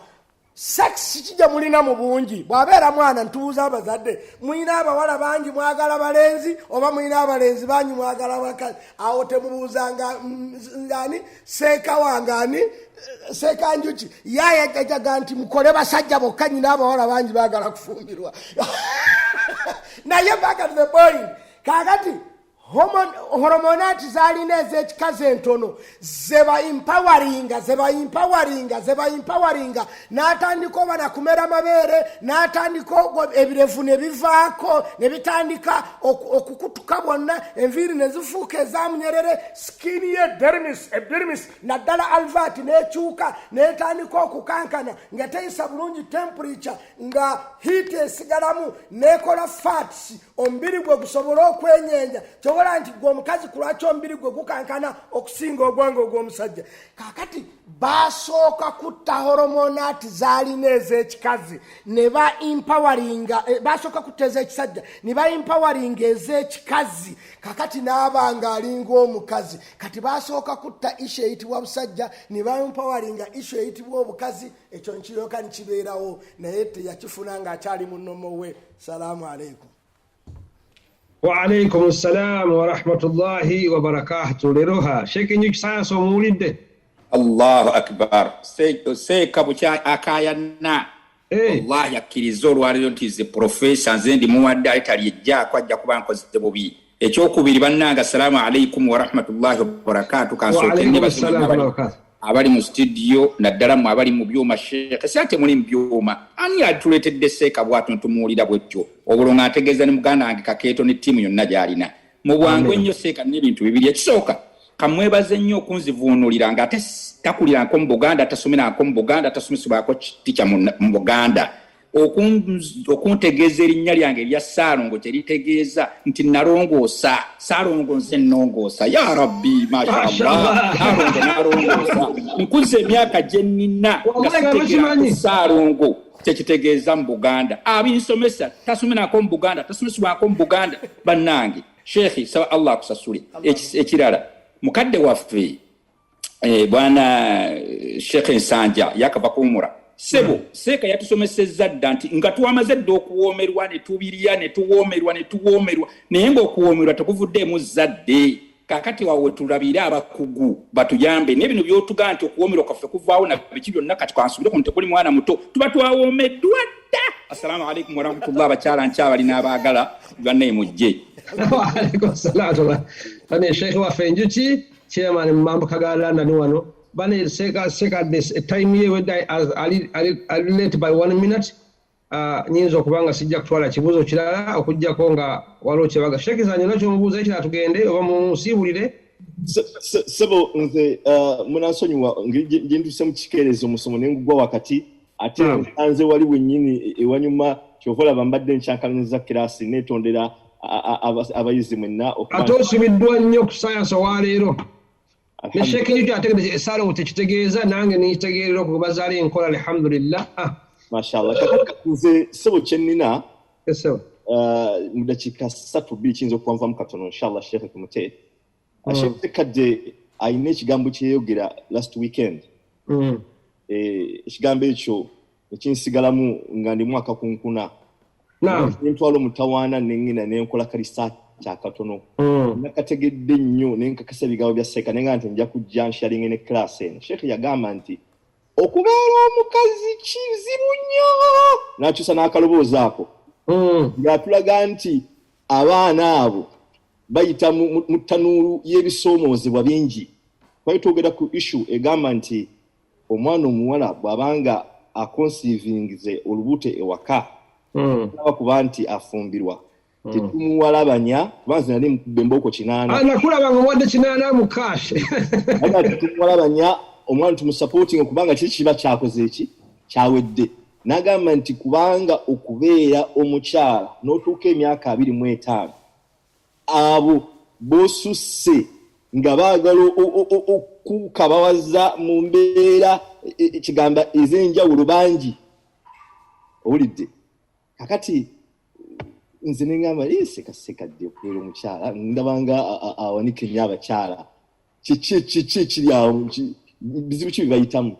Sex kijja mulina mu bungi. Bw'abeera mwana ntubuuza abazadde mulina abawala bangi mwagala balenzi oba mulina abalenzi bangi mwagala bakazi. Awo temubuuzanga ngani seeka wangani Seeka Njuki yayajaga nti mukole basajja bokka nyina abawala bangi baagala kufumbirwa. Naye back at the point kaakati hormonati zalina ez'ekikazi entono zeba empoweringa n'atandika oba nakumera mabeere n'atandika ebirevu ne bivaako ne bitandika okukutuka bwonna enviiri ne zifuuka ezamunyerere skin ye epidermis naddala alvat n'ekyuka n'etandika okukankana nga teyisa bulungi temperature nga heat esigalamu n'ekola fats omubiri gwe gusobole okwenyenja. sobola nti gwe omukazi kulwaki omubiri gwe gukankana okusinga ogwange ogw'omusajja. Kaakati basooka kutta horomonaati zaalina ez'ekikazi ne ba empoweringa, basooka kutta ez'ekisajja ne ba empoweringa ez'ekikazi. Kaakati n'abanga alinga omukazi. Kati basooka kutta ishu eyitibwa busajja ne ba empoweringa ishu eyitibwa obukazi. Ekyo nkiryoka nikibeerawo naye teyakifuna ng'akyali munnomo we. Salaamu alaikum. وعليكم السلام ورحمة الله وبركاته. لروها شيك نيك ساينس ومولد الله أكبر سيكا بوشا أكاينا الله yakiriza olwaliro nti ze professor nze ndi muwadde alitaliejja kwajja kuba nkozese bubi. Ekyokubiri bannanga assalamu alaikum wa rahmatullahi wa barakatuh. Kansooke ne basalamu abali mu studio naddala mu abali mu byuma Sheikh sate muli mu byuma ani atuletedde Seeka bwatu ntumuulira bwetyo obulonga ategeeza ne muganda wange Kakeeto ne ttiimu yonna gy'alina mu bwangu ennyo Seeka n'ebintu bibiri. Ekisooka kamwebaze nnyo okunzivuunulira nga ate takulirako mu Buganda, tasomerako mu Buganda, tasomesebwako tica mu Buganda, okuntegeeza erinnya lyange erya Saalongo teritegeeza nti nalongoosa Saalongo nze nnongoosa. Ya Rabbi mashallah nalongoosa nkuze emyaka gye nnina nga sitegeera Saalongo tekitegeeza mu Buganda. Abinsomesa tasomerako mu Buganda, tasomesebwako mu Buganda. Bannange Sheikh sawa Allah akusasule. Ekirala mukadde waffe bwana Sheikh Nsanja yakava kuumura sebo Seeka yatusomesezza dda nti nga twamaze dda okuwoomerwa ne tubirya ne tuwoomerwa naye ng'okuwoomerwa tekuvuddeemu zadde. Kaakati wawe tulabire abakugu batuyambe n'ebino by'otugaa nti okuwoomerwa kwaffe kuvaawo na biki byonna kati kansubire ku ntekuli mwana muto tuba twawoomeddwa dda. Assalamu alaikum warahmatullahi abakyala nkyabali n'abaagala bannaye mujje. Wa alaikum salaam. Bane Sheikh waffe Njuki chairman mambuka ga London wano bane Ssekkadde time ye wedda I'll relate by 1 minute. Nyinza okubanga sijja kutwala kibuzo kirala okujjako nga waliwo kyebaga. Sheikh zanyo nakyo mubuuza ekira tugende oba musiibulire. Sebo nze munansonyiwa nginduse mu kikeerezo musomo n'engugwa wakati ate nze wali wennyini ewanyuma kyovola bambadde nkyankalaniza kirasi netondera abayizi mwenna ate osibiddwa nnyo ku sayansi owaleero. Ne Sheikh Njuki ategeeza Saalongo tekitegeeza nange nitegeerera okubazaala enkola alhamdulillah. Mashallah nze sebo kyennina mu dakiika 3 kiyinza okuwanvamu katono inshallah Sheikh kumute. Sheikh Ssekkadde ayina ekigambo kyeyogera last weekend. Ekigambo ekyo ekinsigalamu nga ndi mwaka kunkuna. Ntwala omutawaana nengina nenkola kalisaati kyakatono. Nakategedde nnyo nenkakasa ebigambo bya Seeka nenga nti nja kujja nshalinga ne class eno. Sheikh yagamba nti okubeera omukazi kizibu nnyo n'akyusa n'akaloboozi ako ng'atulaga nti abaana abo bayita mu ttanuulu y'ebisoomoozebwa bingi. Twali twogera ku issue egamba nti omwana omuwala bw'abanga akonsiivingize olubuto ewaka naba kuba nti afumbirwa tetumuwalabanya kubanze nali mukubbe embooko 8 nakulaba nga muwadde 8 mu cash tetumuwalabanya omwana tumusupporting okubanga kiki kiba kyakoze eki kyawedde. N'agamba nti kubanga okubeera omukyala n'otuuka emyaka 25 abo bosusse nga baagala okukabawaza mu mbeera ekigamba ez'enjawulo bangi owulidde. Kakati nze nengamba Ssekkadde okubeera omukyala ndabanga awanika ennyo abakyala kiki kiri awo bizibu ki bibayitamu.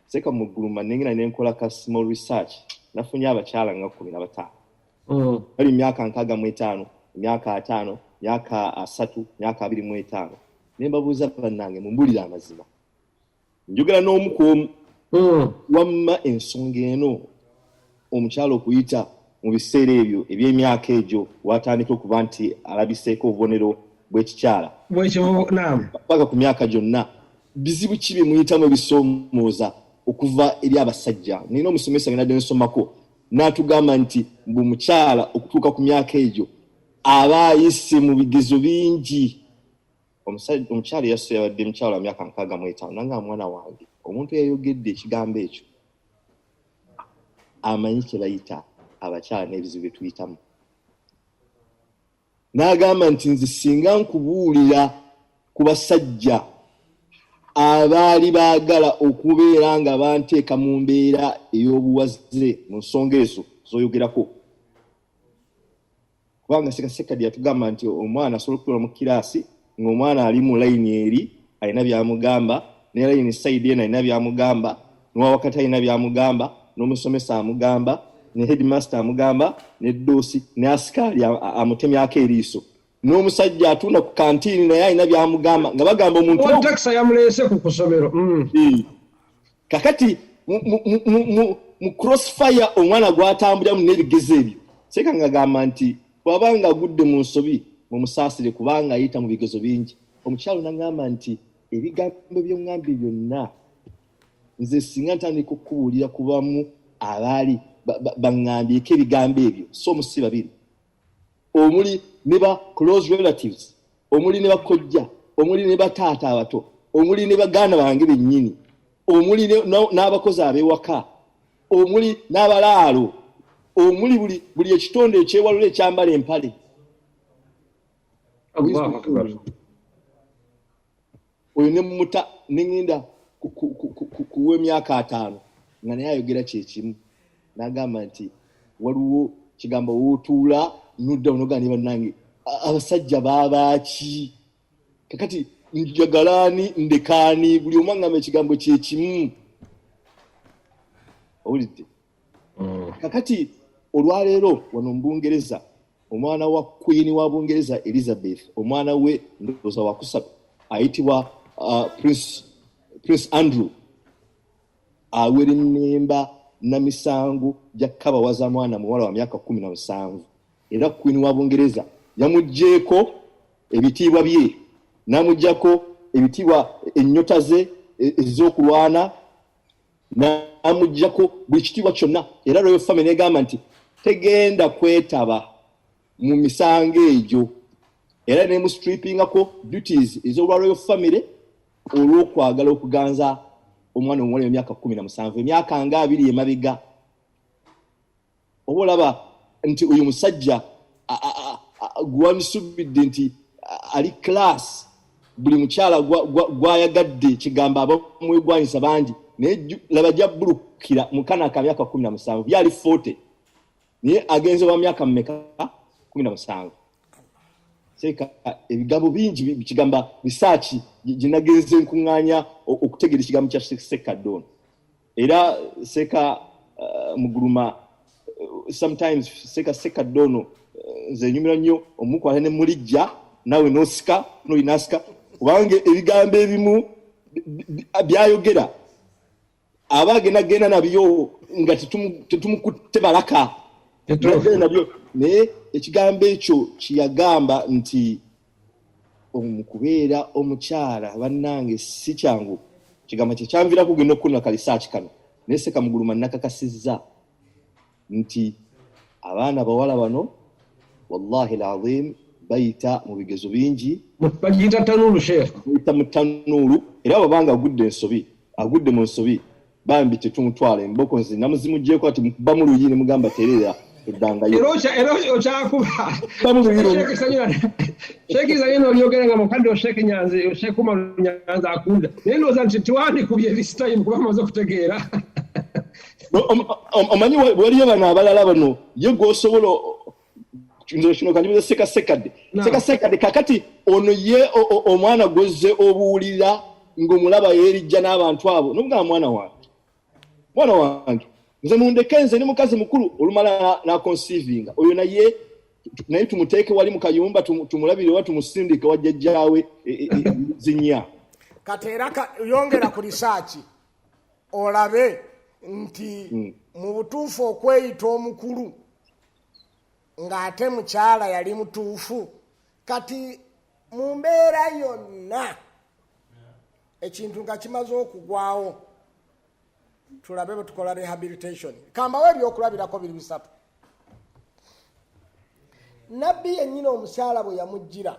Seeka muguluma nengina nenkola ka small research nafunye abakyala nga 15 bali myaka 65 myaka 5 myaka 3 myaka 25 nembabuuza bannange mumbulira amazima njogera n'omu wamma ensonga eno omukyala okuyita mu biseera ebyo eby'emyaka egyo watandika okuba nti alabiseeko obubonero bw'ekikyala paka ku myaka gyonna bizibu ki bimuyitamu ebisoomooza okuva eri abasajja. Nina omusomesa ngenadde nsomako n'atugamba nti mbu mukyala okutuuka ku myaka egyo aba ayise mu bigezo bingi. Omukyala yabadde mukyala wa myaka 65 nanga mwana wange omuntu eyayogedde ekigambo ekyo amanyi kye bayita abakyala n'ebizibu bye tuyitamu. n'agamba nti nze singa nkubuulira ku basajja abaali baagala okubeera nga banteeka mu mbeera ey'obuwaze mu nsonga ezo z'oyogerako. Kubanga Ssekkadde yatugamba nti omwana asobola okutuula mu kiraasi ng'omwana ali mu layini eri alina byamugamba, ne layini sayidi eno alina byamugamba, n'owawakati alina byamugamba, n'omusomesa amugamba, ne headmaster amugamba, ne ddoosi, ne asikaali amutemyako eriiso. N'omusajja atunda ku kantiini naye alina byamugamba nga bagamba omuntu takisa yamuleese ku kusomero. Kakati mu crossfire omwana gwatambuliramu n'ebigezo ebyo Seeka ngagamba nti bw'abanga agudde mu nsobi mumusaasire kubanga ayita mu bigezo bingi. Omukyalo n'agamba nti ebigambo by'oŋŋambye byonna nze singa ntandika okubuulira kubamu abaali baŋŋambyeko ebigambo ebyo so omusi babiri omuli ne ba close relatives, omuli ne bakojja, omuli ne bataata abato, omuli ne baganda bange bennyini, omuli n'abakozi ab'ewaka, omuli n'abalaalo, omuli buli ekitonde ekyewalula ekyambala empale. Oyo ne mmuta neŋŋenda kuwa emyaka 5 nga naye ayogera kyekimu n'agamba nti waliwo kigambo wootuula nudda onoga ne bannange abasajja babaaki kakati njagalaani ndekaani buli omu aŋŋamba ekigambo kyekimu. Owulidde? Kakati olwaleero wano mu Bungereza omwana wa Queen wa Bungereza Elizabeth omwana we ndowooza wa kusatu ayitibwa Prince Andrew awera ennemba na misango gya kabawaza mwana muwala wa myaka 17 era Queen wa Bungereza yamugjeeko ebitiibwa bye n'amuggyako ebitiibwa ennyota ze ez'okulwana n'amuggyako buli kitiibwa kyonna era Royal Family negamba nti tegenda kwetaba mu misango egyo era ne mu strippingako duties ez'olwa Royal Family olw'okwagala okuganza omwana omuwala emyaka 17 emyaka nga 2 emabega. Oba olaba nti uyu musajja gwanisubidde nti ali class buli mukyala gwayagadde kigamba abamwegwanyisa bangi naye laba jabbulukira mukana ka myaka 17 byali 40 naye agenze wa myaka mmeka 17. Seeka ebigambo bingi kigamba research ginagenze nkuŋŋaanya okutegeera ekigambo kya Ssekkadde ono era Seeka muguluma sometimes Ssekkadde ono nze nyumira nnyo omukwata ne mulijja nawe n'osika n'oyinasika kubanga ebigambo ebimu byayogera aba agendagenda nabyo nga tetumukutte balaka nabyo naye ekigambo ekyo kiyagamba nti omukubeera omukyala bannange si kyangu kigambo kyekyanvira kugenda okukuna kalisaaki kano naye Seeka muguluma nakakasizza nti abaana bawala bano wallahi alazim bayita mu bigezo bingi bagiyita tanuulu sheekh bayita mu tanuulu era babanga agudde mu nsobi bambi tetumutwala emboko nzi namuzimuggyeko ati mukuba mu luyi ne mugamba terera eddanga era okyakuba sheekh zanyina olyogera nga mukadde o sheekh Nyanzi o sheekh Umaru Nyanzi akunda naye ndowooza nti tiwandikubye this time kuba amaze okutegeera. Omanyi waliyo bano abalala bano ye gwosobola kino kandibuza Ssekkadde kakati ono ye omwana gozze obuwulira ng'omulaba yeerijja n'abantu abo n'omugamba mwana wange nze mundeke nze ne mukazi mukulu olumala n'aconceiving oyo naye tumuteeke wali mu kayumba tumulabire wa tumusindike wa jjajjaawe zinya kati era yongera ku research olabe nti mu butuufu okweyita omukulu ng'ate mukyala yali mutuufu kati mu mbeera yonna ekintu nga kimaze okugwawo tulabe bwe tukola rehabilitation kambawo ebyokulabirako 3. Nabbi yennyina omukyala bwe yamuggira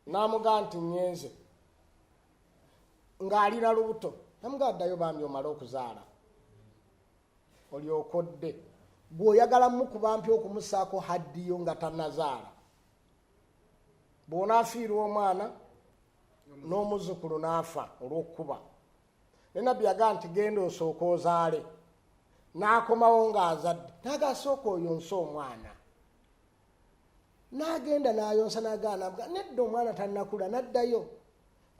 n'amugaa nti nyenze ng'alina lubuto namugaa ddayo bambi omale okuzaala olyokodde bw'oyagala mukuba mpi okumusaako haddiyo nga tannazaala bw'onaafiirwa omwana n'omuzzukulu n'afa olw'okkuba ne nabbi yagaa nti genda osooka ozaale n'akomawo ng'azadde n'agasooka oyonsa omwana n'agenda n'ayonsa n'agaana nedda omwana tannakula n'addayo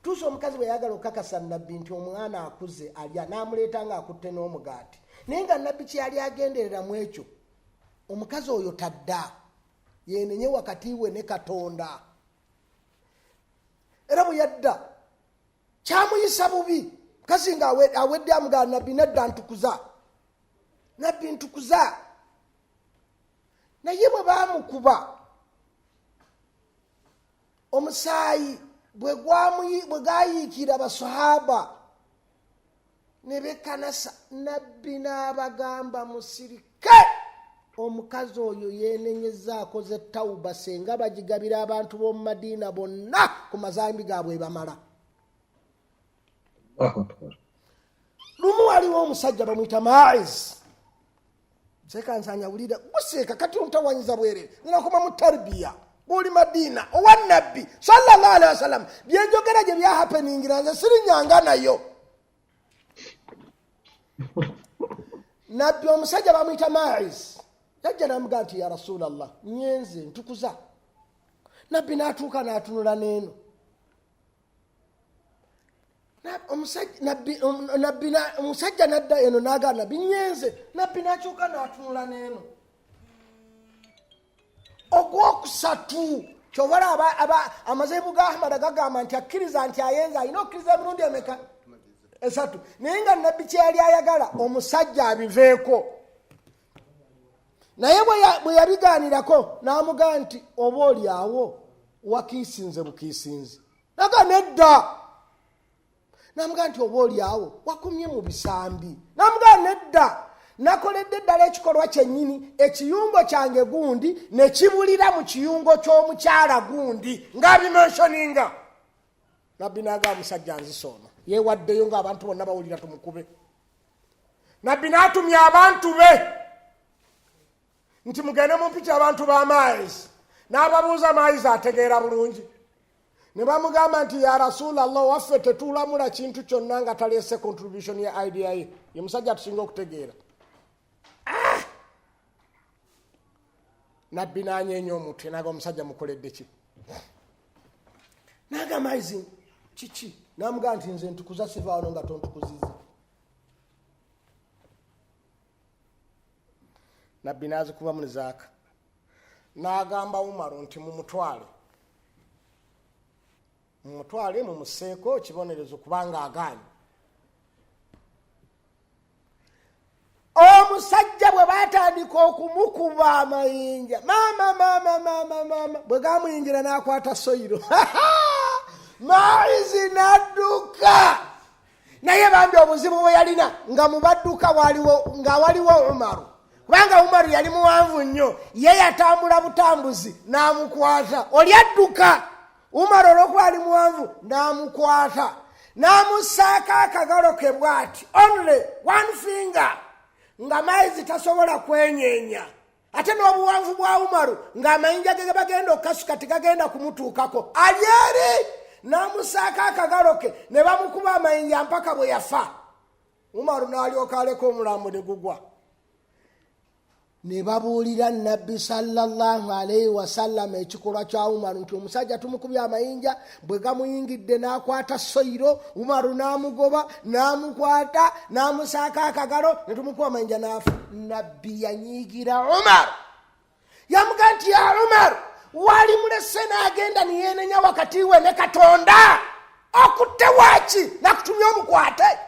tuusa omukazi bwe yagala okukakasa nabbi nti omwana akuze alya n'amuleeta ng'akutte n'omugaati naye nga nabbi kye yali agenderera mu ekyo omukazi oyo tadda yenenye wakati we ne Katonda era bwe yadda kyamuyisa bubi mukazi nga awedde amugaa nabbi nedda nabbi ntukuza naye bwe baamukuba omusaayi bwe gaayiikira abasahaba ne bekanasa nabbi n'abagamba musirike omukazi oyo yeenenyeza akoze tawuba senga bagigabira abantu b'omu Madiina bonna ku mazambi gaabwe bamala. Lumu waliwo omusajja bamuyita Maiz seeka nsanya wulira guseeka kati omutawanyiza bwerere ngakoma mu tarbiya buli Madiina owa nabbi sallallahu alaihi wasallam byenjogera gye byahapeningira nze sirinyanga nayo. Nabbi omusajja bamuyita Maiz yajja n'amugaa nti ya Rasulallah nyenze ntukuza. Nabbi n'atuuka n'atunula n'eno omusajja n'adda eno n'agaa nabbi nyenze. Nabbi n'akyuka n'atunula n'eno. Ogwokusatu kyobala amazeebu ga Ahmad agagamba nti akkiriza nti ayenza alina okkiriza emirundi emeka? Esatu. Naye nga nabbi kye yali ayagala omusajja abiveeko. Naye bwe yabigaanirako n'amugaa nti oba oli awo wakiisinze bukiisinze. Naga nedda. N'amugaa nti oba oli awo wakumye mu bisambi. N'amugaa nedda. Nakoledde ddala ekikolwa kyennyini ekiyungo kyange gundi ne kibulira mu kiyungo ky'omukyala gundi ng'abimensioninga. Nabbi n'agaa musajja nzisooma yeewaddeyo ng'abantu bonna bawulira tumukube. Nabbi n'atumya abantu be nti mugende mumpiki abantu ba Maiz n'ababuuza Maiz ategeera bulungi. Ne bamugamba nti ya Rasulallah waffe tetuulamula kintu kyonna nga taleese contribution ya idea ye. Ye musajja atusinga okutegeera. Nabbi n'anyeenya omutwe naga omusajja mukoledde ki? Naga Maiz kiki? N'amugaa nti nze ntukuza sivaawo nga tontukuzizza. Nabbi n'azikuba mu zaaka n'agamba Umaru nti mumutwale mumuseeko kibonerezo kubanga agaanye. Omusajja bwe baatandika okumukuba amayinja mama bwe gaamuyingira n'akwata soyiro Maiz n'adduka. Naye bambi obuzibu bwe yalina nga mu badduka waliwo Umaru kubanga Umaru yali muwanvu nnyo ye yatambula butambuzi n'amukwata. Oli adduka Umaru olw'okuba ali muwanvu n'amukwata n'amusaaka akagalo ke bw'ati only one finger nga Maiz tasobola kwenyeenya. Ate n'obuwanvu bwa Umaru ng'amayinja ge bagenda okukasuka tegagenda kumutuukako ali eri n'amusaaka akagalo ke ne bamukuba amayinja mpaka bwe yafa. Umaru n'alyoka aleka omulambo ne gugwa. Ne babuulira nabbi sallallahu alaihi wasallam ekikolwa kya Umaru nti omusajja tumukubye amayinja bwe gamuyingidde n'akwata soyiro Umaru n'amugoba n'amukwata n'amusaaka akagalo ne tumukuba amayinja n'afa. Nabbi yanyiigira Umaru yamugaa nti ya Umaru wali mulese n'agenda niyeenenya wakati we ne Katonda okutte waaki nakutumye omukwate.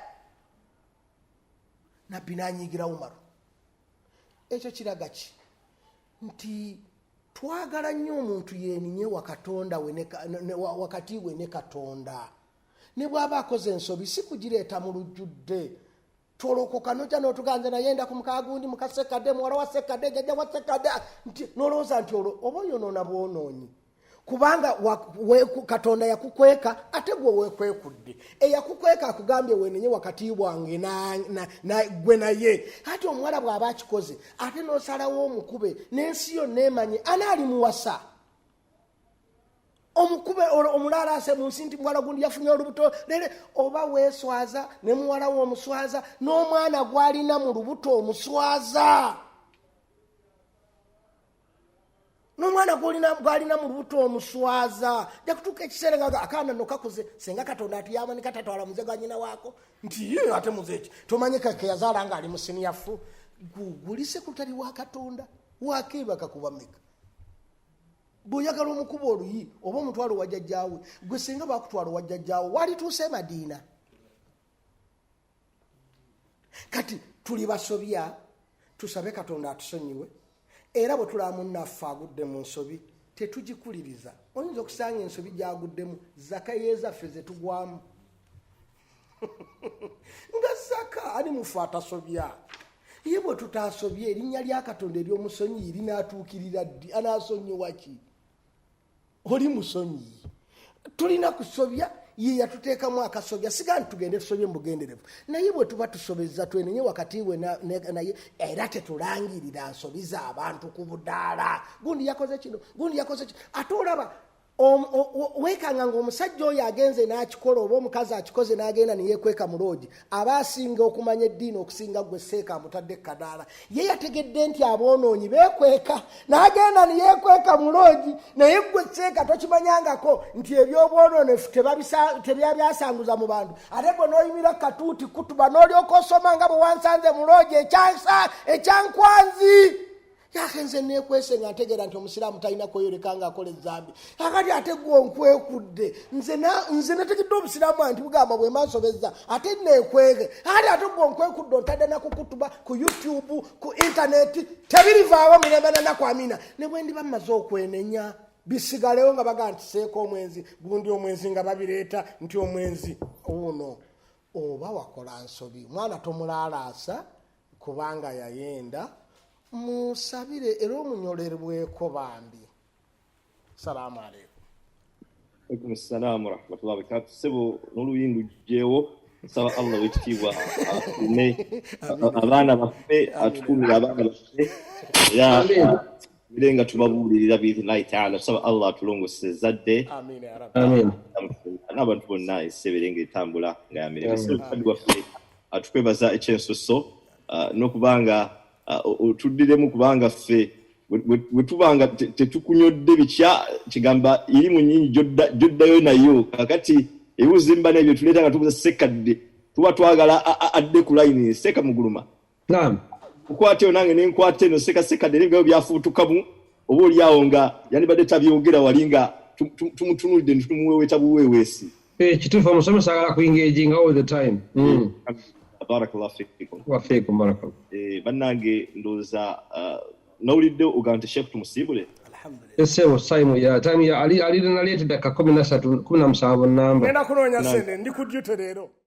Nabbi n'anyiigira Umaru. Ekyo kiraga ki? Nti twagala nnyo omuntu yeeninye wakati we ne Katonda. Ne bw'aba akoze ensobi si kugireeta mu lujjudde. Twolokoka n'ojja n'otuganza naye yenda ku muka gundi muka Ssekkadde muwala wa Ssekkadde jjajja wa Ssekkadde n'olowooza nti olwo oba oyonoona bwonoonyi kubanga Katonda yakukweka ate gwe weekwekudde. Eyakukweka akugambye weenenye wakati bwange gwe naye. Ate omuwala bw'aba akikoze ate n'osalawo omukube n'ensi yonna emanye anaali muwasa. omukube omulala ase mu nsi nti muwala gundi yafunye olubuto lere oba weeswaza ne muwala wo omuswaza n'omwana gwalina mu lubuto omuswaza n'omwana gwalina mu lubuto omuswaza jakutuuka ekiseera nga akaana no kakuze senga Katonda ati yamani katatwala muze gwa nyina waako nti ye ate muzeeki tomanye keyazaala nga ali mu siniyafu gugulise kutali wa Katonda wakeeba kakuba meka bw'oyagala omukuba oluyi oba omutwalo wa jjajjaawe gwe singa baakutwala wa jjajjaawe walituuse Madiina kati tuli basobya tusabe Katonda atusonyiwe era bwe tulaba munnaffe agudde mu nsobi tetugikuliriza oyinza okusanga ensobi gyaguddemu zaka yezaffe ze tugwamu nga zaka ali mufe atasobya ye bwe tutasobye erinnya lya Katonda ery'omusonyi linaatuukirira ddi anaasonyiwa ki oli musonyi tulina kusobya ye yatuteekamu akasobya siga ntugende tusobye mugenderevu naye bwe tuba tusobezza twenenye wakati we naye era tetulangirira nsobiza abantu ku budaala gundi yakoze kino ate olaba weekanga ng'omusajja oyo agenze n'akikola oba omukazi akikoze n'agenda neyeekweka mu loogi aba asinga okumanya eddiini okusinga gwe seeka amutadde kadaala ye yategedde nti aboonoonyi beekweka n'agenda neyeekweka mu loogi naye gwe seeka tokimanyangako nti ebyobwonoonefu tebyabyasanguza mu bantu ate bwe n'oyimira katuuti kutuba n'olyoka osoma nga bwe wansanze mu loogi ekyankwanzi yakenze neekwese nga ntegeera nti omusiraamu talina kweyoleka ng'akola ezzambi akati ate gwe onkwekudde nze nategedde obusiraamu nti bugamba bwe mansobezza ate neekwege ate gwe onkwekudde ontadde nakukutuba ku YouTube ku intaneti tebirivaawo mirembe nanakwamina ne bwe ndiba mmaze okwenenya bisigalewo nga baga nti seeka omwenzi gundi omwenzi nga babireeta nti omwenzi ono oba wakola nsobi mwana tomulaalaasa kubanga yayenda musabire era omunyolerweko bambi. Salaamu alaikum. Alaikum salaam wa rahmatullahi wa barakatuh. Sebo n'oluyindu jeewo nsaba Allah wekitiibwa abaana baffe atukumira abaana baffe era birenga tubabuulirira biidhnillahi ta'ala tusaba Allah atulongose zadde n'abantu bonna esseberenga etambula nga yamirembe Ssekkadde waffe atukwebaza ekyensoso n'okubanga otuddiremu kubanga ffe bwe tubanga tetukunyodde bikya kigamba irimu nyingi gyoddayo nayo kakati ebuzimba n'ebyo tuleeta nga tubuza Ssekkadde tuba twagala adde ku layini Sseeka Muguluma ukwate yo nange nenkwate eno Ssekkadde n'ebyo byafuutukamu oba oli awo nga yandibadde tabyogera wali nga tumutunulidde ne tumuweeweta buweeweesi kituufu omusomesa agala kuengaging all the time. Barakallahu fiikum. Wa fiikum barakallahu. Bannange ndowooza nawulidde ogamba nti Sheikh tumusiibule. Alhamdulillah. Esebo Simon ya time ya ali naleetedde ka 13 17 namba. Nenda kunoonya sente ndi kujjute leero.